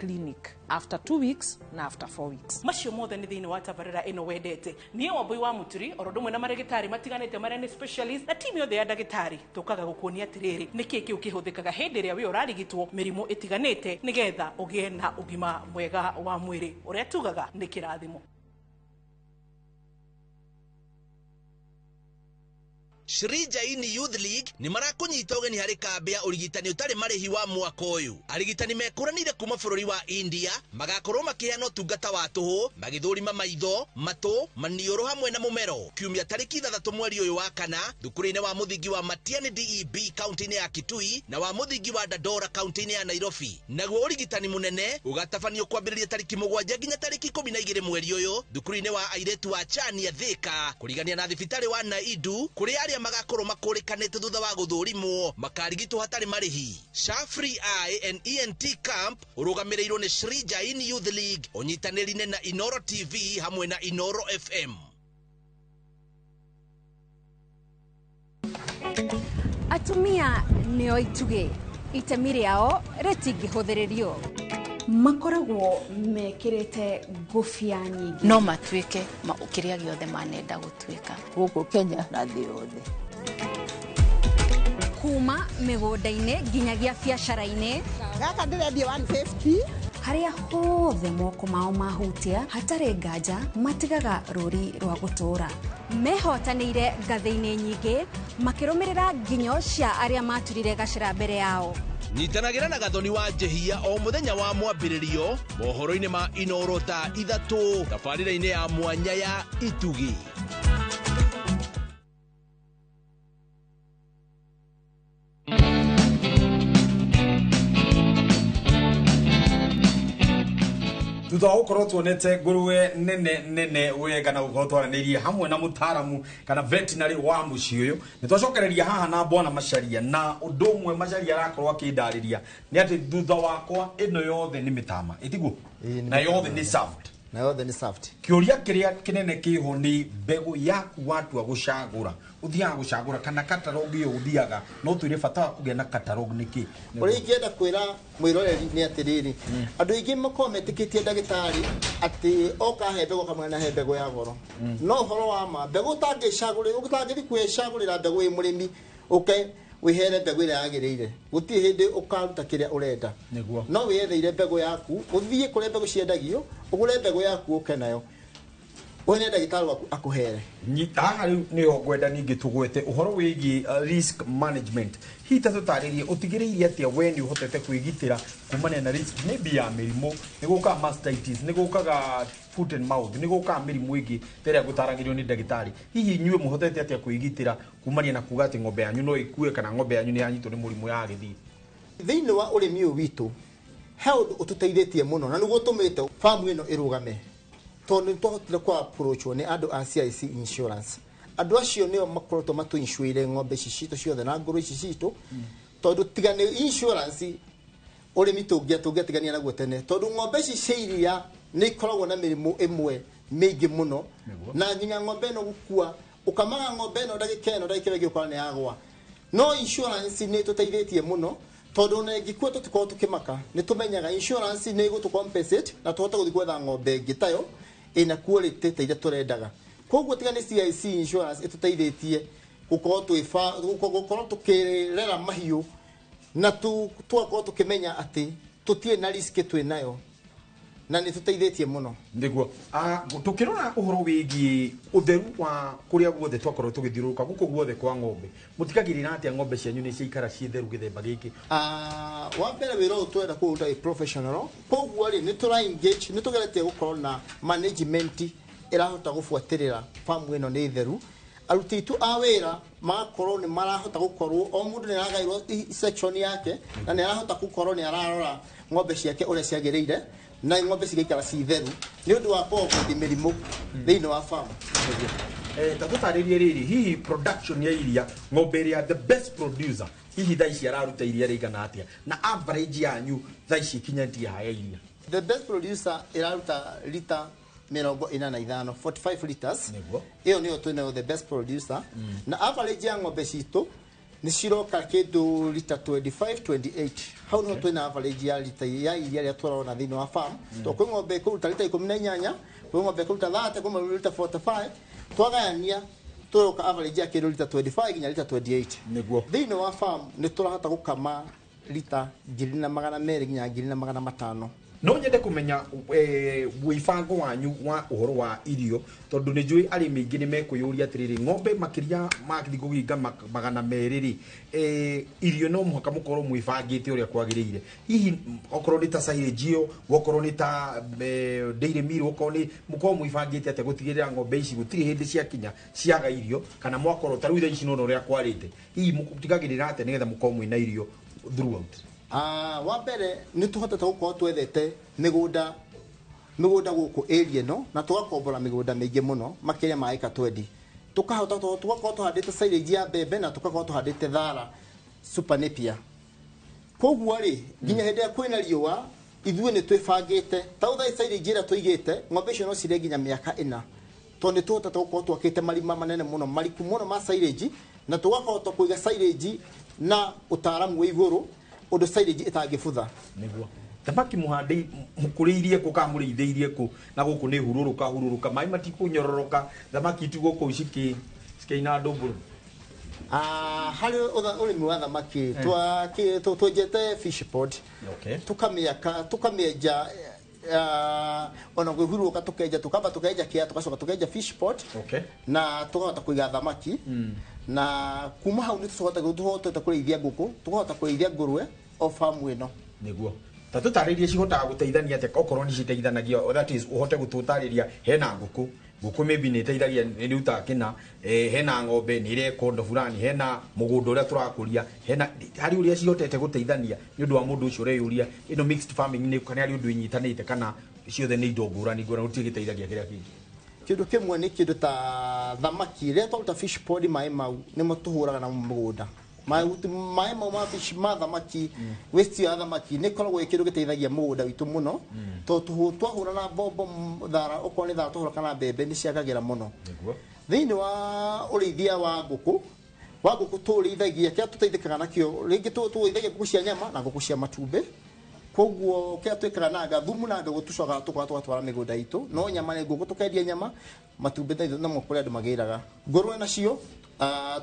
after 2 weeks na after 4 weeks macio mothe nä thä inä wa tabarä ĩno wendete niä Wambui wa Muturi oro ndå mwe na marä matiganä te marĩa nĩ specialist na timu yothe ya ndagĩtarĩ tũkaga gũkuonia atĩrĩrĩ nĩ kĩĩ kĩu kĩhũthĩkaga hĩndĩ ĩrĩa we ũrarigitwo mĩrimũ ĩtiganĩte nĩgetha ũgĩe na ũgima mwega wa mwĩrĩ ũrĩa tugaga nĩ kĩrathimo. Shri Jaini Youth League ni marakunyita ugeni hari kambi ya urigitani utari marihi wa mwaka uyu. Arigitani mekuranire kuma bururi wa India magakorwo makiheana utungata wa tuhu magithurima maitho matu manioro hamwe na mumero kiumia tariki 3 mweri uyu wa kana thukuru-ini wa muthingi wa Matiani DEB kaunti-ini ya Kitui na wa muthingi wa Dandora kaunti-ini ya Nairobi. Naguo urigitani munene ugatabanio kwambĩrĩria tariki 7 nginya tariki 12 mweri uyu thukuru-ini wa airetu wa Chania Thika kurigania na thibitari wa Naidu kuri aria magakorwo makũrĩkanĩte thutha wa gũthũrimwo makarigitwo hatarĩ marĩhi. SHA Free Eye and ENT Camp ũrũgamĩrĩirwo nĩ Shri Jain Youth League ũnyitanĩri-inĩ na Inoro TV hamwe na Inoro FM. Atumia nĩo ituge itemi rĩao rĩtingĩhũthĩrĩrio. Makoragwo mekĩrĩte ngũbia nyingĩ no matuĩke kĩrĩa gĩothe manenda gũtuĩka gũkũ Kenya na thĩ yothe. Kuma mĩgũnda-inĩ nginyagia biacara-inĩ. Gaka ndĩrendia 150. Harĩa hothe moko mao mahutia hatarĩ nganja matigaga rũri rwa gũtũũra. Mehotanĩire ngathĩ-inĩ nyingĩ makĩrũmĩrĩra nginyo cia arĩa maturire gacĩra mbere yao. Nyitanagĩra na Gathoni wa Njehia o mũthenya wa mwambĩrĩrio mohoro-inĩ ma Inoro ta 3 tabarĩra-inĩ ya mwanya ya Itugi. Tutha gukorwo tuonete nguruwe nene wega na gukorwo twaranĩirie hamwe na mutaramu kana veterinary wa muciĩ ũyũ nitwacokereria haha na Bwana Macharia na ũndũ ũmwe Macharia arakorwo akĩndarĩria nĩ atĩ thutha wakwa ĩno yothe nĩ mĩtama ĩtiguo na yothe nĩ served kĩũria kĩrĩa kĩnene kĩho nĩ mbegũ yaku watua gũcagũra uthiaga gũcagũra kana catalog yo uthiaga no twĩre bata wa kũgĩa na catalog nĩkĩ ũrĩa ingĩenda kwĩra mwĩroreri nĩ atĩrĩrĩ andũ aingĩ makorwo metĩkĩtie ndagĩtarĩ atĩ okahe mbegũ kamwe na he mbegũ ya goro no ũhoro wa ma mbegũ ũtangĩthiĩ kwĩcagũrĩra mbegũ ĩ mũrĩmi wihere mbegũ ĩrĩa yagĩrĩire gũtirĩ hĩndĩ ũkaruta kĩrĩa ũrenda no wĩyetheire mbegũ yaku ũthiĩ kũrĩa mbegũ ciendagio ũgũre mbegũ yaku ũke nayo wone ndagĩtarĩ waku akũhere haha rĩu nĩho ngwenda ningĩ tũgwete ũhoro wĩgiĩ risk management hita tũtarĩrie ũtigĩrĩire atĩa we nĩ ũhotete kwĩgitĩra kumania na risk maybe ya mĩrimũ nĩ gũkaga mastitis nĩ gũkaga foot and mouth nĩ gũkaga mĩrimũ ĩngĩ rĩrĩa gũtaragĩrio nĩ ndagĩtarĩ hihi inyuĩ mũhotete atĩa kwĩgitĩra kumania na kuga atĩ ng'ombe yanyu no ĩkue kana ng'ombe yanyu nĩ yanyitwo nĩ mũrimũ ya gĩthii thĩinĩ wa ũrĩmi ũyũ witũ he ũndũ ũtũteithĩtie mũno na nĩguo tũmĩte famu ĩno ĩrũgame tondũ twahotire kwa approach nĩ andũ a CIC insurance andũ acio nĩo makoretwo matũinsuire ng'ombe ici citũ ciothe na ngũrũ ici citũ tondũ tigane insurance ũrĩmi tũngĩatigania naguo tene tondũ ng'ombe ici cia iria nĩ ikoragwo na mĩrimũ ĩmwe mĩingĩ mũno na nginya ng'ombe ĩno gũkua ũkamaga ng'ombe ĩno ndagĩka ĩno ũgĩkora nĩ yagwa no insurance nĩ tũteithĩtie mũno tondũ na ngĩkua tũtikorwo tũkĩmaka nĩ tũmenyaga insurance nĩ ĩgũtũcompensate na tũhote gũthiĩ gwetha ng'ombe ĩngĩ tayo ina quality ta iria tũrendaga koguo tiga nĩ CIC insurance ĩtũteithĩtie gũkorwo tũkĩrera mahiũ na tũgakorwo tũkĩmenya atĩ tũtirĩ na risk twĩnayo na nĩ tũteithĩtie mũno nĩguo tũkĩrora ũhoro wĩgiĩ ũtheru wa kũrĩa guothe twakorwo tũgĩthiũrũrũka gũkũ guothe kwa ng'ombe mũtigagĩrĩra atĩa ng'ombe cianyu nĩ ciaikara ciĩ theru gĩthemba gĩkĩ wa mbere wĩra ũyũ twenda kũruta professional koguo rĩ nĩ tũra engage nĩ tũgeretie gũkorwo na management ĩrahota gũbuatĩrĩra famu ĩno nĩ theru aruti itu a wĩra magakorwo nĩ marahota gũkorwo o mũndũ nĩ aragaĩrwo section yake na nĩ arahota gũkorwo nĩ ararora ng'ombe ciake ũrĩa ciagĩrĩire na ng'ombe cigaikara ci theru nĩ ũndũ wa kũgitĩra mĩrimũ thĩinĩ wa farm ta tũtarĩrie rĩrĩ hihi production ya iria ng'ombe ĩrĩa the best producer hihi thaa ici araruta iria rĩigana atĩa na average yanyu thaa ici ikinyanĩtie haya iria the best producer ĩraruta lita 45 45 liters ĩyo nĩyo twĩnayo the best producer na average ya ng'ombe citũ nĩ ciroka kĩndũ lita 25 28 hau nĩho twĩna average ya lita ya iria rĩa twarona thĩinĩ wa farm to kwĩ ng'ombe kũruta lita 18 kwĩ ng'ombe kũruta 30 kwĩ lita 45 twagayania tũroka average ya kĩndũ lita 25 nginya lita 28 nĩguo thĩinĩ wa farm nĩ tũrahota gũkama lita 2,200 nginya 2,500 no nyende kũmenya wĩbango wanyu wa ũhoro wa irio tondũ nĩ njũĩ arĩmi aingĩ nĩ mekwĩyũria atĩrĩrĩ ng'ombe makĩria magĩthiĩ kũhinga 200 irio no mũhaka mũkorwo mwĩbangĩte ũrĩa kwagĩrĩire hihi okorwo nĩ ta silage ĩyo okorwo nĩ ta dairy meal okorwo nĩ mũkorwo mwĩbangĩte atĩa gũtigĩrĩra ng'ombe ici gũtirĩ hĩndĩ ciakinya ciaga irio kana mwakorwo ta rĩu thaa ici no ũrĩa kwarĩte hihi mũtigagĩrĩra atĩa nĩgetha mũkorwo mwĩna irio throughout wa mbere nĩ tũhotete gũkorwo twethete mĩgũnda gũkũ area no na tũgakombora mĩgũnda mĩingĩ mũno makĩria ma eka 20 tukahota tugakorwo tuhandĩte silage ya mbembe na tugakorwo tuhandĩte thara Super Napier. Koguo rĩ nginya hĩndĩ ya kwĩna riũa ithuĩ nĩ twĩbangĩte ta ũthai silage ĩrĩa tũigĩte ng'ombe icio no cirĩ nginya mĩaka 4 tondũ nĩ tũhota gũkorwo twakĩte marima manene mũno mariku mũno ma silage na tũgakahota kũiga silage na ũtaaramu wa igũrũ ũndũ silage ĩtangĩbutha nĩguo thamaki muhandi mukuriirie ko ka muriithĩirie ko na gũkũ nĩ hururuka maĩ matikunyororoka thamaki tu gũkũ cikeina ndũmbũrũ harĩ ũrĩmi wa thamaki twenjete fish pond tukamĩenja ona gwĩhurũka tukenja tukamba tukenja kĩa tugacoka tukenja fish pond na tũkahota kũiga thamaki na kuma hau nĩ tũhotete kũrĩithia ngũkũ tũkahota kũrĩithia ngũrwe o farm ĩno nĩguo ta tũtarĩrie cihotaga gũteithania atĩa okorwo nĩ citeithanagia that is uhote gũtũtarĩria hena ngũkũ maybe nĩ ĩteithagia nĩ rutaga kĩna hena ng'ombe nĩ ĩreka ũndũ fulani hena mũgũnda ũrĩa tũrakũria hena harĩ ũrĩa cihotete gũteithania nĩ ũndũ wa mũndũ ũcio ũreyũria ĩno mixed farming nĩ kana harĩ ũndũ inyitanĩte kana ciothe nĩ indo ngũrani gũtirĩ gĩteithagia kĩrĩa kĩngĩ kĩndũ kĩmwe nĩ kĩndũ ta thamaki rĩrĩa twaruta fish pond maĩ mau nĩmo tũhũraga na mũgũnda maĩ mau ma fish ma thamaki waste ya thamaki nĩ koragwo kĩndũ gĩteithagia mũgũnda witũ mũno tondũ twahũra na mbombo thara okorwo nĩ thara twahũra kana mbembe nĩ ciagagĩra mũno thĩinĩ wa ũrĩithia wa ngũkũ tũrĩithagia kĩrĩa tũteithĩkaga nakĩo rĩngĩ tũrĩithagia ngũkũ cia nyama na ngũkũ cia matumbĩ koguo kĩrĩa twĩkaga na gathumu na ngũkũ tũcokaga tũgatwara mĩgũnda itũ no nyama nĩ ngũkũ tũkendia nyama matumbĩ namo kũrĩa andũ magĩraga ngũrwe nacio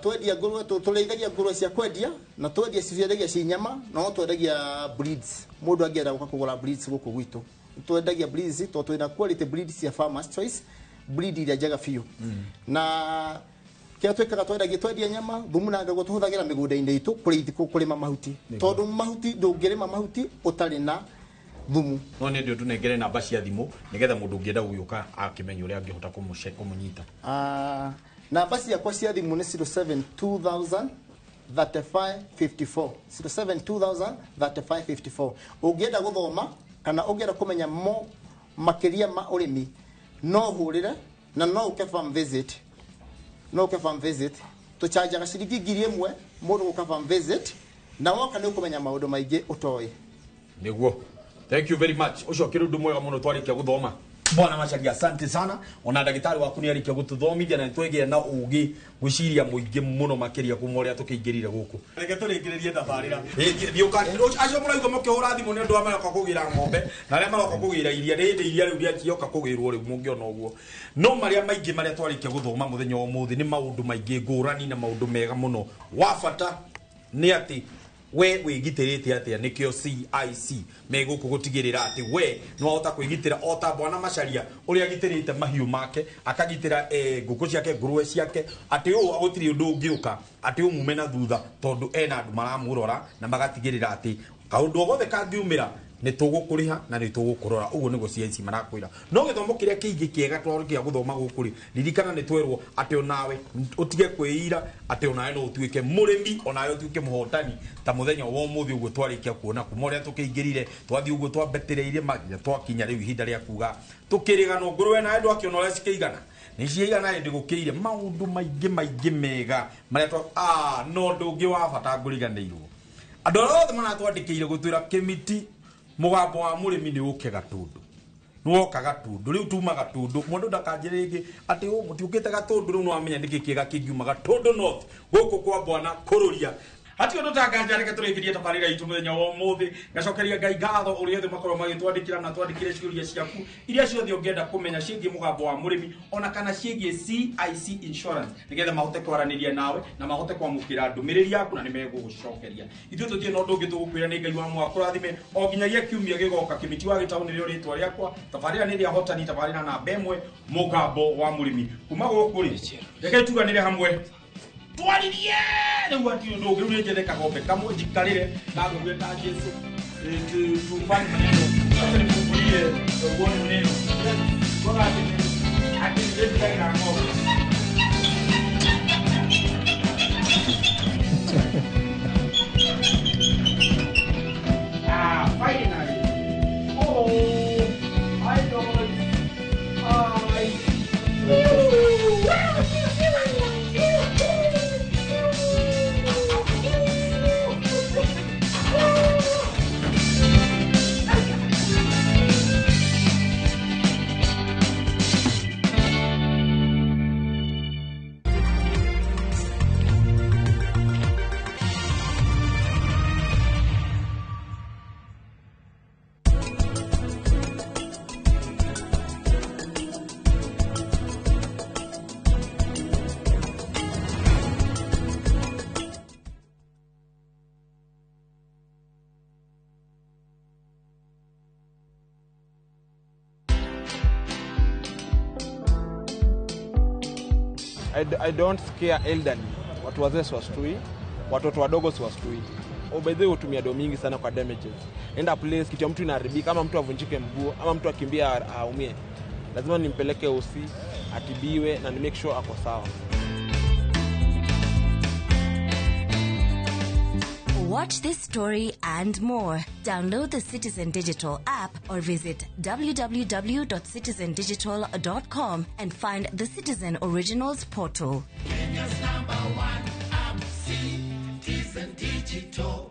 twendia ngũrwe tũrĩithagia ngũrwe cia kwendia na twendia ciendagia ci nyama no twendagia breeds mũndũ angĩenda gũka kũgũra breeds gũkũ gwitũ twendagia breeds tondũ twĩna quality breeds cia farmers choice breed iria njega biũ na kĩrĩa twĩkaga twendia nyama thumu na ngũkũ tũhũthagĩra mĩgũnda-inĩ itũ kũrĩma mahuti tondũ mahuti ndũngĩrĩma mahuti ũtarĩ na thumu no nĩ ndio tunengere namba cia thimũ nĩgetha mũndũ ũngĩenda gũgĩũka akĩmenya ũrĩa angĩhota kũmũnyita namba ciakwa cia thimũ nĩ 072000 3554 072000 3554 ũngĩenda gũthoma kana ũngĩenda kũmenya makĩria ma ũrĩmi no hũrĩre na no ũke farm visit tũchanjaga ciringi 1000 mũndũ gũka farm visit na woka nĩ ũkũmenya maũndũ maingĩ ũtoĩ nĩguo thank you very much ucio kirundu mwega muno twarikia guthoma Bwana Macharia asante sana ona ndagitari waku ni arikia gututhomithia na twegea na ugi gwiciria muingi muno makiria kumoria tukiingirire guku reke turikiririe tabarira thiuka acio muraigo mukihura thimu ni andu amaroka kugira ng'ombe na aria maroka kugira iria rindi iria riu riakioka kugirwo riu mungiona uguo no maria maingi maria twarikia guthoma muthenya wa muthi ni maundu maingi ngurani na maundu mega muno wafata ni ati we wigitĩrĩte atĩa nĩkĩo CIC megũkũ gũtigĩrĩra atĩ we no ahota kwĩgitĩra o ta Bwana Macharia ũrĩa agitĩrĩte mahiũ make akagitĩra ngũkũ ciake ngũrwe ciake atĩ ũũ gũtirĩ ũndũ ũngĩũka atĩ ũmume na thutha tondũ ena andũ maramũrora na magatigĩrĩra atĩ kaũndũ gothe kangiumĩra nĩ tũgũkũrĩha na nĩ tũgũkũrora ũguo nĩguo CIC marakwĩra no gĩthomo kĩrĩa kĩingĩ kĩega twarĩkia gũthoma gũkũ rĩ ririkana nĩ twerwo atĩ onawe ũtige kwĩira atĩ onawe no ũtuĩke mũrĩmi onawe ũtuĩke mũhotani ta mũthenya wa ũmũthĩ ũguo twarĩkia kuona kuma ũrĩa tũkĩingĩrire twathiĩ ũguo twambetereire magia twakinya rĩu ihinda rĩa kuga tũkĩrĩganwo ngũrwe na andũ akĩona ũrĩa cikĩigana nĩ ciigana hĩndĩ gũkĩire maũndũ maingĩ mega marĩa no ndũngĩ wa bata ngũriganĩirwo andũ othe maratwandĩkĩire gũtwĩra kĩmiti mugambo wa mũrĩmi nĩ ũke Gatũndũ nuoka Gatũndũ rĩu tuma Gatũndũ mũndũ ndakanjĩre rĩngĩ atĩ mũtiũkĩte Gatũndũ rĩu no amenya nĩkĩ kĩega kĩngiuma Gatũndũ north gũkũ kwa Bwana kũrũria hati ũndũ tanganja reke tũrĩkĩrie tabarĩra itũ mũthenya wa ũmũthĩ ngacokeria Ngai ngatho ũrĩa othe makorwo magĩtwandĩkĩra na twandĩkĩre ciũria ciaku iria ciothe ũngĩenda kũmenya ciĩgiĩ mũgambo wa mũrĩmi ona kana ciĩgiĩ CIC insurance nĩgetha mahote kwaranĩria nawe na mahote kwamũkĩra ndũmĩrĩri yaku na nĩ megũgũcokeria ithuĩ tũtirĩ na ũndũ ũngĩ tũgũkwĩra nĩ Ngai wa mwaka kũrathime o nginyagia kiumia gĩgoka kĩmiti wa gĩtaũ nĩrĩo rĩtwa rĩakwa tabarĩra nĩ rĩa hotani tabarĩra namba 1 mũgambo wa mũrĩmi kuma gũkũ rĩ reke tuganĩre hamwe twaririe rĩu ati ũndũ ũngĩ rĩu njetheka gombe kamwe njikarĩre na ngũgĩe ta Jesu tufanye maneno sasa nikukulie uone neno kwa ati ndio na ngombe finally I don't I don't scare elderly. Watu wazee siwastui, watoto wadogo siwastui. Obedhe hutumia do mingi sana kwa damages. Enda place kitu ya mtu inaharibika, ama mtu avunjike mguu, ama mtu akimbia aumie. Lazima nimpeleke usi, atibiwe na ni make sure ako sawa. Watch this story and more. Download the Citizen Digital app or visit www.citizendigital.com and find the Citizen Originals portal. Kenya's #1 app, Citizen Digital.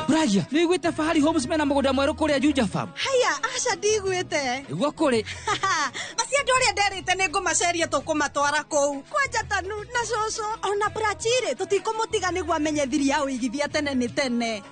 Bragia, ni gwite Fahari Homes mena mugoda mweru kuria Juja Farm. Haya, aca ndigwite. Igwa kuri. Acia ndoria nderite ni ngumaceria tukumatwara kou. Kwanja tanu na coco ona Brachire tutikumutiga niguo amenye thiri ya uigithia tene ni tene.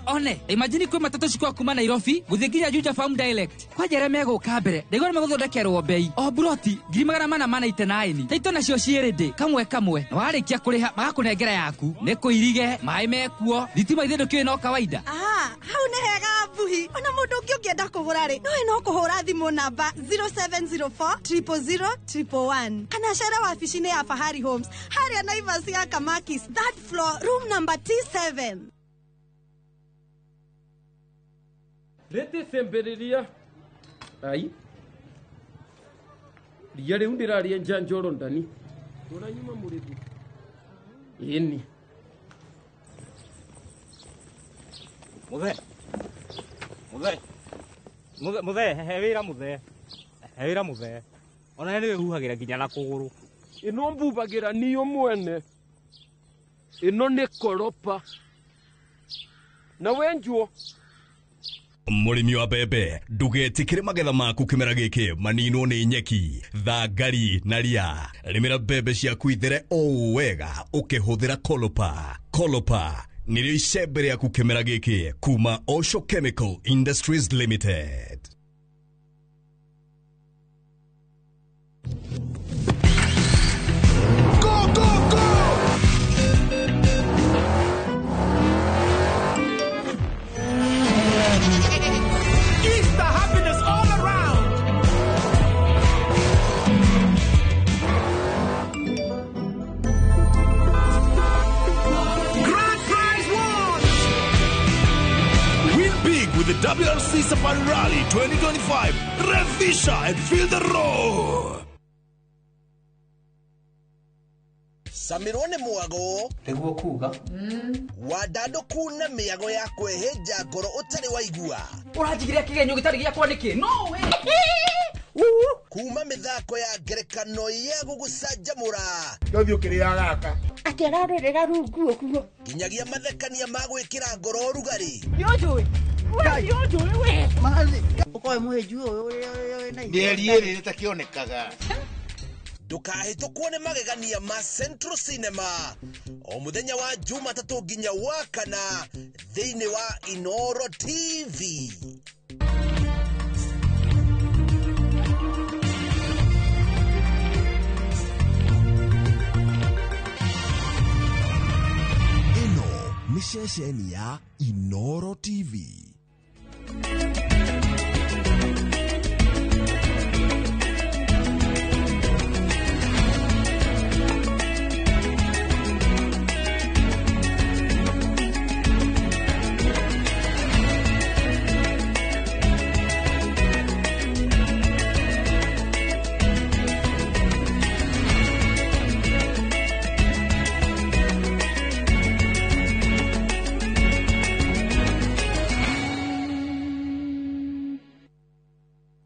One. Imagine kwe matatu cikwa kuma Nairobi guthie nginya Juja Farm direct. Kwanja re meguka mbere. Ndigore meguthondekerwo bei. O broti 489. Taito nacio cierede kamwe kamwe. Warikia kuriha magakunengera yaku. Ni kuirige, mai mekuo. Thitima ithe ndukio no kawaida. Hau ne hega buhi. Ona mundu ungi ungienda kugura ri. No kuhura thimu namba 0704 000 111. Kana share wabici-inĩ ya Fahari Homes. Haria Naivas ya Kamakis, third floor, room number T7. Rete semberiria. Ai. Ria riu ndiraria njanjoro ndani. Uranyuma murithi. Ini. Muthe hewira muthe ona ni huhagira nginya na kuguru ino mbubagira niyo mwene ino ni koropa na wenjuo Murimi wa bebe ndugetikire magetha maku kimera giki manino ni nyeki thangari na ria rimira bebe ciaku ithere o wega ukihuthira Kolopa nirio icembe riaku kimera giki kuma Osho Chemical Industries Limited. Go, go, go! Easter happiness all around! Grand prize won! Win big with the WRC Safari Rally 2025. Revisha and feel the roar. Samirone mwago niguo kuga wadado kuna miago ya kweheja ngoro utari waigua urajigiria kigenyo gitari giakwa niki no we kuma mithako ya ngerekano ya gugucanjamura ndothio kiria gaka ati ararorera rungu okuo nginyagia mathekania ma gwikira ngoro rugari yojoi we mazi ukoe muheju na ndieriere nitakionekaga ndukahitũkwo nĩ magegania ma Central Cinema o muthenya wa Jumatatu nginya wa Kana thĩinĩ wa Inoro TV. Ino nĩ ceceni ya Inoro TV.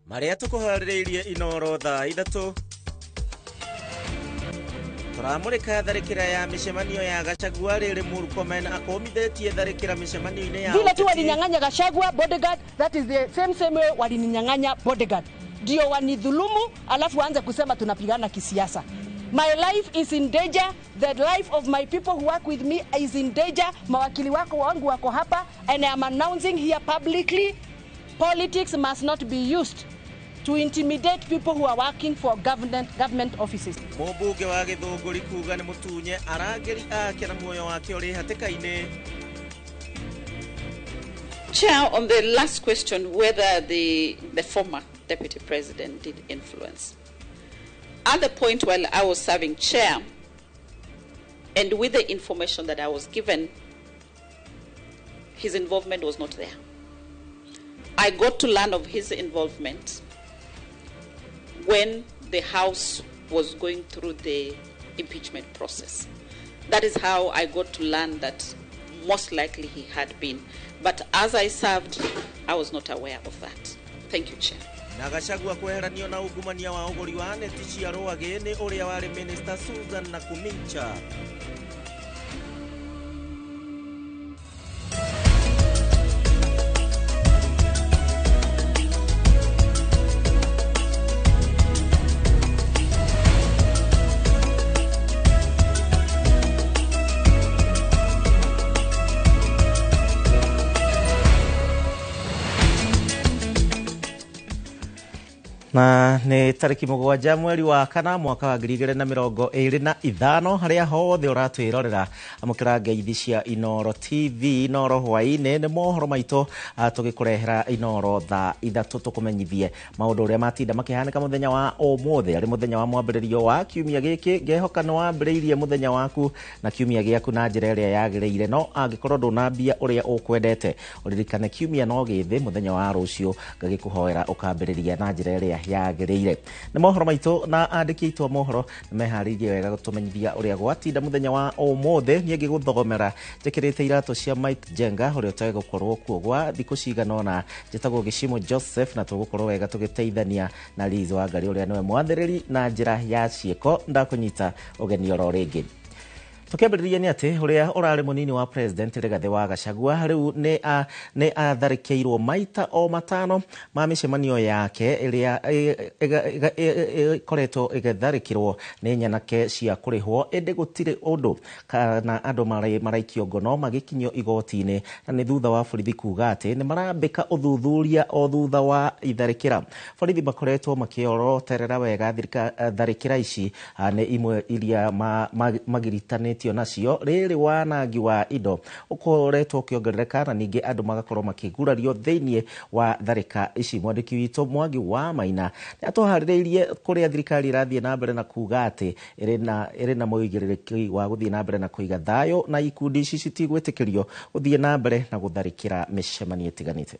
Maria tukuharireirie Inoro thaa ithatu turamurika tharikira ya mishemanio ya Gachagua riri Murkomen akomithetie tharikira mishemanio-ini ya vile tu walinyang'anya Gachagua bodyguard, that is the same way walinyang'anya bodyguard ndio wanidhulumu alafu waanze kusema tunapigana kisiasa. My life is in danger, the life of my people who work with me is in danger. Mawakili wangu wako hapa and I am announcing here publicly, politics must not be used to intimidate people who are working for government offices. Mubunge wa Githunguri kuga ni mutunye arangeri ake na muoyo wake uri hatikaine. Chair, on the last question, whether the former Deputy President did influence. At the point while I was serving chair, and with the information that I was given, his involvement was not there. I got to learn of his involvement when the House was going through the impeachment process. That is how I got to learn that most likely he had been. But as I served, I was not aware of that. Thank you, Chair. Na Gachagua kweheranio na ungumania wa ũgũri wa neti cia rũagĩ nĩ ũrĩa warĩ Minister Susan Nakumincha. Na nĩ tarĩki 7 mweri wa kana mwaka wa 2025 harĩa hothe ũratwĩrorera amũkĩra ngeithi cia Inoro TV Inoro hwaĩ-inĩ nĩ mohoro maitũ tũgĩkũrehera Inoro thaa 3 tũkũmenyithie maũndũ ũrĩa matinda makĩhanĩka mũthenya wa ũmũthĩ arĩ mũthenya wa mwambĩrĩrio wa kiumia gĩkĩ ngehoka nĩ wambĩrĩirie mũthenya waku na kiumia gĩaku na njĩra ĩrĩa yagĩrĩire no angĩkorwo ndũnambia ũrĩa ũkwendete ũririkane kiumia no gĩthĩ mũthenya wa rũciũ ngagĩkũhoera ũkambĩrĩria na njĩra ĩrĩa yagĩrĩire nĩ mohoro maitũ na andĩki aitũ mohoro meharĩirie wega gũtũmenyithia ũrĩa gwatinda mũthenya wa ũmũthĩ niĩ ngĩgũthogomera njĩkĩrĩte iratũ cia Mike Jenga ũrĩa ũtagĩ gũkorwo kuo gwa thikũ cigana ũna njĩtagwo Gĩcimo Joseph na tũgũkorwo wega tũgĩteithania na Liz Wangari ũrĩa nĩwe mwathĩrĩri na njĩra ya ciĩko ndakũnyita ũgeni oro rĩngĩ Tukĩambĩrĩria nĩ atĩ ũrĩa ũrarĩ mũnini wa president Rigathĩ wa Gachagua rĩu nĩ atharĩkĩirwo maita o matano ma mĩcemanio yake ĩrĩa ĩkoretwo ĩgĩtharĩkĩrwo nĩ nyanake cia kũrĩhwo ĩndĩ gũtirĩ ũndũ kana andũ maraikio ngono magĩkinyio igoti-inĩ na nĩ thutha wa borithi kuga atĩ nĩ marambĩka ũthuthuria o thutha wa itharĩkĩra borithi makoretwo makĩoroterera wega tharĩkĩra ici nĩ imwe iria magiritanĩtio nacio rĩrĩ wanangi wa indo ũkoretwo ũkĩongerereka na ningĩ andũ magakorwo makĩgurario thĩinĩ wa tharĩka ici mwandĩki witũ Mwangi wa Maina nĩ atũharĩrĩirie kũrĩa thirikari ĩrathiĩ na mbere na kuga atĩ ĩrĩ na mũigĩrĩrĩki wa gũthiĩ na mbere na kũiga thayũ na ikundi ici citigwĩtĩkĩrio gũthiĩ na mbere na gũtharĩkĩra mĩcemanio ĩtiganĩte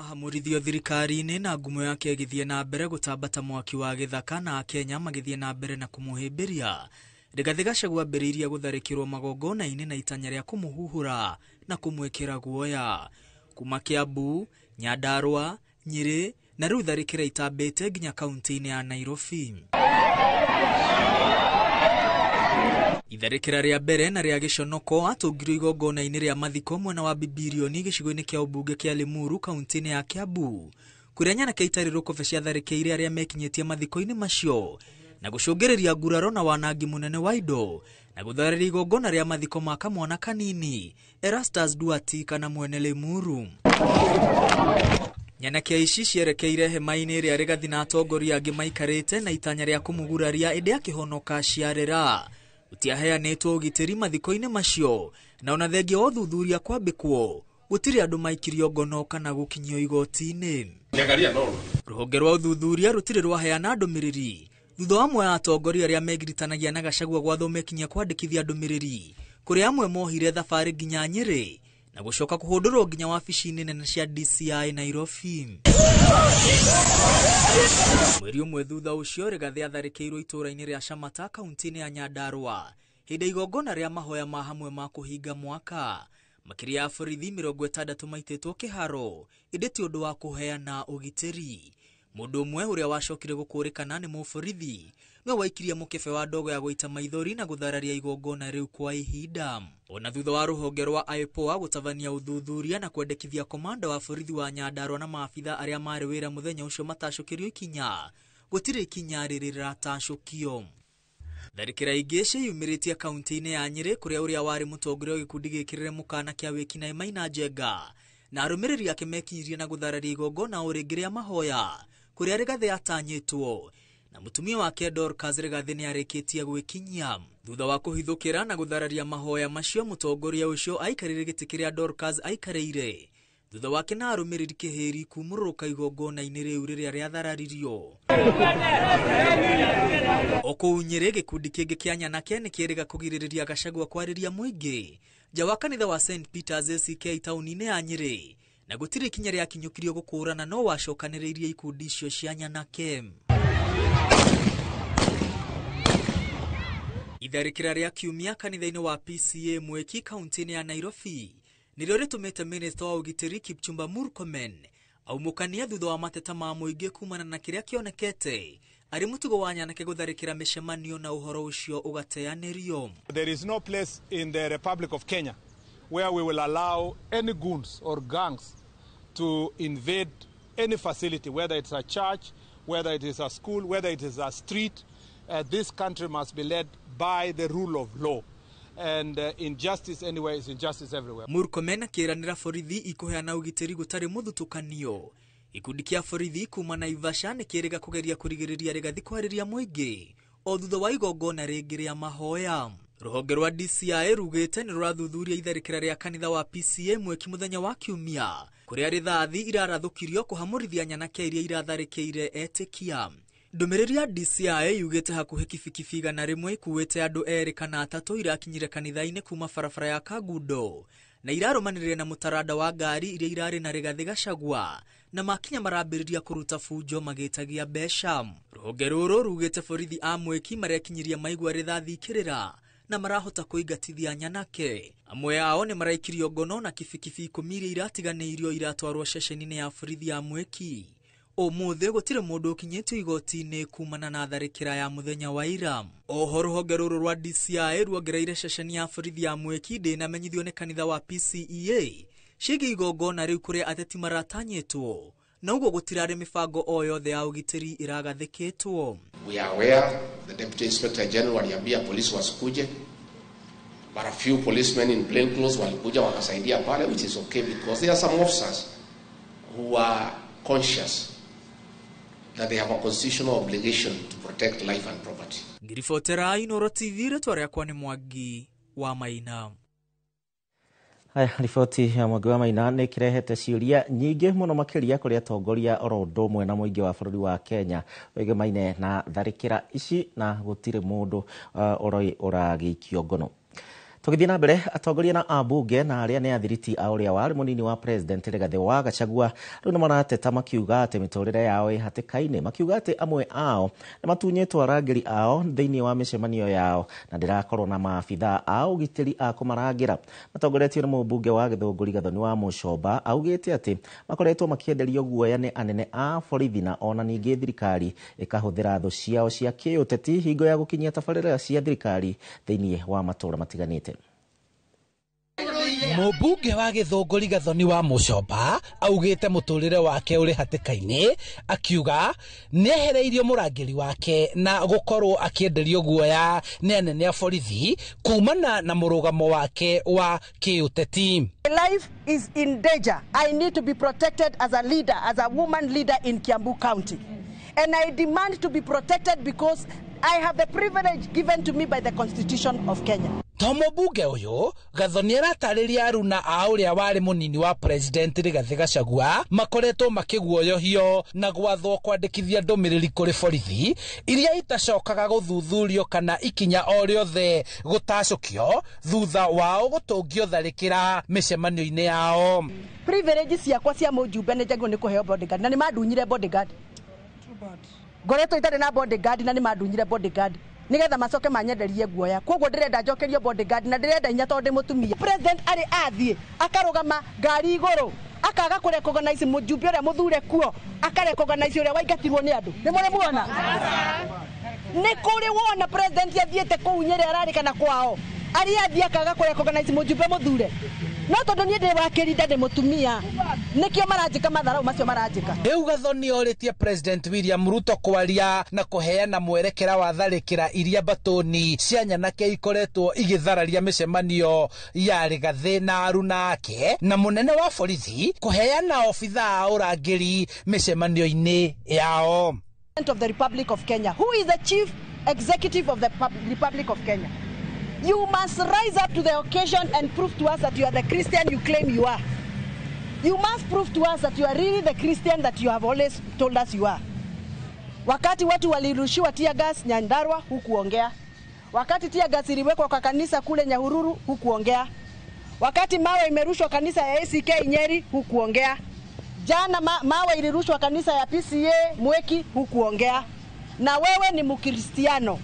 Hamurithio thirikari-inĩ na ngumo yake ĩgĩthiĩ na mbere gũtambata mwaki wa gĩthaka na Kenya magĩthiĩ na mbere na kũmũhĩmbĩria Rigathĩ Gachagua ambĩrĩirie gũtharĩkĩrwo magongona-inĩ na itanya rĩa kũmũhuhũra na kũmwĩkĩra guoya kuma Kiambu, Nyandarua, Nyĩrĩ na rĩu tharĩkĩra itambĩte nginya kaunti-inĩ ya Nairobi. Itharĩkĩra rĩa mbere na rĩa gĩconoko atũngirwo igongona-inĩ rĩa mathiko mwena wa Bibilioni gĩcigo-inĩ kĩa ũmbunge kĩa Limuru kaunti-inĩ ya Kiambu kũrĩa nyanake itarĩ rũkobe ciatharĩkĩire arĩa mekinyĩtie mathiko-inĩ macio na gũcũngĩrĩria nguraro na wanangi mũnene wa indo na gũtharĩria igongona rĩa mathiko ma kamwana kanini Erastus Duati kana mwene Limuru. Nyanake ici cierekeire hema-inĩ ĩrĩa Rigathĩ na atongoria angĩ maikarĩte na itanya rĩa kũmũguraria ĩndĩ akĩhonoka ciarĩra gũtiaheanĩtwo ũgitĩri mathiko-inĩ macio na ona thengia wa ũthuthuria kwambĩkwo gũtirĩ andũ maikirio ngono kana gũkinyio igoti-inĩ. Rũhonge rwa ũthuthuria rũtirĩ rwaheana ndũmĩrĩri thutha wa amwe a atongoria arĩa megiritanagia na Gachagua gwathwo mekinyia kwandĩkithia ndũmĩrĩri kũrĩa amwe mohire thabarĩ nginya Nyĩrĩ na gũcoka kũhũndũrwo nginya wabici-inĩ nene cia DCI Nairobi. Mweri ũmwe thutha ũcio Rigathĩ atharĩkĩirwo itũũra-inĩ rĩa Shamata kaunti-inĩ ya Nyandarua hĩndĩ igongona rĩa mahoya ma hamwe ma kũhinga mwaka makĩria ya borithi 60 maitĩtwo kĩharo ĩndĩ ti ũndũ wa kũheana ũgitĩri. Mũndũ ũmwe ũrĩa wacokire gũkũrĩkana nĩ mũborithi no waikirie mũkebe wa ndogo ya gũita maithori na gũthararia igongona rĩu kwa ihinda. Ona thutha wa rũhonge rwa IPOA gũtabania ũthuthuria na kwendekithia komanda wa borithi wa Nyandarua na maabitha arĩa marĩ wĩra mũthenya ũcio matacũkĩrio ikinya gũtirĩ ikinya rĩrĩ rĩratacũkio. Tharĩkĩra ingĩ ciumĩrĩtie kaunti-inĩ ya Nyĩrĩ kũrĩa ũrĩa warĩ mũtongoria wa gĩkundi gĩkĩrĩre mũkana kĩa wĩkinaĩ Maina Njenga na arũmĩrĩri ake mekinyirie na gũthararia igongona o rĩngĩ rĩa mahoya kũrĩa Rigathĩ atanyĩtwo na mutumia wake Dorcas Rigathi nĩ arĩkĩtie gwĩkinyia. Thutha wa kũhithũkĩra na gũthararia mahoya macio, mũtongoria ũcio aikarĩire gĩtĩ kĩrĩa Dorcas aikarĩire. Thutha wake na arũmĩrĩri kĩhĩri kumũrũka igongona-inĩ rĩu rĩrĩa rĩathararirio. Okũu Nyĩrĩ, gĩkundi kĩngĩ kĩa Nyanake nĩ kĩerĩga kũgirĩrĩria Gachagua kwarĩria mũingĩ nja wa kanitha wa St Peters ACK taũni-inĩ ya Nyĩrĩ, na gũtirĩ ikinya rĩakinyũkirio gũkũrana no wacokanĩrĩirie ikundi icio cia Nyanake. Itharĩkĩra rĩa kiumia kanitha-inĩ wa PCA Mweki kaunti-inĩ ya Nairobi nĩrĩo rĩtũmĩte Minister wa ũgitĩri Kipchumba Murkomen aumũkania thutha wa mateta ma mũingĩ kumana na kĩrĩa kĩonekete arĩ mũtugo wa Nyanake gũtharĩkĩra mĩcemanio na ũhoro ũcio ũgateanĩrio. There is no place in the Republic of Kenya where we will allow any goons or gangs to invade any facility, whether it's a church, whether it is a school, whether it is a street. This country must be led by the rule of law. And injustice anywhere is injustice everywhere. Murkomen akĩranĩra borithi ikuheana ũgitĩri gũtarĩ mũthutũkanio. Ikundi kĩa borithi kuma Naivasha nĩ kĩerĩga kũgeria kũrigĩrĩria Rigathi kwarĩria mũingĩ o thutha wa igongona rĩngĩ rĩa mahoya. Rũhonge rwa DCI rugĩte nĩ rũrathuthuria itharĩkĩra rĩa kanitha wa PCA Mweki mũthenya wa kiumia, kũrĩa rithathi irarathũkirio kũhamũrithia Nyanake iria iratharĩkĩire etĩkia. Ndũmĩrĩri ya DCI yugĩte hakuhĩ kibikibi 100 ikuĩte andũ 2 kana 3 irakinyire kanitha-inĩ kuma barabara ya Kagundo na irarũmanĩrĩra na mũtaranda wa ngari iria irarĩ na Rigathi Gachagua na makinya marambĩrĩria kũruta fujo magĩtagia mbeca. Rũhonge rũrũ rugĩte borithi a Mweki marekinyiria maigua rithathi ikĩrĩra na marahota kũingatithia Nyanake. Amwe ao nĩ maraikirio ngono na kibikibi 10 iria iratiganĩirio iratwarwo ceceni-inĩ ya borithi ya Mweki. Ũmũthĩ gũtirĩ mũndũ ũkinyĩtio igoti-inĩ kumana na tharĩkĩra ya mũthenya wa ira. Oho rũhonge rũrũ rwa DCI ruongereire ceceni ya borithi ya Mweki ndĩnamenyithio nĩ kanitha wa PCEA ciĩgiĩ igongona rĩu kũrĩa ateti maratanyĩtwo, na ũguo gũtirarĩ mĩbango o yothe ya ũgitĩri ĩragathĩkĩtwo. We are aware the Deputy Inspector General aliambia polisi wasikuje, but a few policemen in plain clothes walikuja wakasaidia pale, which is okay because there are some officers who are conscious that they have a constitutional obligation to protect life and property. Ngiribotera Inooro TV, rĩtwa rĩakwa nĩ Mwangi wa Maina. Haya, riboti ya Mwangi wa Maina nĩ kĩrehete ciũria nyingĩ mũno makĩria kũrĩ atongoria oro ũndũ ũmwe na mũingĩ wa bũrũri wa Kenya wĩgemaine na tharĩkĩra ici, na gũtirĩ mũndũ ũragĩikio ngono. Tũgĩthiĩ na mbere, atongoria na ambunge na arĩa nĩ athiriti a ũrĩa warĩ mũnini wa president Rigathi wa Gachagua rĩu nĩ marateta makiuga atĩ mĩtũrĩre yao ĩ hatĩka-inĩ, makiuga atĩ amwe ao nĩ matunyĩtwo arangĩri ao thĩinĩ wa mĩcemanio yao na ndĩrakorwo na maabitha a ũgitĩri a kũmarangĩra. Matongoretio nĩ mũmbunge wa Gĩthũngũri Gathoni wa Mũcomba augĩte atĩ makoretwo makĩenderio guoya nĩ anene a borithi na ona ningĩ thirikari ĩkahũthĩra thũ ciao cia kĩũteti hingo ya gũkinyia tabarĩra cia thirikari thĩinĩ wa matũũra matiganĩte. Mũmbunge wa Gĩthũngũri Gathoni wa Mũcomba augĩte mũtũrĩre wake ũrĩ hatĩka-inĩ, akiuga nĩehereirio mũrangĩri wake na gũkorwo akĩenderio guoya nĩ anene a borithi kumana na mũrũgamo wake wa kĩũteti. Life is in danger. I need to be protected as a leader, as a woman leader in Kiambu County. And I demand to be protected because I have the privilege given to me by the Constitution of Kenya. Tomo bunge ũyũ Gathoni aratarĩria aruna a ũrĩa warĩ mũnini wa president Rigathi Gachagua makoretwo makĩguoyohio na gwathwo kwandĩkithia ndũmĩrĩri kũrĩ borithi iria itacokaga gũthuthurio kana ikinya o rĩothe gũtacũkio thutha wao gũtũngio tharĩkĩra mĩcemanio-inĩ yao. Privilege ciakwa cia mũjumbe nĩ njagĩrĩirwo nĩ kũheo bodyguard na nĩ mandunyire bodyguard. Ngoretwo itarĩ na bodyguard na nĩ mandunyire bodyguard. Nigetha macoke manyenderie guoya, koguo ndirenda njokerio bodyguard na ndirenda inya tondu mutumia. President ari athie akarugama ngari iguru akaga kurecognize mujumbe uria muthure kuo akarecognize uria waigatirwo ni andu. Ni muri muona ni kuri wona president athiete kuu Nyeri ararikana kwao ari athie akaga kurecognize mujumbe muthure no tondu ni ndi wakirinde ndi mutumia nikio maranjika matharau macio maranjika. Riu Gathoni oritie President William Ruto kwaria na kuheana mwerekera wa tharĩkĩra iria batoni cia Nyanake ikoretwo igithararia mĩcemanio ya Rigathi na aruna ake na munene wa borithi kuheana obitha a ũrangĩri mĩcemanio-inĩ yao. of the Republic of Kenya. Who is the chief executive of the Republic of Kenya? You must rise up to the occasion and prove to us that you are the Christian you claim you are. You must prove to us that you are really the Christian that you have always told us you are. Wakati watu walirushiwa tear gas Nyandarua, hukuongea. Wakati tear gas iliwekwa kwa kanisa kule Nyahururu, hukuongea. Wakati mawe imerushwa kanisa ya ACK Nyeri, hukuongea. Jana mawe ilirushwa kanisa ya PCA Mweki, hukuongea. Na wewe ni Mkristiano.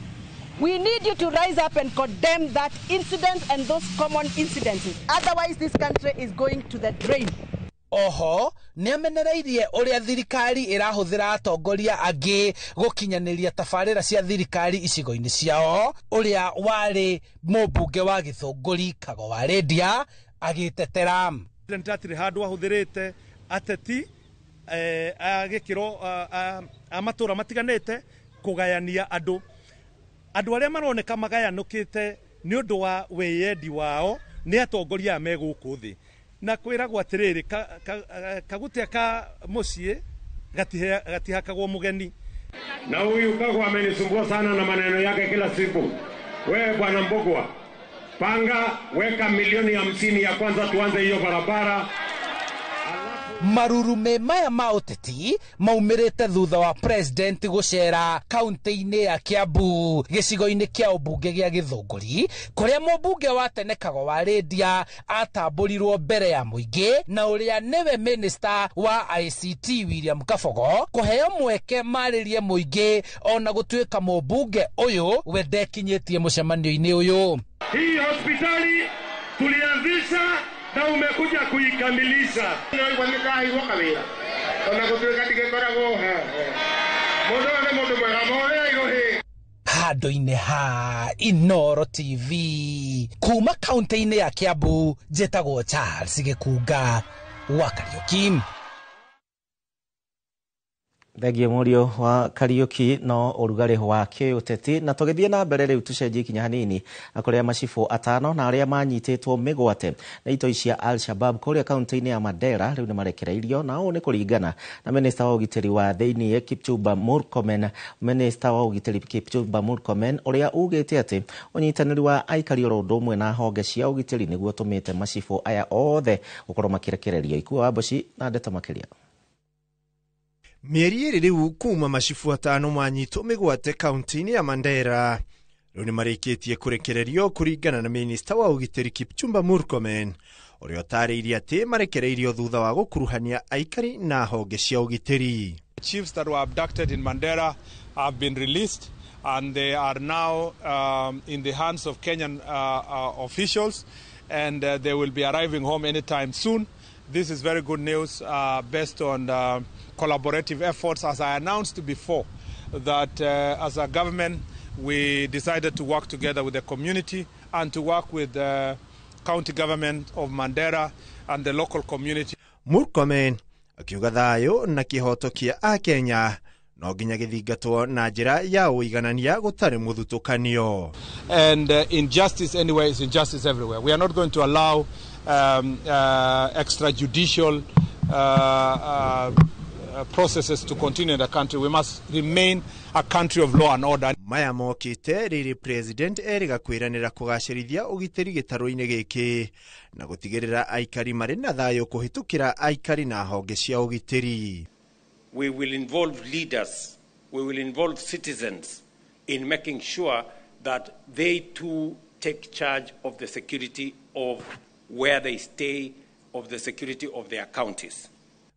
We need you to rise up and condemn that incident and those common incidents. Otherwise this country is going to the drain. Oho niamenereirie uria thirikari irahuthira atongoria angi gukinyaniria tabarira cia thirikari icigo-ini ciao. Uria wari mubunge wa Githunguri Kagowa Lydia agitetera ndatire handu ahuthirite ateti agikiro amatura matiganite kugayania andu aria maroneka magayanukite ni undu wa weyendi wao ni atongoria me guku thi na kwiragwo atiriri kagutia ka mucie gatihakagwo mugeni. Na huyu Kagwa amenisumbua sana na maneno yake kila siku. Wewe bwana Mbogwa, panga weka milioni 50 ya kwanza tuanze hiyo barabara. Marurume maya ma uteti maumirite thutha wa president gucera kaunti-ini ya Kiambu gicigo-ini kia ubunge gia Githunguri kuria mubunge wa tene Kagowa Lydia atamburirwo mbere ya muingi na uria niwe minister wa ICT William Kabogo kuheo mweke maririe muingi ona gutuika mubunge uyu we ndekinyitie mucemanio-ini uyu. Hii hospitali tulianzisha na umekuja kuikamilisha. Handu-ini ha Inoro TV kuma kaunti-ini ya Kiambu njitagwo Charles Gikunga wa Kariuki. Thegio murio wa Kariuki no urugari wa kiuteti na tugithie na mbere riu tucenjie kinya hanini akuria macifu atano na aria manyititwo migwate na ito cia Al-Shabab kuria kaunti-ini ya Mandera riu ni marekereirio na o ni kuringana na minister wa ugiteri wa thiini Kipchumba Murkomen. Minister wa ugiteri Kipchumba Murkomen uria ugite ati unyitaniri wa aikari oro umwe na honge cia ugiteri niguo tumite macifu aya othe gukorwo makirekererio ikuwa Waboshi na ndeta makiria. Mieri iri riu kuma macifu atano manyitwo migwate kaunti-ini ya Mandera riu ni marikitie kurekererio kuringana na minister wa ugiteri Kipchumba Murkomen uria utariirie ati marekereirio thutha wa gukuruhania aikari na honge cia ugiteri. Chiefs that were abducted in Mandera have been released and they are now in the hands of Kenyan officials and they will be arriving home anytime soon. This is very good news based on collaborative efforts, as I announced before, that as a government we decided to work together with the community and to work with the county government of Mandera and the local community. Murkomen akiuga thayo na kihoto kia a Kenya no nginya githingatwo na njira ya uiganania gutari muthutukanio. And injustice anyway is injustice everywhere. We are not going to allow extrajudicial processes to continue in the country. We must remain a country of law and order. Maya mokite riri president eriga kwiranira kugacirithia ugiteri gitaru-ini giki na gutigirira aikari mari na thayo kuhitukira aikari na honge cia ugiteri. We will involve leaders, we will involve citizens in making sure that they too take charge of the security of where they stay, of the security of their counties.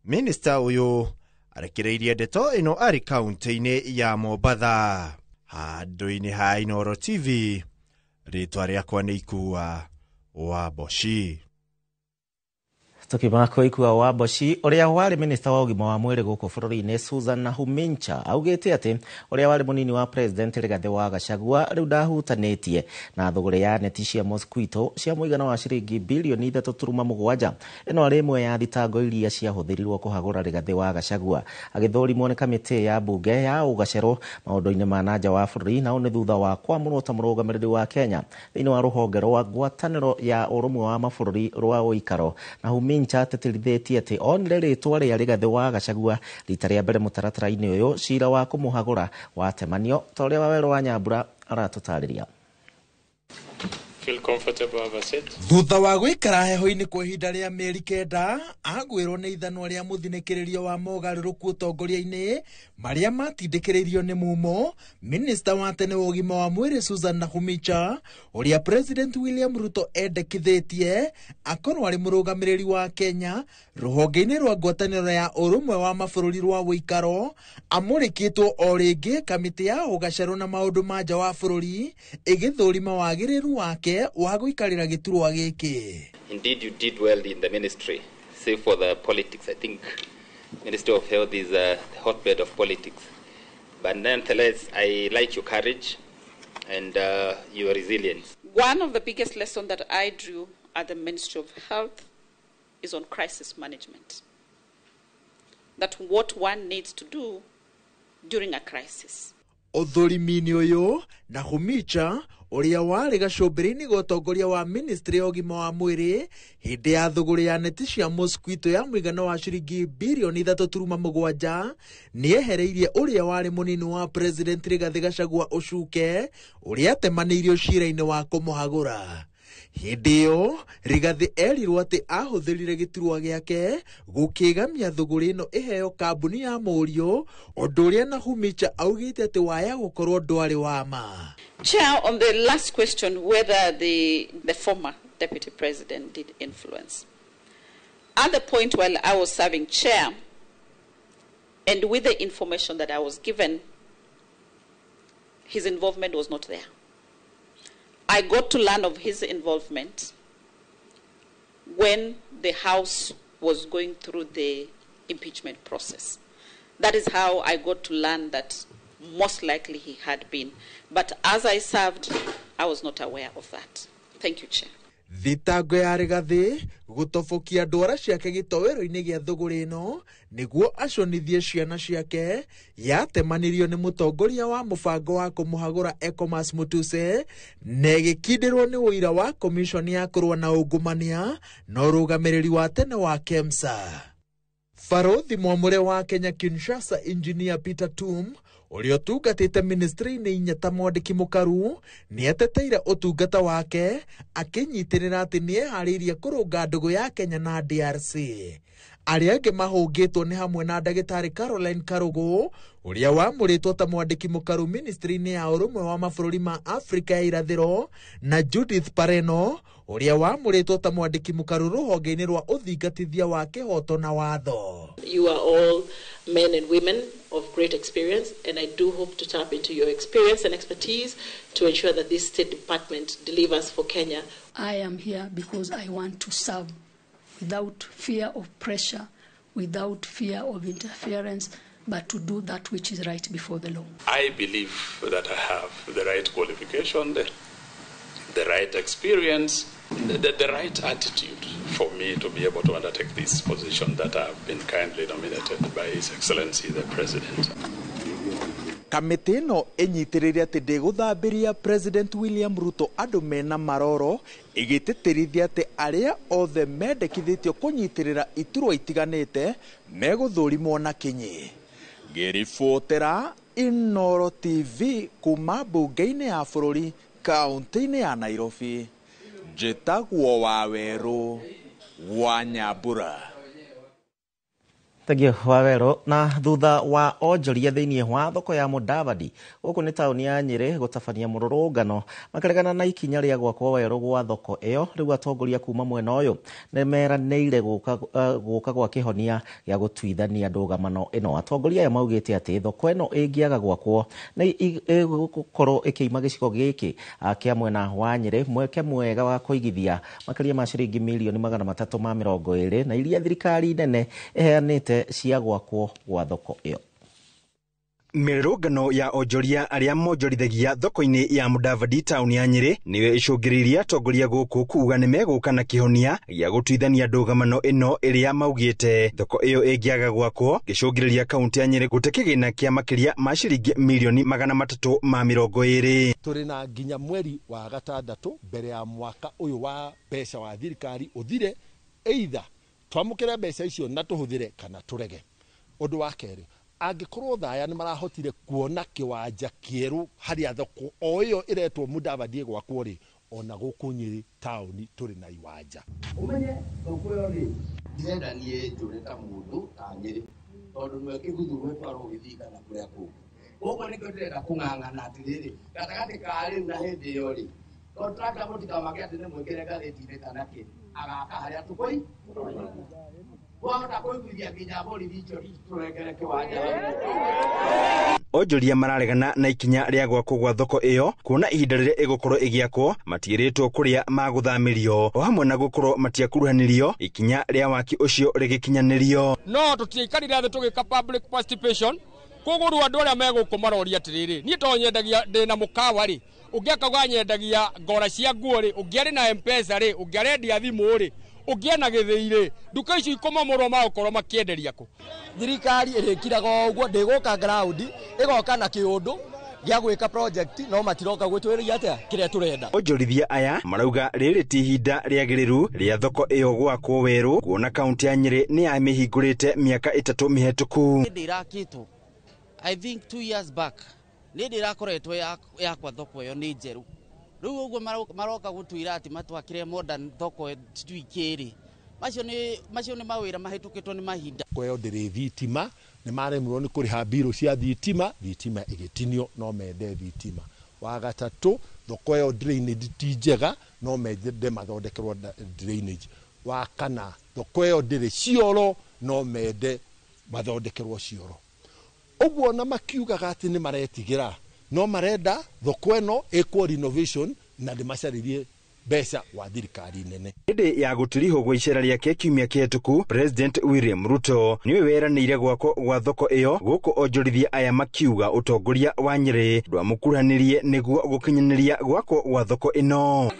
Minister uyu arekereirie ndeto ino ari kaunti-ini ya Mombatha. Handu-ini ha Inoro TV, ritwa riakwa ni Ikuwa Waboshi. Tukimako Ikuwa Waboshi uria wari minister wa ugima wa mwiri guku bururi-ini Susan Nahumincha augite ati uria wari munini wa president Rigathi wa Gachagua riu ndahutanitie na thogore ya neti cia mosquito cia muigana wa ciringi bilioni 3.7 ino ari imwe ya thitango iria ciahuthirirwo kuhagura Rigathi wa Gachagua agithorimwo ni kamiti ya bunge ya ugacero maundu-ini ma nanja wa bururi na oni thutha wa kwamurwo ta murugamiriri wa Kenya thiini wa ruhonge rwa ngwataniro ya urumwe wa mabururi rwa uikaro. Nahumincha Mincha ateterithitie ati onire ritwa ria Rigathi wa Gachagua rita ria mbere mutaratara-ini uyu cira wa kumuhagura watemanio ta uria Waweru wa Nyambura aratutariria. Feel comfortable, have a seat. Thutha wa gwikara heho-ini kwa ihinda ria mieri kenda agwirwo ni ithanwa ria muthinikirio wa mogaruruku utongoria-ini maria matindikiririo ni mumo Minister wa tene wa ugima wa mwiri Susan Nakhumicha uria President William Ruto endekithitie akorwo ari murugamiriri wa Kenya ruhonge-ini rwa ngwataniro ya urumwe wa mabururi rwa wikaro amurikitwo o ringi kamiti ya ugacaro na maundu ma nja wa bururi igithurima wagiriru wake wa guikarira giturwa giki. Indeed, you did well in the ministry. Save for the politics, I think Ministry of Health is a hotbed of politics. But nonetheless, I like your courage and your resilience. One of the biggest lessons that I drew at the Ministry of Health is on crisis management. That what one needs to do during a crisis. Uthurimini uyu Nakhumicha uria wari gacumbiri-ini gotongoria wa Ministry ya ugima wa mwiri hindi ya thuguri ya neti cia mosquito ya mwigano wa ciringi birioni 3.7 niehereirie uria wari munini wa President Rigathi Gachagua ucuke uria atemaniirio cira-ini wa kumuhagura. Hindi iyo Rigathi erirwo ati ahuthirire giturwa giake gukigamia thuguri ino iheo kambuni ya Murio undu uria Nakhumicha augite ati waya gukorwo ndwari wa ma. Chair, on the last question, whether the former Deputy President did influence. At the point while I was serving chair, and with the information that I was given, his involvement was not there. I got to learn of his involvement when the House was going through the impeachment process. That is how I got to learn that most likely he had been. But as I served, I was not aware of that. Thank you, Chair. Thitango ya Rigathi gutobokia ndwara ciake gitowero-ini gia thuguri ino niguo aconithie ciana ciake yatemanirio ni mutongoria wa mubango wa kumuhagura Ecomas Mutuse na gikindirwo ni uira wa commission ya kurwa na ungumania na urugamiriri wa tene wa KEMSA. Farothi mwamure wa Kenya Kinshasa Engineer Peter Tum uria utungatite ministry-ini inya ta mwandiki mukaru ni ateteire utungata wake akinyitirira ati ni ehariirie kurunga ndugu ya Kenya na DRC. Aria angi mahungitwo ni hamwe na ndagitari Caroline Karugu uria wamuritwo ta mwandiki mukaru ministry-ini ya urumwe wa mabururi ma Afrika ya irathiro na Judith Pareno uria wamuritwo ta mwandiki mukaru ruhonge-ini rwa uthingatithia wa kihoto na watho. You are all men and women of great experience, and I do hope to tap into your experience and expertise to ensure that this State Department delivers for Kenya. I am here because I want to serve without fear of pressure, without fear of interference, but to do that which is right before the law. I believe that I have the right qualification, the right experience, the right attitude for me to be able to undertake this position that I have been kindly nominated by His Excellency the President. Kamiti ino inyitirire ati ndiguthambiria President William Ruto andu mena maroro igititirithia ati aria othe mendekithitio kunyitirira iturwa itiganite meguthurimwo na kinyi. Ngiribotera Inoro TV kuma bunge-ini ya bururi kaunti-ini ya Nairobi. Njitagwo Waweru wa Nyambura. Thank Waweru. Na thutha wa onjoria thiini wa thoko ya Mudavadi guku ni tauni ya Nyeri gutabania mururungano makiregana na ikinya ria gwakwo werũ gwa thoko iyo riu atongoria kuma mwena uyu ni meraniire guka gwa kihonia ya gutwithania ndũgamano ino. Atongoria aya maugite ati thoko ino ingiaga gwakwo ni gukorwo ikiima gicigo giki kia mwena wa Nyeri mweke mwega wa kuigithia makiria ma ciringi milioni 320 na iria thirikari nene iheanite cia gwakwo gwa thoko iyo. Mirũngano ya onjoria aria monjorithagia thoko-ini ya Mudavadi tauni ya Nyeri niwe icungiriria atongoria guku kuuga ni meguka na kihonia ya gutwithania ndũgamano ino iria maugite thoko iyo ingiaga gwakwo gicungiriria kaunti ya Nyeri gute kigina kia makiria ma ciringi milioni 320. Turi na nginya mweri wa gatandatu mbere ya mwaka uyu wa mbeca wa thirikari uthire either twamukire mbeca icio na tuhuthire kana turege. Undu wa keri angikorwo thaya ni marahotire kuona kiwanja kieru haria thoko o iyo iretwo Mudavadi gwakwo ri ona guku Nyeri tauni turi na iwanja. Umenye thoko yo ri ndenda nie njure ta mundu ta Nyeri tondu nwe kiguthurwe twaro githika na kuria ku. Ugo ni kwendera kung'ang'ana atiriri gatagati ka ri na hindi yo ri contractor mutika magati ni mwekere gatheti kanake agaka haria tukoi Onjoria mararegana na ikinya ria gwakwo gwa thoko iyo kuona ihinda riria igukorwo igiakwo matiiritwo kuria maguthamirio o hamwe na gukorwo matiakuruhanirio ikinya ria waki ucio rigikinyanirio. No tutiikarira thi tugika public participation kuguru andu aria meguko maroria atiriri nie to nyendagia ndina mukawa ri ungiaka nyendagia ngora cia nguo ri ungiari na M-Pesa ri ungiarendia thimu ri ugiana githire duka icio ikomamorwo magukorwo makienderia ku. Thirikari irikiraga uguo ndiguka ground igoka na kiundu gya gwika project no matiroka gwitwiria atia kiria turenda. Onjorithia aya marauga riri ti ihinda riagiriru ria thoko iyo gwakwo weru kuona kaunti ya Nyeri ni amihingurite miaka 3 mihituku. Ndirakitwo I think 2 years back ndirakoretwo ya kwa thoko iyo ni njeru. Riu uguo maroka gutwira ati matwakire modern thoko twikiri macio ni mawira mahitukitwo ni mahinda. Kweo ndiri thitima ni maremirwo ni kuriha biro cia thitima igitinio no mende thitima. Wa gatatu thoko yo drainage ti njega no mende mathondekerwo drainage. Wa kana thoko yo ndiri cioro no mende mathondekerwo cioro. Uguo na makiugaga ati ni maretigira no marenda thoko eno equal renovation na ndimacaririe mbeca wa thirikari nene. Hindi ya gutiriho gwa icera riake kiumia kihituku President William Ruto niwe weranire gwako gwa thoko iyo guku onjorithia aya makiuga utongoria wa Nyeri ndwamukuranirie niguo gukinyaniria gwako gwa thoko ino.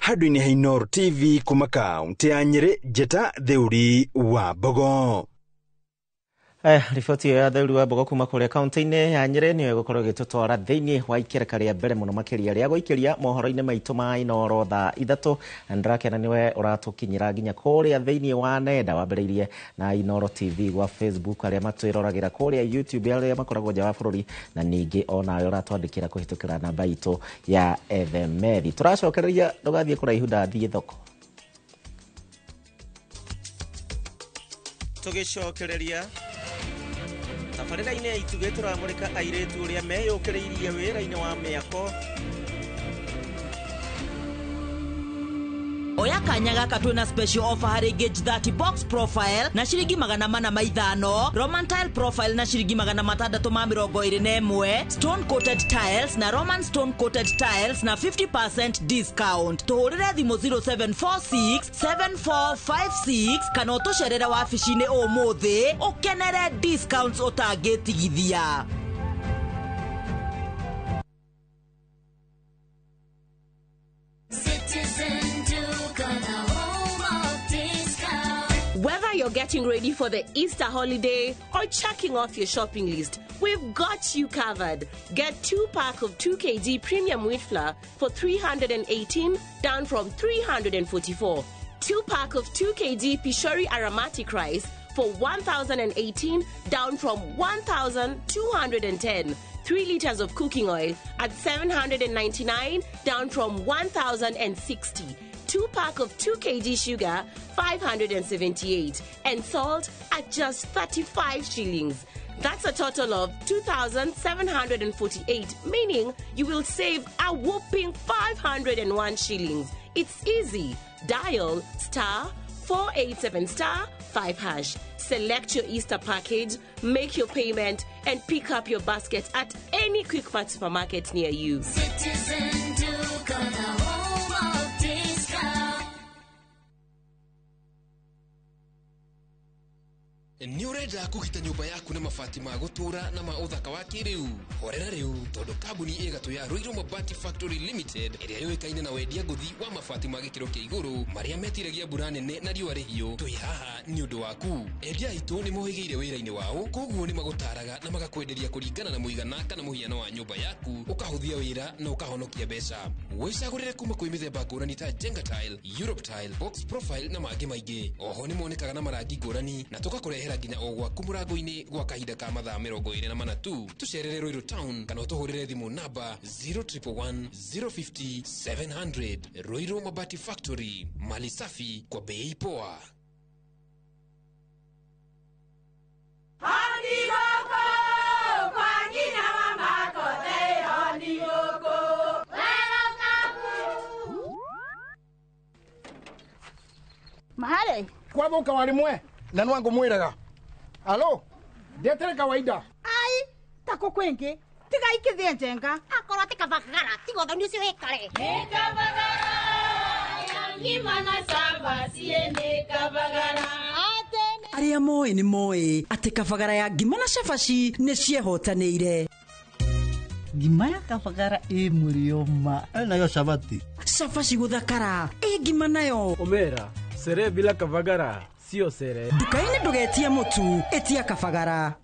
Hadwini Hainor TV kuma kaunti ya Nyeri Jeta Theuri wa Bogo. Riboti ya Theuri wa Bogo kuma kuria kaunti-ini ya Nyeri niyo gukorwo gitutwara thiini wa ikereka ria mbere muno makiria ria guikiria mohoro-ini maitu ma Inoro thaa 3 ndrakena niwe uratukinyira nginya kuria thiini wa nenda wambiriirie na Inoro TV gwa Facebook aria matwiragira kuria YouTube aria makoragwo nja wa bururi na ningi ona uratwandikira kuhitukira namba itu ya Ethemethi. Turacokereria ndugathie kuraihu ndathie thoko tugicokereria tabarĩra-inĩ itu gĩtũramũrĩka airĩtu ũrĩa meyũkĩrĩirie wĩra-inĩ wa mĩako. Oya kanya gaka twĩna special offer harĩ Gauge 30 box profile na ciringi 450, Roman tile profile na ciringi 621, stone coated tiles na Roman stone coated tiles na 50% discount. Tuhũrĩre thimũ 0746 7456 kana ũtũcerere wabici-inĩ ũmũthĩ ũkenere discounts ũtangĩtigithia. Whether you're getting ready for the Easter holiday or checking off your shopping list, we've got you covered. Get 2-pack of 2 kg premium wheat flour for 318 down from 344. 2-pack of 2 kg Pishori aromatic rice for 1,018 down from 1,210. 3 liters of cooking oil at 799 down from 1,060. 2-pack of 2 kg sugar, 578, and salt at just 35 shillings. That's a total of 2,748, meaning you will save a whopping 501 shillings. It's easy. Dial *487*5#. Select your Easter package, make your payment, and pick up your basket at any Quick Mart supermarket near you. Citizen Duke on the home of discount. New Urenda kugita nyumba yaku na mabati ma gutura na ma uthaka wa kiriu. Horera riu tondu kambuni igatu ya Ruiru Mabati Factory Limited iria yoikaine na wendia nguthi wa mabati ma gikiro kia iguru maria metiragia mbura nene na riua rihiu. Twi haha ni undu waku. Endia itu ni mohigeire wira-ini wao, koguo ni magutaraga na magakwenderia kuringana na muigana kana muhiano wa nyumba yaku, ukahuthia wira na ukahonokia mbeca. Wicagurire kuma kwi mithemba ngurani ta Jenga Tile, Europe Tile, Box Profile na mangi maingi. Oho ni monekaga na marangi ngurani na tugakurehera nginya o gwaku murango-ini gwa kahinda ka mathaa 24 tu. Tucerere Ruiru Town kana utuhurire thimu namba 0111 050 700. Ruiru Mabati Factory, mali safi kwa bei poa. Mahale kwa boka walimwe na nwangu mwiraga. Alo ndetere kawaida ai tako kwenge tiga ikithie njenga akora tikavagara tigotho ni cio hekare nikavagara ngima na samba siende kavagara. Aria moe ni moe ati kabagara ya ngima na cabaci ni ciehotanĩire. Ngima ya kabagara murio nayo cabati cabaci guthakara ngima nayo omera sere bila kabagara sio sere. Nduka-inĩ ndũgetie mũtu etia kabagara.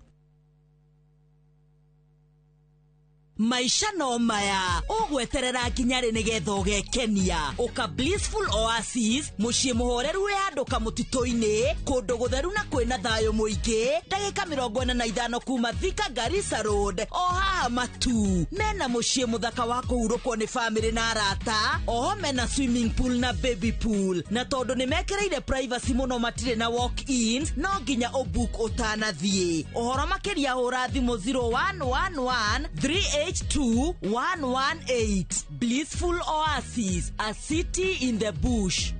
Maisha no maya ugweterera nginya ri nigetha ugekenia uka Blissful Oasis mucii muhoreru wi handu kamutito-ini kundu gutheru na kwina thayo muingi ndagika 45 kuma Thika Garissa Road o haha matu mena mucii muthaka wa kuhurukwo ni family na arata oho mena swimming pool na baby pool na tondu ni mekereire privacy muno matire na walk-ins no nginya ubook utanathie ohoro makiria hura thimu 0111 382-118. Blissful Oasis, a city in the bush.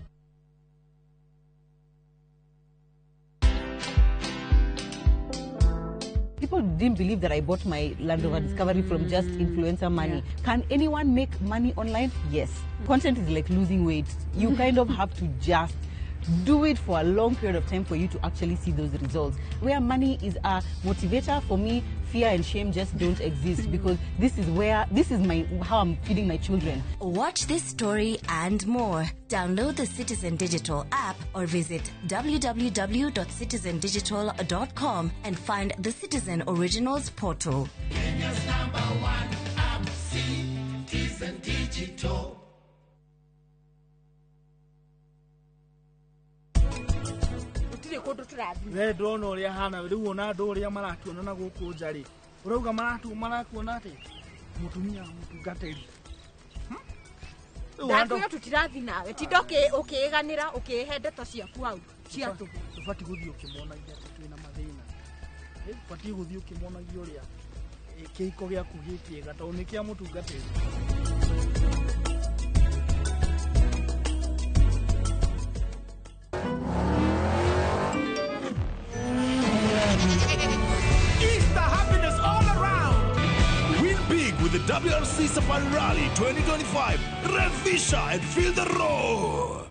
People didn't believe that I bought my Land Rover Discovery from just influencer money. Yeah. Can anyone make money online? Yes. Content is like losing weight. You kind of have to just do it for a long period of time for you to actually see those results. Where money is a motivator for me, fear and shame just don't exist because this is how I'm feeding my children. Watch this story and more. Download the Citizen Digital app or visit www.citizendigital.com and find the Citizen Originals portal. Kenya's #1 app, Citizen Digital. we ndona uria hana riu ona andu uria maratuona na guku njari urauga marakuona ati mutumia mutungateri ndathuyo tutirathi nawe tindoke ukiiganira ukihe ndeto ciaku hau ciatu tubati guthii ukimonagia ati twina mathina tubati guthii ukimonagia uria kiiko giaku gikiega tondu ni kia mutungateri. With the WRC Safari Rally 2025, Revisha and feel the roar.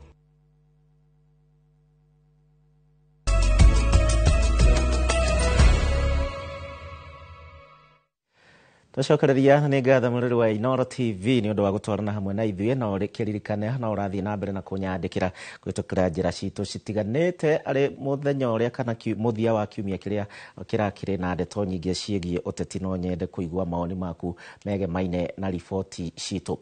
Tucokereria ni ngatha muriri wa Inoro TV ni undu wa gutwarana hamwe na ithuĩ na ũrĩkĩririkane na ũrathiĩ na mbere na kũnyandĩkĩra kũhĩtũkĩra njĩra citũ citiganĩte arĩ mũthenya ũrĩa kana mũthia wa kiumia kĩrĩa kĩrakĩrĩ na ndeto nyingĩ ciĩgiĩ ũteti no nyende kũigua maoni maku megemaine na riboti citũ.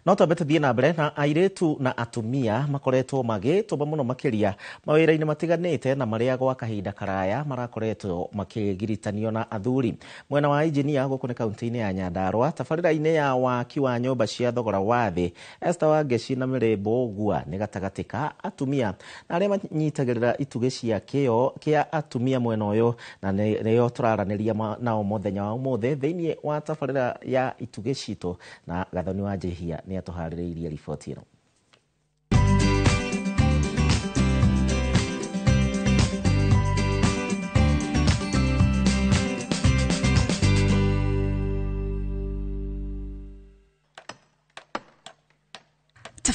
No twambe tuthiĩ na mbere na airĩtu na atumia makoretwo magĩtũma mũno makĩria mawĩra-inĩ matiganĩte na marĩa gwa kahinda karaya marakoretwo makĩgiritanio na athuri. Mwena wa injinia gũkũ nĩ kaunti-inĩ ya Nyandarua, tabarĩra-inĩ ya waki wa nyũmba cia thogora wa thĩ, Esther Wangeci na Mĩrĩmbũ Gua nĩ gatagatĩ ka atumia na arĩa manyitagĩrĩra itugĩ cia kĩa atumia mwena ũyũ, na nĩo tũraranĩria nao mũthenya wa ũmũthĩ thĩinĩ wa tabarĩra ya itugĩ citũ, na Gathoni wa Njihia ni atuharĩrĩirie riboti ĩno.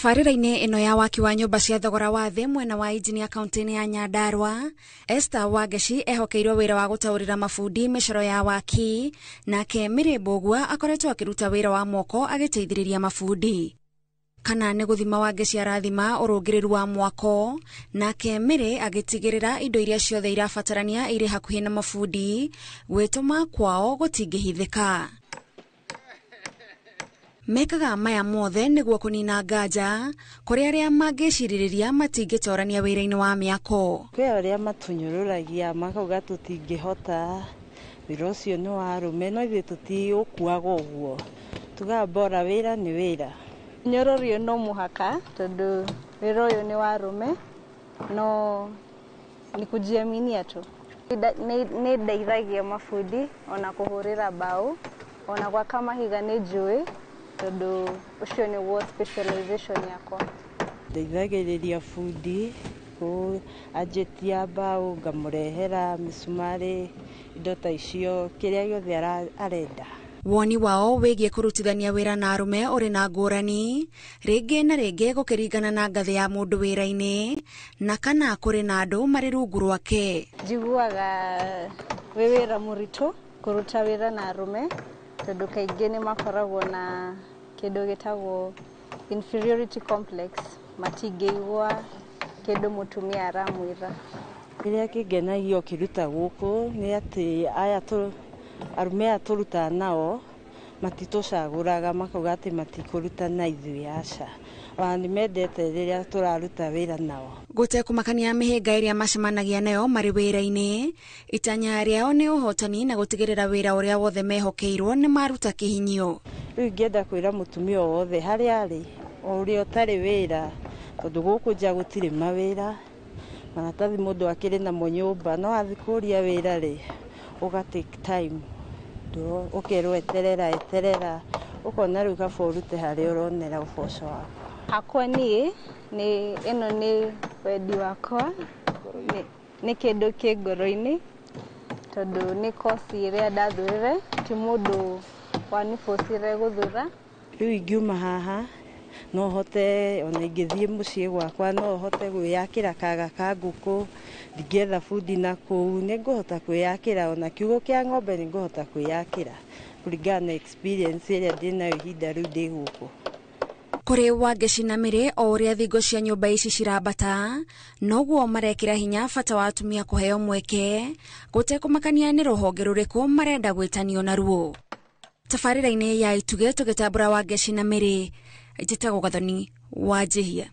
Tabarĩra-inĩ ĩno ya waki wa nyũmba cia thogora wa thĩ mwena wa injinia kaunti-inĩ ya Nyandarua, Esther Wangeci ehokeirwo wĩra wa gũtaũrĩra mabundi mĩcoro ya waki, nake Mĩrĩ Mbũgua akoretwo akĩruta wĩra wa moko agĩteithĩrĩria mabundi. Kana nĩ gũthima Wangeci arathima ũrũngĩrĩru wa mwako, nake Mĩrĩ agĩtigĩrĩra indo iria ciothe irabatarania irĩ hakuhĩ na mabundi, gwĩtũma kwao gũtingĩhithĩka. Mekaga maya mothe nĩguo kũnina nganja kũrĩ arĩa mangĩcirĩrĩria matingĩtorania wĩra-inĩ wa mĩako. Kwĩ arĩa matunyũrũragia makauga tũtingĩhota, wĩra ũcio nĩ wa arũme, no ithuĩ tũtiũkuaga ũguo, tugaga bora wĩra nĩ wĩra. Nyũrũrio no mũhaka tondũ wĩra ũyũ nĩ wa arũme, no nĩ kujiaminia tu. Nĩ ndeithagia mabundi ona kũhũrĩra mbaũ, ona gwaka mahiga nĩ njũĩ, tondũ ũcio nĩguo specialization yakwa. Ndeithagĩrĩria bundi anjĩtia mbaũ, ngamũrehera mĩcumarĩ, indo ta icio, kĩrĩa gĩothe arenda. Woni wao wĩgiĩ kũrutithania wĩra na arũme ũrĩ na ngũrani, rĩngĩ na rĩngĩ gũkĩringana na ngathĩ ya mũndũ wĩra-inĩ, na kana kũrĩ na andũ marĩ rungu rwake. Njiguaga wĩ wĩra mũritũ kũruta wĩra na arũme, tondũ kaingĩ nĩ makoragwo na kĩndũ gĩtagwo inferiority complex, matingĩigua kĩndũ mũtumia aramwĩra. Kĩrĩa kĩngenagia ũkĩruta gũkũ nĩ atĩ aya arũme aya tũrutaga nao matitũcagũraga, makauga atĩ matikũruta na ithuĩ aca. Ona nĩ mendete rĩrĩa tũraruta wĩra nao. Gũtekũmakania mĩhĩnga ĩrĩa macemanagia nayo marĩ wĩra-inĩ, itanya rĩao nĩ ũhotani na gũtigĩrĩra wĩra ũrĩa wothe mehokeirwo nĩ maruta kĩhinyio. Rĩu ingĩenda kwĩra mũtumia o wothe harĩa arĩ, o ũrĩa ũtarĩ wĩra, tondũ gũkũ nja gũtirĩ mawĩra, maratathi mũndũ akĩrĩ namo nyũmba, no athiĩ kũria wĩra rĩ, ũga take time, ũkerwo eterera, ũkona rĩu kaba ũrute harĩa ũronera ũboco wako. Hakwa niĩ, ĩno nĩ wendi wakwa, nĩ kĩndũ kĩ ngoro-inĩ, tondũ nĩ kosi ĩrĩa ndathurire, ti mũndũ wanibocire gũthura. Rĩu ingiuma haha, no hote ona ingĩthiĩ mũciĩ gwakwa, no hote gwĩyakĩra kaga ka ngũkũ, ndingĩetha bundi na kũu, nĩ ngũhota kwĩyakĩra, ona kiugũ kĩa ng'ombe nĩ ngũhota kwĩyakĩra, kũringana na experience ĩrĩa ndĩnayo ihinda rĩu ndĩ gũkũ. Kũrĩ Wangeci na Mĩrĩ, o ũrĩa thingo cia nyũmba ici cirambata, noguo marekĩra hinya bata wa atumia kũheo mweke, gũtekũmakania nĩ rũhonge rũrĩkũ marenda gwĩtanio naruo. Tabarĩra-inĩ ya Ituge tũgĩtambũra Wangeci na Mĩrĩ, njĩtagwo Gathoni Wanjĩhia.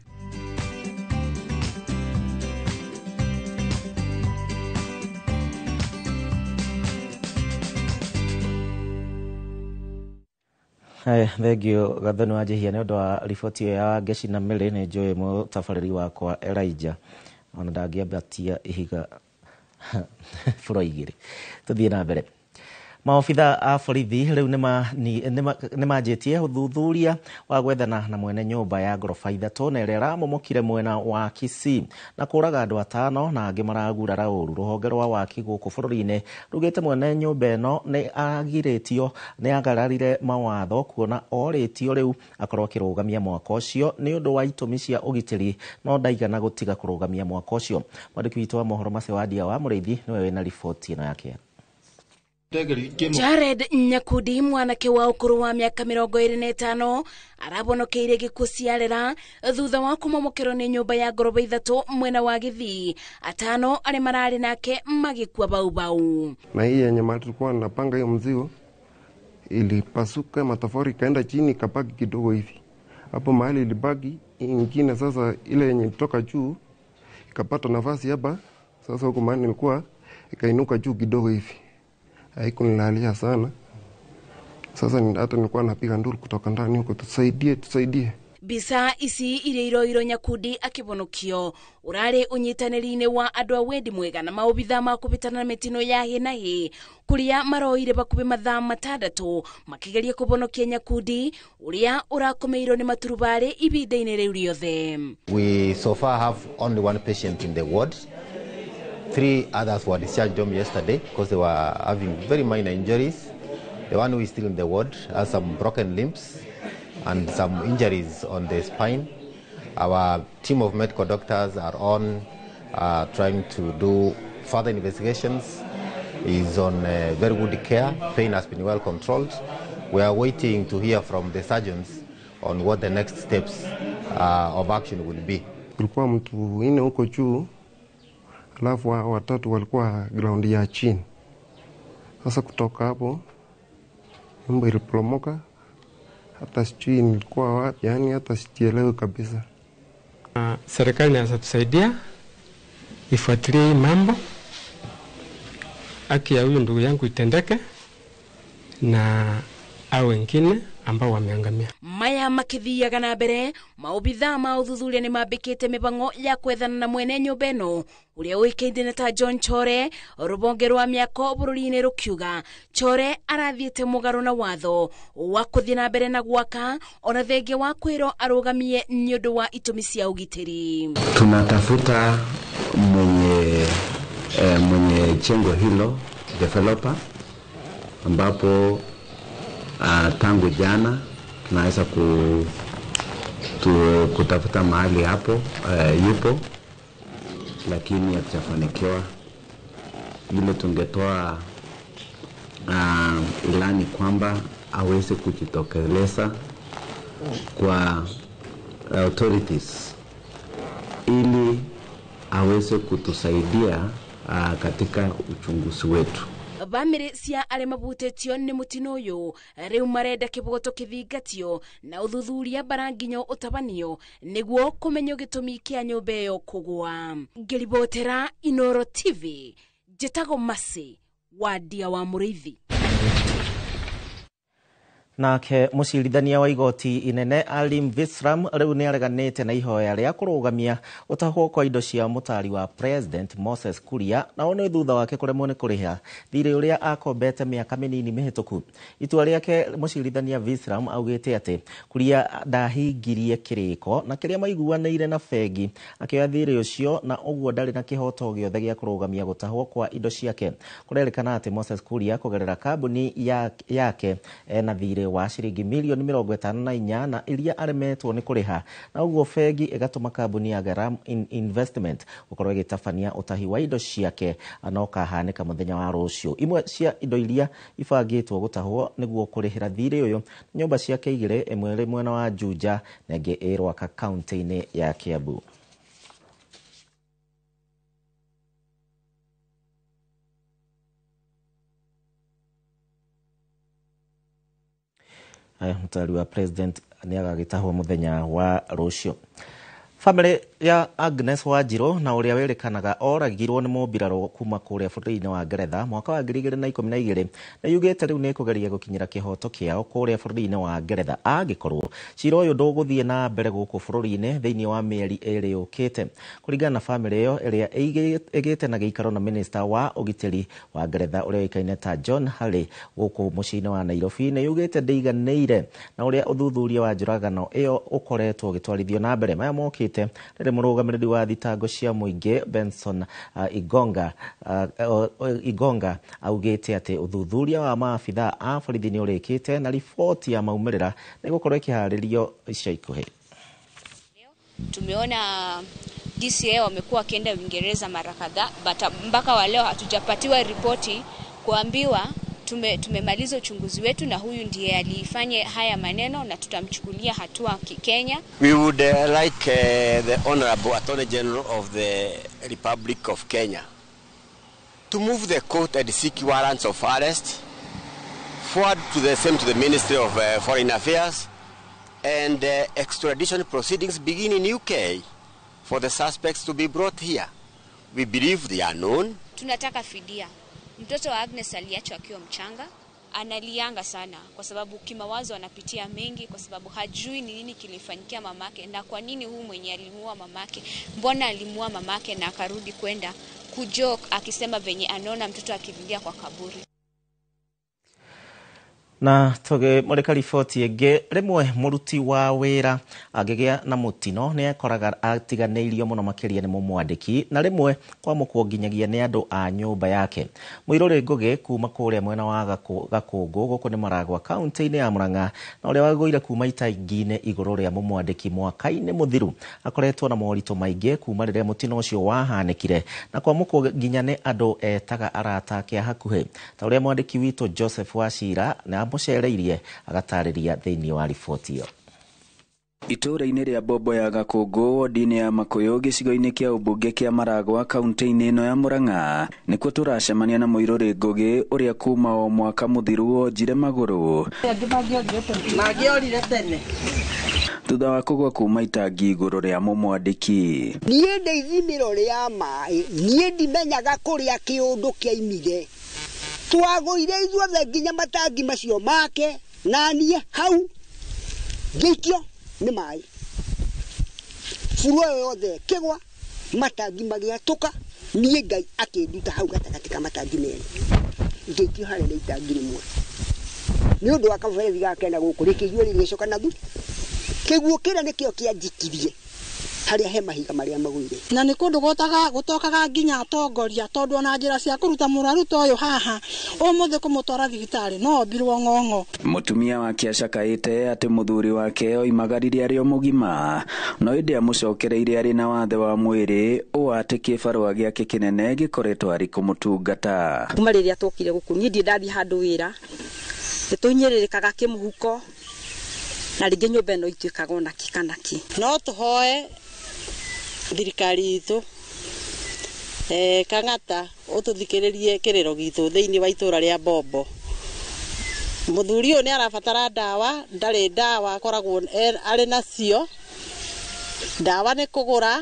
Thengio Gathoni Wanjĩhia nĩ ũndũ wa riboti ya Wangeci na Mĩrĩ. Nĩ njũĩ mũtabarĩri wakwa Elijah ona ndangĩambatia ihiga bũrũ igĩrĩ. Tũthiĩ na mbere. Maobitha a borithi rĩu nĩ manjĩtie ũthuthuria wa gwethana na mwene nyũmba ya ngoroba ithatũ na ĩrĩa ĩramomokire mwena wa Kisii na kũraga andũ 5 na angĩ maragurara ũru. Rũhonge rwa waki gũkũ bũrũri-inĩ rugĩte mwene nyũmba ĩno nĩ agirĩtio, nĩ agararire mawatho kuona orĩtio rĩu akorwo akĩrũgamia mwaka ũcio nĩ ũndũ wa itũmi cia ũgitĩri, no ndaigana gũtiga kũrũgamia mwaka ũcio. Mwandĩki witũ wa mohoro Mace Wandia wa Mũrĩithi nĩwe wĩna riboti ĩno yake. Jared Nyakundi, mwanake wa ũkũrũ wa mĩaka 25, arabonokeire gĩkuũ ciarera thutha wa kũmomokerwo nĩ nyũmba ya ngoroba ithatũ mwena wa Githii. 5 arĩa mararĩ nake magĩkua bau. Na hii yenye tulikuwa napanga hiyo mzigo ilipasuka, matofali ikaenda chini, kapaki kidogo hivi. Hapo mahali ilibaki ingine, sasa ile yenye kutoka juu ikapata nafasi hapa. Sasa huko mahali nilikuwa ikainuka juu kidogo hivi. Haikunilalia sana. Sasa hata nilikuwa napiga nduru kutoka ndani huko, tusaidie. Bisa ici iria iroiro Nyakundi akibonokio urari unyitanĩri-inĩ wa andũ a wendi mwega na maobitha ma kũbitana na mĩtino ya hi na hi kuria maroire bakubi mathaa 6 makigeria kubonokia Nyakundi uria urakomeirwo ni maturubari ibinda-inĩ rĩu riothe. We so far have only one patient in the ward. 3 others were discharged home yesterday because they were having very minor injuries. The one who is still in the ward has some broken limbs and some injuries on the spine. Our team of medical doctors are on trying to do further investigations. He's on very good care. Pain has been well controlled. We are waiting to hear from the surgeons on what the next steps of action will be. Kulikuwa mtu ine huko juu, alafu watatu walikuwa ground ya chini. Sasa kutoka hapo nyumba iliporomoka, hata sijui nilikuwa wapi, yani hata sijielewi kabisa. Serikali inaweza tusaidia ifuatilie hii mambo, haki ya huyu ndugu yangu itendeke na au wengine ambao wameangamia. Maya makithiaga na mbere, maobitha ma uthuthuria ni mambikite mibango ya kwethana na mwene nyumba ino uria uikaine ta John Chore. Rubonge rwa miako bururi-ini rukiuga Chore arathiite mugaru na watho wa kuthii na mbere na gwaka ona thenge wa kwiro arugamie ni undu wa itumi cia ugitiri. Tunatafuta mwenye jengo hilo developer, ambapo tangu jana tunaweza kutafuta mahali hapo yupo, lakini hatujafanikiwa. Ile tungetoa ilani kwamba aweze kujitokeleza kwa authorities ili aweze kutusaidia katika uchunguzi wetu. Bamiri cia ari mabutitio ni mutino uyu riu marenda kibogoto kithingatio na uthuthuria baranginyo utabanio niguo kumenyo gitumi kia nyumba iyo kugwa. Ngiribotera Inoro TV, Jetago Masi wa Dia wa Muriithi. Nake mucirithania wa igoti inene Alim Visram riu ni areganite na ihoya ria kurugamia utahwo kwa indo cia mutari wa President Moses Kuria na one thutha wake kuremwo ni kuriha thirĩ uria akombete miaka minini mihituku. Itua riake mucirithania Visram augite ati Kuria ndahingirie kiriko na kiria maiguanĩire na bengi akioya thirĩ ucio na uguo ndari na kihoto giothe gia kurugamia gutahwo kwa indo ciake. Kurerikana ati Moses Kuria kugerera kambuni yake na thirĩ wa shilingi milioni 54 na iria aremetwo ni kuriha na uguo bengi igatuma kambuni ya Garam Investment gukorwo igitabania utahi wa indo ciake anoka hanika muthenya wa rucio. Imwe cia indo iria ibangitwo gutahwo niguo kurihira thirĩ uyu nyumba ciake igire, imwe ri mwena wa Juja na ingi irwaka kaunti-ini ya Kiambu. Mutari wa President ni agagitahwo muthenya wa rucio. Family ya Agnes Wanjiru na uria werikanaga oragirwo ni mubiraro kuma kuria bũrũri-inĩ wa Ngeretha mwaka wa 2012 na yugite riu ni kugeria gukinyira kihoto kiao kuria bũrũri-inĩ wa Ngeretha angikorwo cira uyu nduguthie na mbere guku bũrũri-inĩ thiini wa mieri eri yukite. Kuringana na family iyo iria igite na giikaro na minister wa ugitiri wa Ngeretha uria ikaine ta John Halley guku muciĩ-inĩ wa Nairobi ni yugite ndeiganeire na uria uthuthuria wa njuragano iyo ukoretwo ugitwarithio na mbere. Maya mokite riri murugamiriri wa thitango cia muingi Benson Igonga augite ati uthuthuria wa maabitha a borithi ni urikite na ripoti ya maumirira ni gukorwo ikiharirio ica ikuhi. Tumeona DCA wamekuwa wakienda Uingereza mara kadhaa, mpaka wa leo hatujapatiwa ripoti kuambiwa tumemaliza uchunguzi wetu na huyu ndiye alifanya haya maneno na tutamchukulia hatua Kenya. We would like the Honorable Attorney General of the Republic of Kenya to move the court and seek warrants of arrest, forward to the Ministry of Foreign Affairs, and extradition proceedings begin in UK for the suspects to be brought here. We believe they are known. Tunataka fidia. Mtoto wa Agnes aliachwa akiwa mchanga, analianga sana kwa sababu kimawazo anapitia mengi, kwa sababu hajui ni nini kilifanyikia mamake na kwa nini huyu mwenye alimuua mamake, mbona alimuua mamake na akarudi kwenda kujoke akisema venye anaona mtoto akiingia kwa kaburi. Na toge moreka riboti enge rimwe muruti wa wira agigea na mutino ne akoraga atiganeirio muno makiria ni mumwandiki na rimwe kwa mukwo nginyagia ni andu a nyumba yake. Muirore Ngugi kuma kuria mwena wa Gakungu guku ni Maragwa county-ini ya Murang'a na uria wagoire kuma itaingine iguru ria mumwandiki mwaka-ini muthiru akoretwo na morito maingi kuma riria mutino ucio wahanikire na kwa mukwo nginya ni andu etaga arata ake hakuhi ta uria mwandiki witu Joseph Wachira na mucereirie agatariria thiini wa riboti iyo. Itura-ini ria Bobo ya Gakungu wodi-ini ya Makuyu gicigo-ini kia ubunge kia Maragwa kaunti-ini ino ya Murang'a nikuo turacemania na Muiruri Ngugi uria kuma o mwaka muthiru onjire maguru magiorire tene thutha wa kugwa kuma itangi iguru ria mumwandiki. Nie ndeithimiro ria mai nie ndimenyaga kuria kiundu kiaimire twagoire ithuothe nginya matangi macio make na nie hau ngikio ni mai furuo yothe kigwa matangi magiatuka nie Ngai akinduta hau gatagati ka matangi meri ngikio hare ni itangi rimwe ni undu wa kaberethi gakena guku rikigio rigicoka na thu kiguo kira nikio kianjikirie haria he mahiga maria magwire na ni kundu gutokaga nginya atongoria tondu ona njira cia kuruta muraru toyo haha umuthe kumutwara thibitari no mbirwo ng'ong'o. Mutumia wake acakaite ati muthuri wake oimagaririe ari mugima no indi amucokereire ari na wathe wa mwiri o ati kibarua giake kinene gikoretwo ari kumutungata. Kuma riria tokire guku ni ndi ndathi handu wira nitunyirikaga kimuhuko na ringi nyumba ino ituikaga ona kikanaki no tuhoe thirikari itu Kang'ata ututhikiririe kiriro gitu thiini wa itura ria Bobo. Muthuri uyu ni arabatara dawa ndari dawa akoragwo ari nacio dawa ni kugura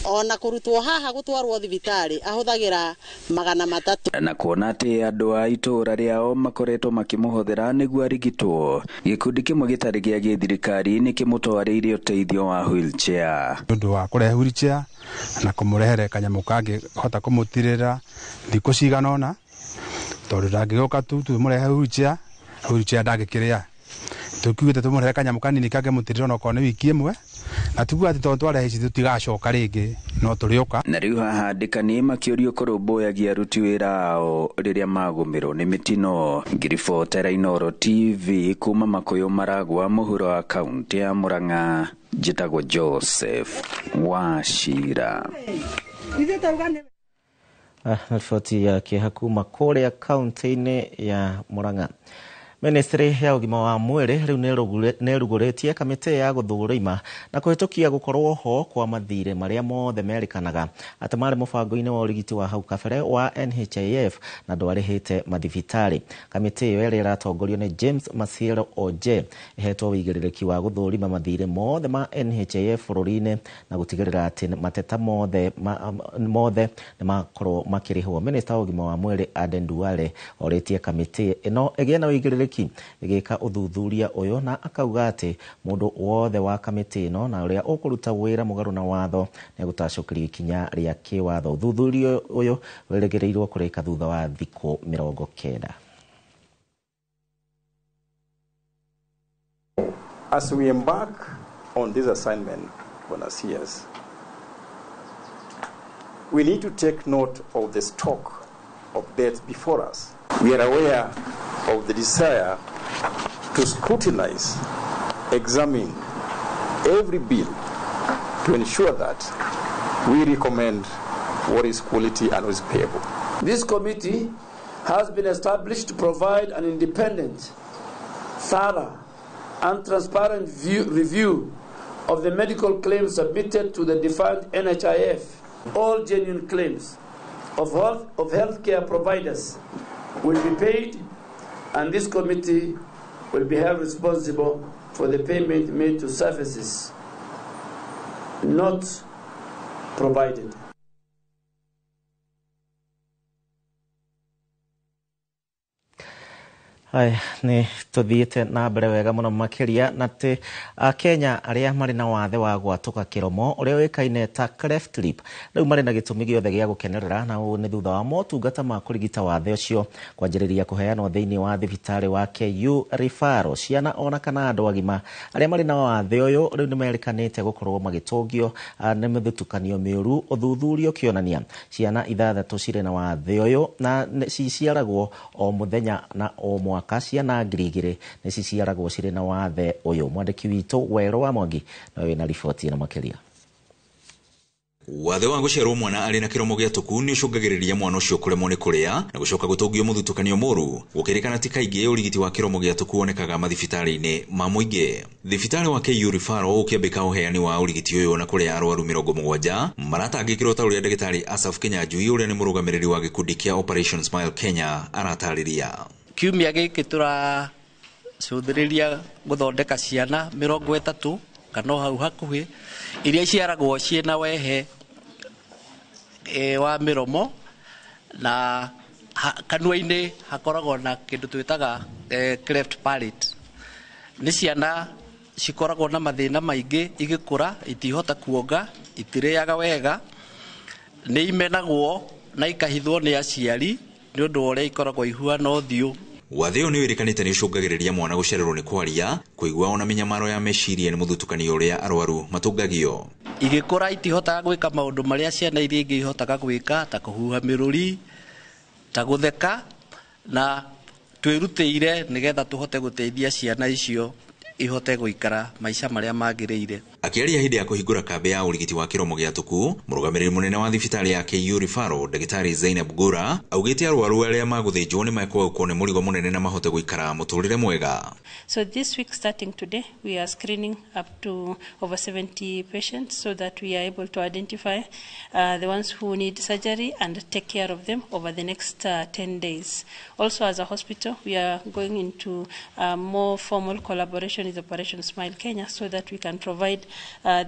ona kurutwo haha gutwarwo thibitari ahuthagira 300 na kuona ati andu a itura riao makoretwo makimuhuthira niguo arigitwo gikundi kimwe gitari gia githirikari ni kimutwariire uteithio wa wheelchair ndu wa kurehe wheelchair na kumurehere kanyamu kangi hota kumutirira thiku ciganona tondu ndangioka tu murehe wheelchair ndagikiria tukiugite tumurehe kanyamu kanini kangi mutirira no kone wiki imwe na tugu ati tondu arehe tutigacoka ringi no turioka na riu haha ndikani makiurio kurumbuyagia aruti wira ao riria magumirwo ni mitino. Ngiribotera Inooro TV kuma Makuyu Maragwa muhuro wa kaunti ya Murang'a njitagwo Joseph Wachira. Riboti ya kihakuma kuria kaunti-ini ya Murang'a. Ministry ya ugima wa mwiri riu neruguritie kamiti ya guthurima na kuhitukia gukorwo ho kwa mathire maria mothe merikanaga ati mari mubango-ini wa urigiti wa hau kabere wa NHIF na ndwarihite mathibitari. Kamiti iyo iri iratongorio ni James Masiro Oje ihetwo wigiririki wa guthurima mathire mothe ma NHIF bururi-ini na gutigirira ati mateta mothe ni makorwo makirihwo. Minister wa ugima wa mwiri Aden Duale oritie kamiti ino igie na wigiririki igika uthuthuria uyu na akauga ati mundu wothe wa kamiti ino na uria ukuruta wira mugaru na watho ni gutacokerio ikinya ria kiwatho. Uthuthuria uyu weregereirwo kurika thutha wa thiku 90. As we embark on this assignment for CS, we need to take note of the stock of debt before us. We are aware of the desire to scrutinize, examine every bill to ensure that we recommend what is quality and what is payable. This committee has been established to provide an independent, thorough and transparent review of the medical claims submitted to the defunct NHIF. All genuine claims of healthcare providers will be paid, and this committee will be held responsible for the payment made to services not provided. Hai ni tuthiite na mbere wega muno makiria na ti Kenya aria mari na wathe wa gwatuka kiromo uria wikaine ta cleft lip riu mari na gitumi giothe gia gukenerera na ni thutha wa motungata ma kurigita wathe ucio kwanjiriria kuheanwo thiini wa thibitari wa KU Referral. Ciana ona kana andu agima aria mari na wathe uyu riu ni merikanite gukorwo magitungio ni mithitukanio miuru. Uthuthurio kionania ciana 6 cire na wathe uyu na ciciaragwo o muthenya na o mwaka ciana ngirigire ni ciciaragwo cire na wathe uyu. Mwandiki witu Wero wa Mwangi nawe na riboti na makiria. Wathe wa gucerwo mwana ari na kiromo gia tuku ni ucungagiriria mwana ucio kuremwo ni kuria na gucoka gutungio muthutukanio moru gukirikana ti kaingi urigiti wa kiromo gia tuku onekaga mathibitari-ini ma muingi. Thibitari wa KU Referral ukiambika uheani wa urigiti uyu na kuria arwaru 70 maratangikirwo ta uria ndagitari Asaf Kinyanjui uria ni murugamiriri wa gikundi kia Operation Smile Kenya aratariria. Kiumia giki tura cuthiriria guthondeka ciana 30 kana hau hakuhi iria iciaragwo ciena wehe wa miromo na kanua-ini hakoragwo na kindu twitaga cleft palate. Ni ciana cikoragwo na mathina maingi igikura itihota kuonga itiriaga wega ni imenagwo na ikahithwo ni aciari ni undu uria ikoragwo ihuana uthiu. Wathe uyu ni wirikanite ni ucungagiriria mwana gucererwo ni kwaria kuigua ona minyamaro ya meciria ni muthutukanio uria arwaru matungagio. Igikura itihotaga gwika maundu maria ciana iria ingi ihotaga gwika ta kuhuha miruri ta gutheka na twirutire nigetha tuhote guteithia ciana icio ihote guikara maisha maria magiriire. Akiaria hindi ya kuhingura kambi ya urigiti wa kiromo gia tuku murugamiriri munene wa thibitari ya KU Referral Dagitari Zainab Gura augite arwaru aria maguthinjwo ni maikwa uko ni murigo munene na mahote guikara muturire mwega. So this week starting today we are screening up to over 70 patients so that we are able to identify the ones who need surgery and take care of them over the next 10 days. Also as a hospital we are going into more formal collaboration with Operation Smile Kenya so that we can provide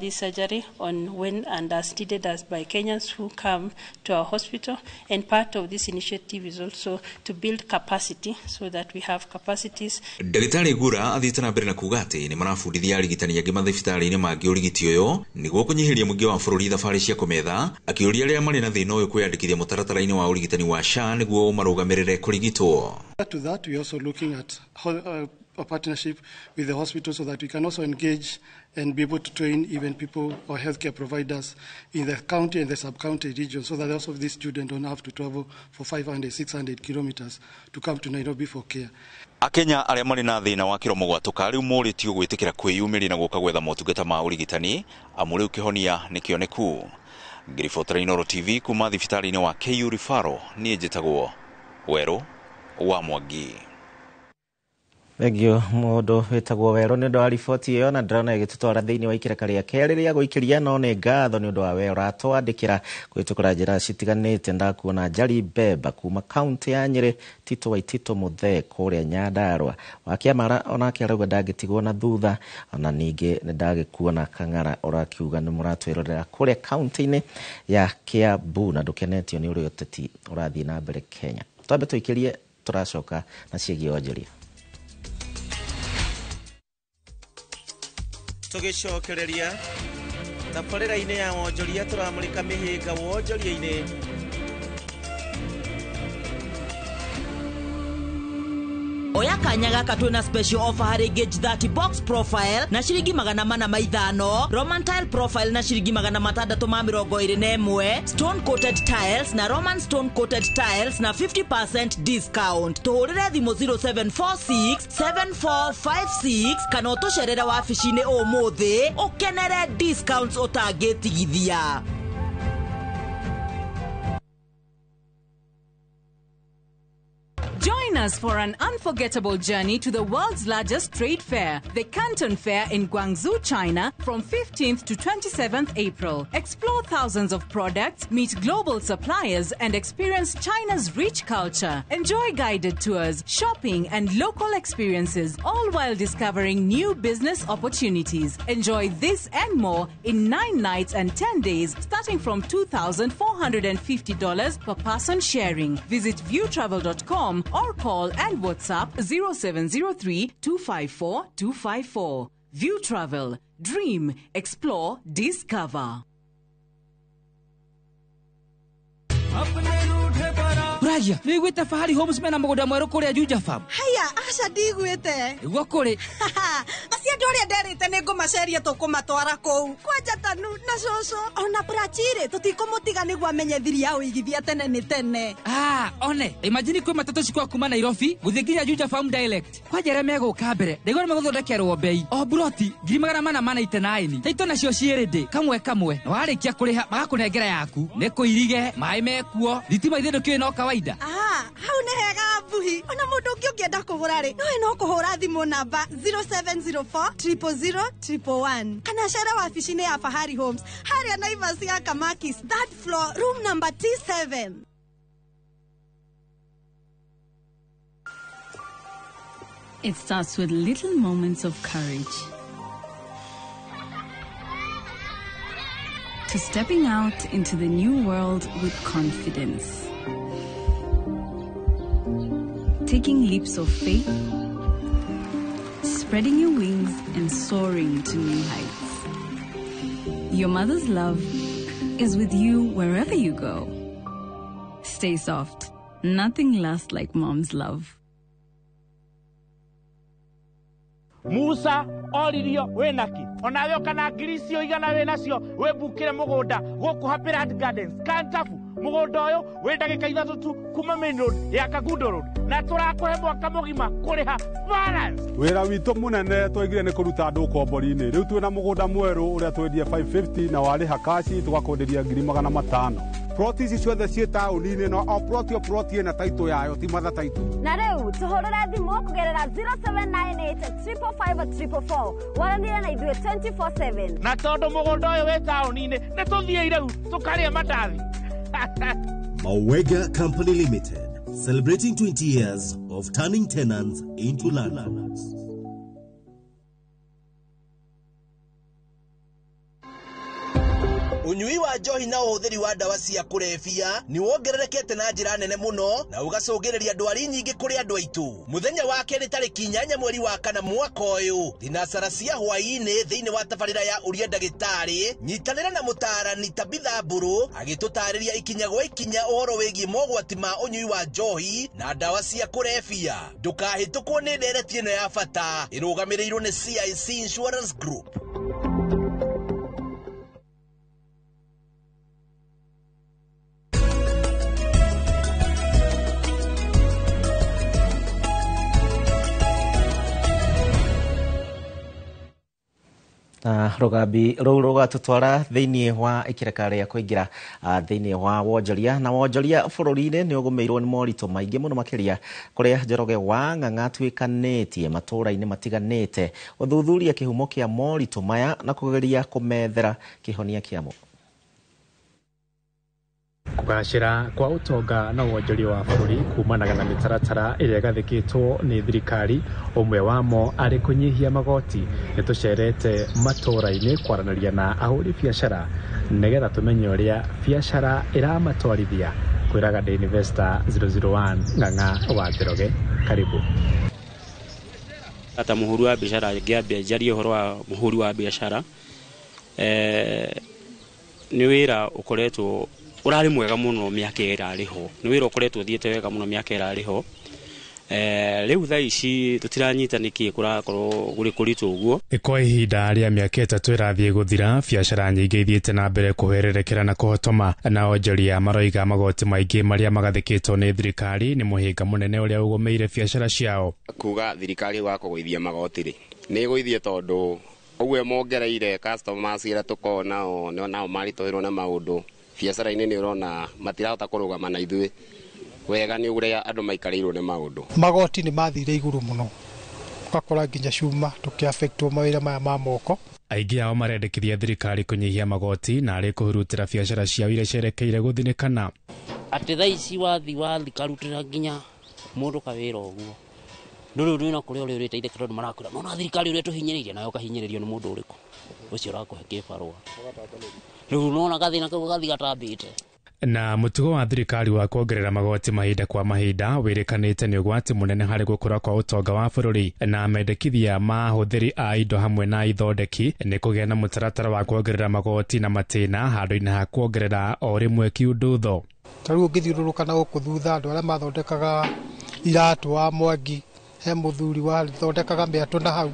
this surgery on when and as needed as by Kenyans who come to our hospital. And part of this initiative is also to build capacity so that we have capacities. Dagitari Gura athite na mbere na kuga ati ni marabundithia arigitani angi mathibitari-ini mangi urigiti uyu niguo kunyihiria muingi wa bururi thabari cia kumetha akiuria aria mari na thina uyu kwiyandikithia mutaratara-ini wa urigitani wa SHA niguo marugamirire kurigitwo. To that we also looking at a partnership with the hospital so that we can also engage and be able to train even people or healthcare providers in the county and the sub-county region so that also these students don't have to travel for 500, 600 kilometers to come to Nairobi for care. Akenya aria mari na thina wa kiromo gwatuka riu moritio gwitikira kwiyumiri na guka gwetha motungata ma urigitani amu riu kihonia ni kioneku. Ngiribotera Inooro TV kuma thibitari-ini wa KU Referral ni njitagwo Wero wa Mwangi. Thengio mundu witagwo Wero ni ndo wa riboti iyo na ndrona igitutwara thiini wa ikireka ria keri ria guikiria no ni ngatho ni ndo wa Wero atwandikira kwitukura njira citiganite ndakuona Jari Beba kuma kaunti ya Nyeri Tito Waitito Muthe kuria Nyandarua wakiamara ona akiarauga ndagitigwo na thutha ona ningi ni ndagikuona Kang'ara urakiuga ni muratwirorera kuria kaunti-ini ya Kiambu na ndukenetio ni uria uteti urathii na mbere Kenya. Twambe tuikirie turacoka na ciegi onjeria. Tugicokereria tabarĩra-inĩ ya wonjoria turamũrĩka mĩhĩnga wonjoria-inĩ. Oya kanya gaka twina special offer harĩ Gauge 30 box profile na ciringi 450, Roman tile profile na ciringi 621, stone coated tiles na Roman stone coated tiles na 50% discount. Tuhurire thimo 0746 7456 kana utucerere wabici-inĩ ũmũthĩ ukenere discounts utangĩtigithia. Join us for an unforgettable journey to the world's largest trade fair, the Canton Fair in Guangzhou, China, from 15th to 27th April. Explore thousands of products, meet global suppliers, and experience China's rich culture. Enjoy guided tours, shopping, and local experiences, all while discovering new business opportunities. Enjoy this and more in 9 nights and 10 days, starting from $2,450 per person sharing. Visit viewtravel.com or call call and WhatsApp 0703 254 254. View Travel. Dream, explore, discover. Bragia, ni gwite Fahari Homes mena mugoda mweru kuria Juja Farm. Haya, aca ndigwite. Igwa kuri. Acia ndoria nderite ni ngumaceria tukumatwara kou. Kwanja tanu na coco. Ona Brachire tutikumutiga niguo amenye thiri ya uigithia tene ni tene. One. Imagine kwe matatu cikwa kuma Nairobi guthie nginya Juja Farm direct. Kwajere meguka mbere. Ndigore meguthondekerwo bei. O broti 489. Taito nacio cierede kamwe kamwe. Warikia kuriha magakunengera yaku. Ni kuirige, mai mekuo. Thitima ithe ndukio no kawaida. Hau ne hega buhi. Ona mundu ungi ungienda kugura ri. No kuhura thimu namba 0704 000 111. Kana share wabici-inĩ ya Fahari Homes. Haria Naivas ya Kamakis, third floor, room number T7. It starts with little moments of courage. To stepping out into the new world with confidence. Taking leaps of faith, spreading your wings and soaring to new heights. Your mother's love is with you wherever you go. Stay soft. Nothing lasts like mom's love. Musa oririo wenaki onawe kana grisio igana wenacio webukire mugonda goku Happy Land Gardens Kantafu mugonda uyu we ndagika 3 tu kuma main road ya Kagundo road na turakuhe mwaka mugima kuriha balance. Wira witu munene twegire ni kuruta andu kombori-ini riu twina mugunda mweru uria twendie 550 na wariha kashi tugakwenderia 500. Proti ici ciothe ciĩ taũni-inĩ no o proti ĩna taitũ yayo ti matha taitũ. Na rĩu tũhũrĩre thimũ kũgerera 0798 waranire na ithuĩ 24/7. Na tondũ mũgũnda ũyũ wĩ taũni-inĩ nĩ tũthiĩ rĩu tũkarĩe mandathi. Mawega Company Limited, celebrating 20 years of turning tenants into landlords. Unyui wa njohi na uhuthiri wa dawa cia kurebia ni wongererekete na njira nene muno na ugacungiriria ndwari nyingi kuri andu aitu. Muthenya wa keri tariki 8 mweri wa kana mwaka uyu thinacara cia hwaini thiini wa tabarira ya uria ndagitari nyitanira na mutarani Tabitha Mburu agitutariria ikinya gwa ikinya uhoro wigie mogwati ma unyui wa njohi na dawa cia kurebia. Ndukahitukwo ni ndereti ino ya bata irugamirirwo ni CIC Insurance Group. Rugambi rou rugatutwara thiini wa ikireka ria kuingira thiini wa wonjoria na wonjoria bururi-ini ni ugumeirwo ni moritu maingi muno makiria kuria Njoroge wa Ng'ang'a atwikanitie matura-ini matiganite uthuthuria kihumo kia moritu maya na kugeria kumethera kihonia kiamo. Kugacira kwa utonga na wonjoria wa bururi kumanaga na mitaratara iria gathikitwo ni thirikari umwe wamo ari kunyihia magoti nitucerete matura-ini kwaranaria na ahuri biashara nigetha tumenye uria biashara iramatwarithia. Kwiraga The Investor 001 Ng'ang'a wa Njoroge, karibu. Ata muhuri wa biashara ngiambia njarie uhoro wa muhuri wa biashara ni wira ukoretwo urari mwega muno miaka irariho ni wira ukoretwo thiete wega muno miaka irariho riu tha ici tutiranyita niki kurakorwo guri kuritu uguo iko ihinda ria miaka 3 irathie guthira biashara nyingi ithiete na mbere kuhererekera na kuhotoma na onjoria maroiga magoti maingi maria magathikitwo ni thirikari ni muhinga munene uria ugomeire biashara ciao. Kuga thirikari wakugwithia magoti ri ni gwithie tondu ogwe mongereire customers ira tukona o nao maritoirwo na maundu biashara-ini ni urona matirahota kurugama na ithuĩ wega ni uguria andu maikarirwo ni maundu. Magoti ni mathire iguru muno ukakora nginya cuma tukiaffectwo mawira maya ma moko. Aingi ao marendekithia thirikari kunyihia magoti na ari kuhurutira biashara ciao iria cerekeire guthinikana. Ati tha ici wathi karutira nginya mundu kawira uguo nduru rwina kuri uri uriteithia kindu marakura no thirikari uri tuhinyiririe nayo kahinyiririo ni mundu uriku ucio urakuhe kibarua riu nona gathina kau gathi gatambite. Na mutugo wa thirikari wa kuongerera magoti mahinda kwa mahinda wirikanite ni ugwati munene hari gukura kwa utonga wa bururi na mendekithia ma huthiri a indo hamwe na ithondeki ni kugia na mutaratara wa kuongerera magoti na matina handu-ini ha kuongerera o rimwe kiundutho. Tariu ngithiururuka na guku thutha andu aria mathondekaga iratu wa Mwangi he muthuri wa thondekaga miatu na hau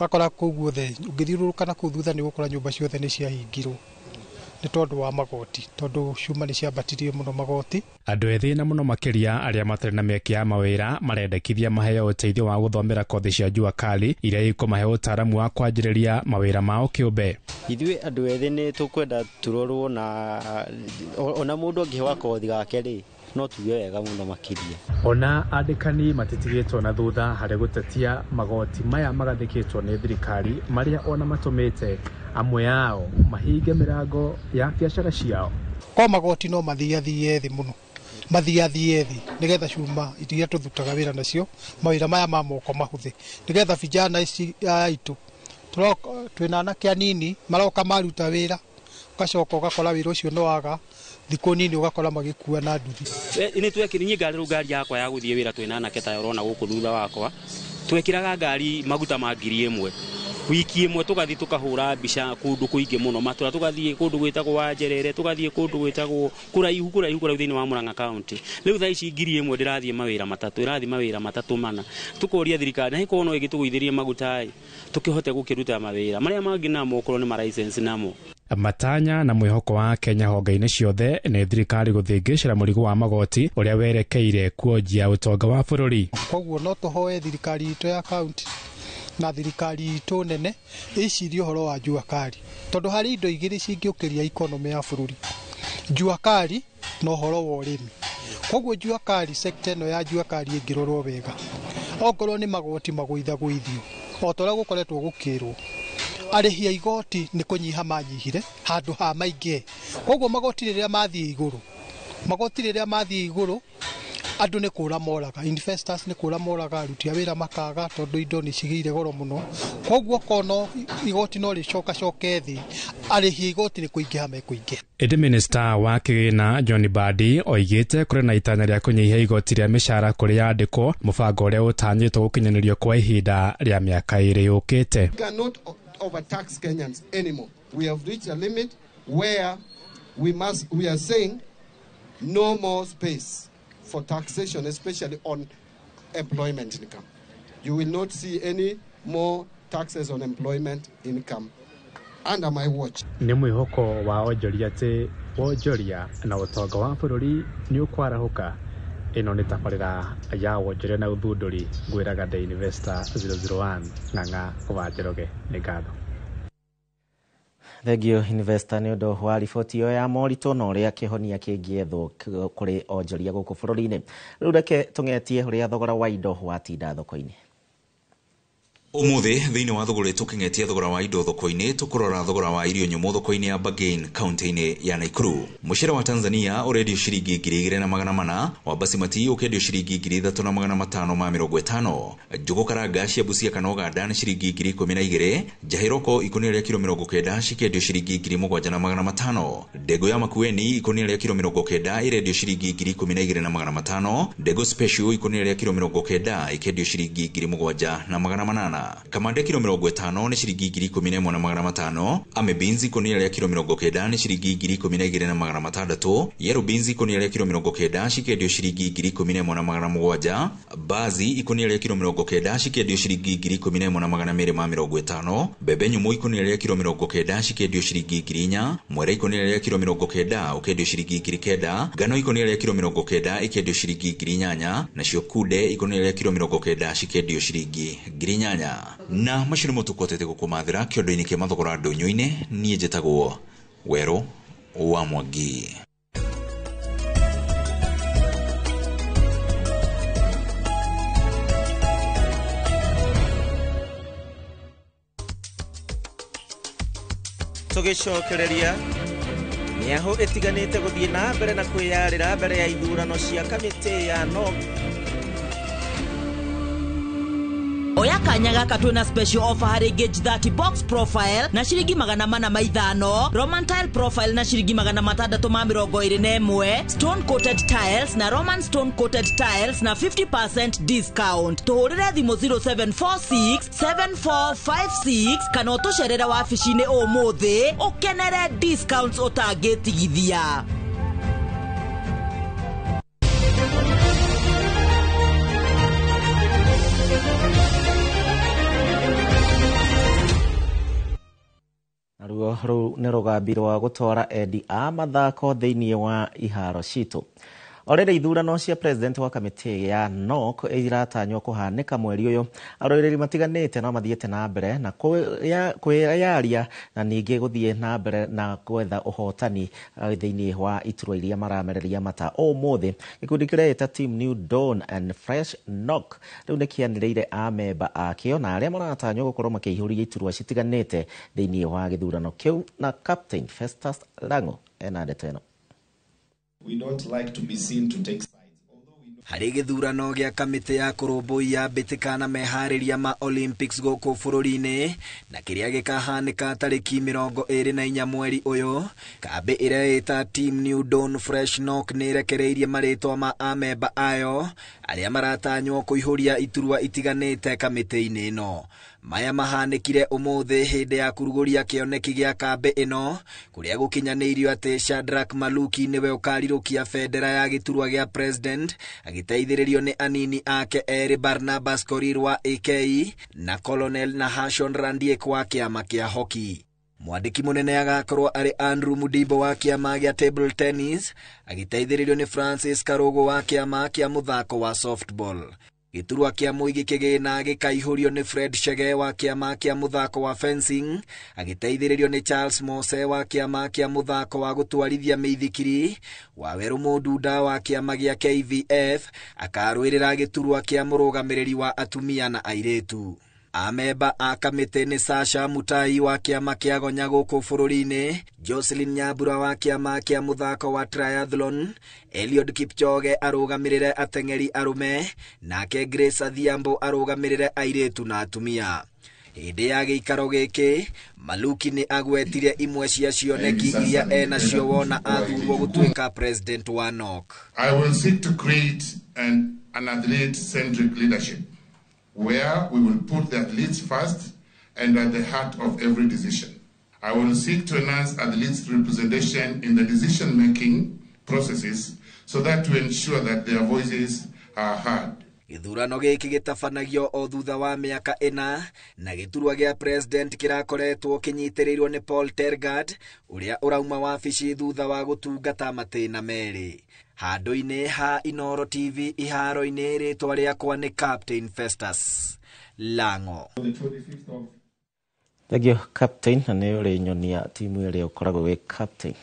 wakora kuu guothe ngithiururuka na kuu thutha ni gukora nyumba ciothe ni ciahingirwo ni tondu wa magoti tondu cuma ni ciambatirie muno magoti. Andu ethi na muno makiria aria matari na mieke ya mawira marendekithia maheo uteithio wa guthomera kothi cia jua kali iria ikumahe utaramu wa kwanjiriria mawira mao kiumbe. Ithuĩ andu ethi ni tukwenda turorwo na ona mundu angihewa kothi gake ri no tuge wega muno makiria. Ona andikani matitigitwo na thutha hari gutetia magoti maya magathikitwo ni thirikari maria ona matumite amwe yao mahinge mirango ya biacara ciao. Kwa magoti no mathiathie thi muno mathiathie thi nigetha cuma iria tuthutaga wira nacio mawira maya ma moko mahuthe nigetha vijana ici aitu twina anake anini maroka maruta wira ugacoka ugakora wira ucio no waga thiku nini ugakora magikua na nduthi. Ini twekirinye ngari yakwa ya guthie wira twina anake ta urona guku thutha wakwa twekiraga ngari maguta ma 1,000 wiki imwe tugathi tukahura mbica kundu kuingi muno matura tugathie kundu gwitagwo Wanjerere tugathie kundu gwitagwo kuraihu thiini wa Murang'a County. Riu tha ici 1,000 ndirathie mawira matatu irathie mawira matatu mana tukoria thirikari na ikono igituguithirie magutai tukihote gukiruta mawira maria mangi namo okorwo ni ma license namo. Matanya na mwihoko wa Kenya honge-ini ciothe ni thirikari guthingicira murigo wa magoti uria werekeire kuonjia utonga wa bururi. Koguo no tuhoe thirikari itu ya county na thirikari itu nene icirie uhoro wa jua kali tondu hari indo igiri cingiukiria economy ya bururi jua kali no uhoro wa urimi. Koguo jua kali sector no ya jua kali ingirorwo wega okorwo ni magoti magwithagwithio o toria gukoretwo gukirwo arihia igoti ni kunyiha manyihire handu ha maingi. Koguo magoti riria mathie iguru andu ni kura moraga investors ni kura moraga aruti a wira makaga tondu indo ni cigire goro muno. Koguo kono igoti no ricoka thi arihia igoti ni kuingiha mekuingiha. Edi Minister wa Kigina John Badi oigite kuri na itanya ria kunyihia igoti ria mishara kuri andiko mubango uria utanyitwo gukinyanirio kwa ihinda ria miaka 2 yukite. Cannot overtax Kenyans anymore. We have reached a limit where we are saying no more space for taxation, especially on employment income. You will not see any more taxes on employment income under my watch. Ni mwihoko wa onjoria ati wonjoria na utonga wa bururi ni ukwarahuka. Ino ni tabarira ya wonjoria na uthunduri ngwiraga The Investor 001 Ng'ang'a Wanjeroge ni ngatho. Thegio Investor ni undu wa riboti yo ya morito no ria kihonia kingiethwo kuri onjoria guku bururi-ini. Riu reke tungetie uria thogora wa indo watinda thoko-ini. Umuthi thiini wa thogora tukingetia thogora wa indo thoko-ini tukurora thogora wa irio nyumu thoko-ini ya Bagain kaunti-ini ya Nakuru. Mucere wa Tanzania urendio ciringi 2,400, wa Basmati ukendio ciringi 3,550, njugu karanga cia Busia kana Uganda ni ciringi 12,000, Jahiroko ikunia ria kilo 90 cikendio ciringi 7,500, ndego ya Makueni ikunia ria kilo 90 irendio ciringi 12,500, ndego special ikunia ria kilo 90 ikendio ciringi 7,800. Kamande kilo 50 ni ciringi 11,500, ame beans ikunia ria kilo 90 ni ciringi 12,600, yellow beans ikunia ria kilo 90 cikendio ciringi 11,700, bazi ikunia ria kilo 90 cikendio ciringi 11,250, bebe nyumu ikunia ria kilo 90 cikendio ciringi 4,000, mwere ikunia ria kilo 90 ukendio ciringi 9,000, ngano ikunia ria kilo 90 ikendio ciringi 8,000, na cio kude ikunia ria kilo 90 cikendio ciringi 8,000. Na macio nimo tukotete gukumathira kiondo-ini kia mathogora ndunyu-ini. Nie njitagwo Wero wa Mwangi. Tugicokereria niaho itiganite guthie na mbere na kwiyarira mbere ya ithurano cia kamiti ya NOG oya kanya gaka twina special offer hari gauge 30 box profile na shiringi 450, Roman tile profile na shiringi 621, stone coated tiles na Roman stone coated tiles na 50% discount. Tuhurire thimo 0746 7456 kana utusherera wabici-ini umuthi ukenere discounts utangitigithia. Rũu nĩ rũgambi rwa gũtwara endi a mathako thĩinĩ wa iharo citũ. Orĩrĩ ithurano cia president wa kamĩtĩ ya NOC iratanywo kũhanĩka mweri ũyũ, arũĩrĩri matiganĩte no mathiĩte na mbere na kwĩyaria na ningĩ gũthiĩ na mbere na gwetha ũhotani thĩinĩ wa iturwa iria maramereria mata ũmũthĩ. Gĩkundi kĩreĩta Team New Dawn and Fresh NOC rĩu nĩ kĩanĩrĩire amemba akĩo na arĩa maratanywo gũkorwo makĩihũria iturwa citiganĩte thĩinĩ wa gĩthurano kĩu, na Captain Festus Lango ena ndeto ĩno. We don't like to be seen to take sides. Harĩ gĩthurano gĩa kamĩtĩ ya kũrũmbũiya mbĩtĩkana meharĩria ma Olympics gũkũ bũrũri-inĩ na kĩrĩa gĩkahanĩka tarĩki 24 mweri ũyũ, kambĩ ĩrĩa ĩta Team New Dawn Fresh NOC nĩ ĩrekereirie marĩtwa ma amemba ayo arĩa maratanywo kũihũria iturwa itiganĩte kamĩtĩ-inĩ ĩno. Maya mahanĩkire ũmũthĩ hĩndĩ ya kurugũria kĩoneki gĩa kambĩ ĩno, kũrĩa gũkinyanĩirio atĩ Shadrack Maluki nĩwe ũkarirũkia bendera ya gĩturwa gĩa president, agĩteithĩrĩrio nĩ anini ake erĩ Barnabas Korir wa AK na Colonel Nahashon Randiek wa kĩama kĩa hockey. Mwandĩki mũnene agakorwo arĩ Andrew Mudibo wa kĩama gĩa table tennis, agĩteithĩrĩrio nĩ Francis Karogo wa kĩama kĩa mũthako wa softball. Gĩturwa kĩa mũingĩ kĩgĩna gĩkaihũrio nĩ Fred Chege wa kĩama kĩa mũthako wa fencing, agĩteithĩrĩrio nĩ Charles Mose wa kĩama kĩa mũthako wa gũtwarithia mĩithikiri, Waweru Mũndunda wa kĩama gĩa KVF akarũĩrĩra gĩturwa kĩa mũrũgamĩrĩri wa atumia na airĩtu. Amemba a kamĩtĩ nĩ Sasha Mutai wa kĩama kĩa Gonya gũkũ bũrũri-inĩ, Jocelyn Nyambura wa kĩama kĩa mũthako wa triathlon, Eliud Kipchoge arũgamĩrĩre ateng'eri arũme, nake Grace Adhiambo arũgamĩrĩre airĩtu na atumia. Hĩndĩ ya gĩikaro gĩkĩ, Maluki nĩ agwetire imwe cia cioneki iria enacio wona athurwo gũtuĩka president wa NOC. I will seek to create an athlete-centric leadership, where we will put the athletes first and at the heart of every decision. I will seek to enhance athletes' representation in the decision-making processes so that to ensure that their voices are heard. Gĩthurano gĩkĩ gĩtabanagio o thutha wa mĩaka 4 na gĩturwa gĩa president kĩrakoretwo kĩnyitĩrĩirwo nĩ Paul Tergat ũrĩa ũrauma wabici thutha wa gũtungata matĩna merĩ. Handũ-inĩ ha Inoro TV iharo-inĩ rĩtwa rĩakwa nĩ Captain Festus Lango. Thank you Captain, na nĩ ũrĩ nyonia timu ĩrĩa ũkoragwo wĩ captain.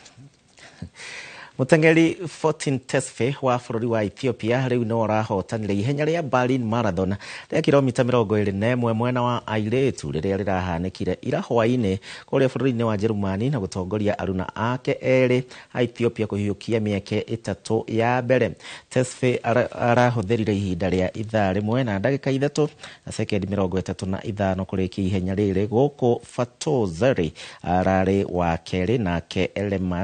Mutengeri 14 Tesfaye wa bũrũri wa Ethiopia rĩu no ũrahotanire ihenya rĩa Berlin Marathon rĩa kilomita 21 mwena wa airĩtu rĩrĩa rĩrahanĩkire ira hwaĩ-inĩ kũrĩa bũrũri-inĩ wa Germany na gũtongoria aruna ake erĩ a Ethiopia kũhiũkia mĩeke 3 ya mbere. Tesfaye arahũthĩrire ihinda rĩa ithaa rĩmwe na ndagĩka 3 na sekendi 35 kũrĩkia ihenya rĩrĩ, gũkũ Fatou Zeri ararĩ wa kerĩ nake Elema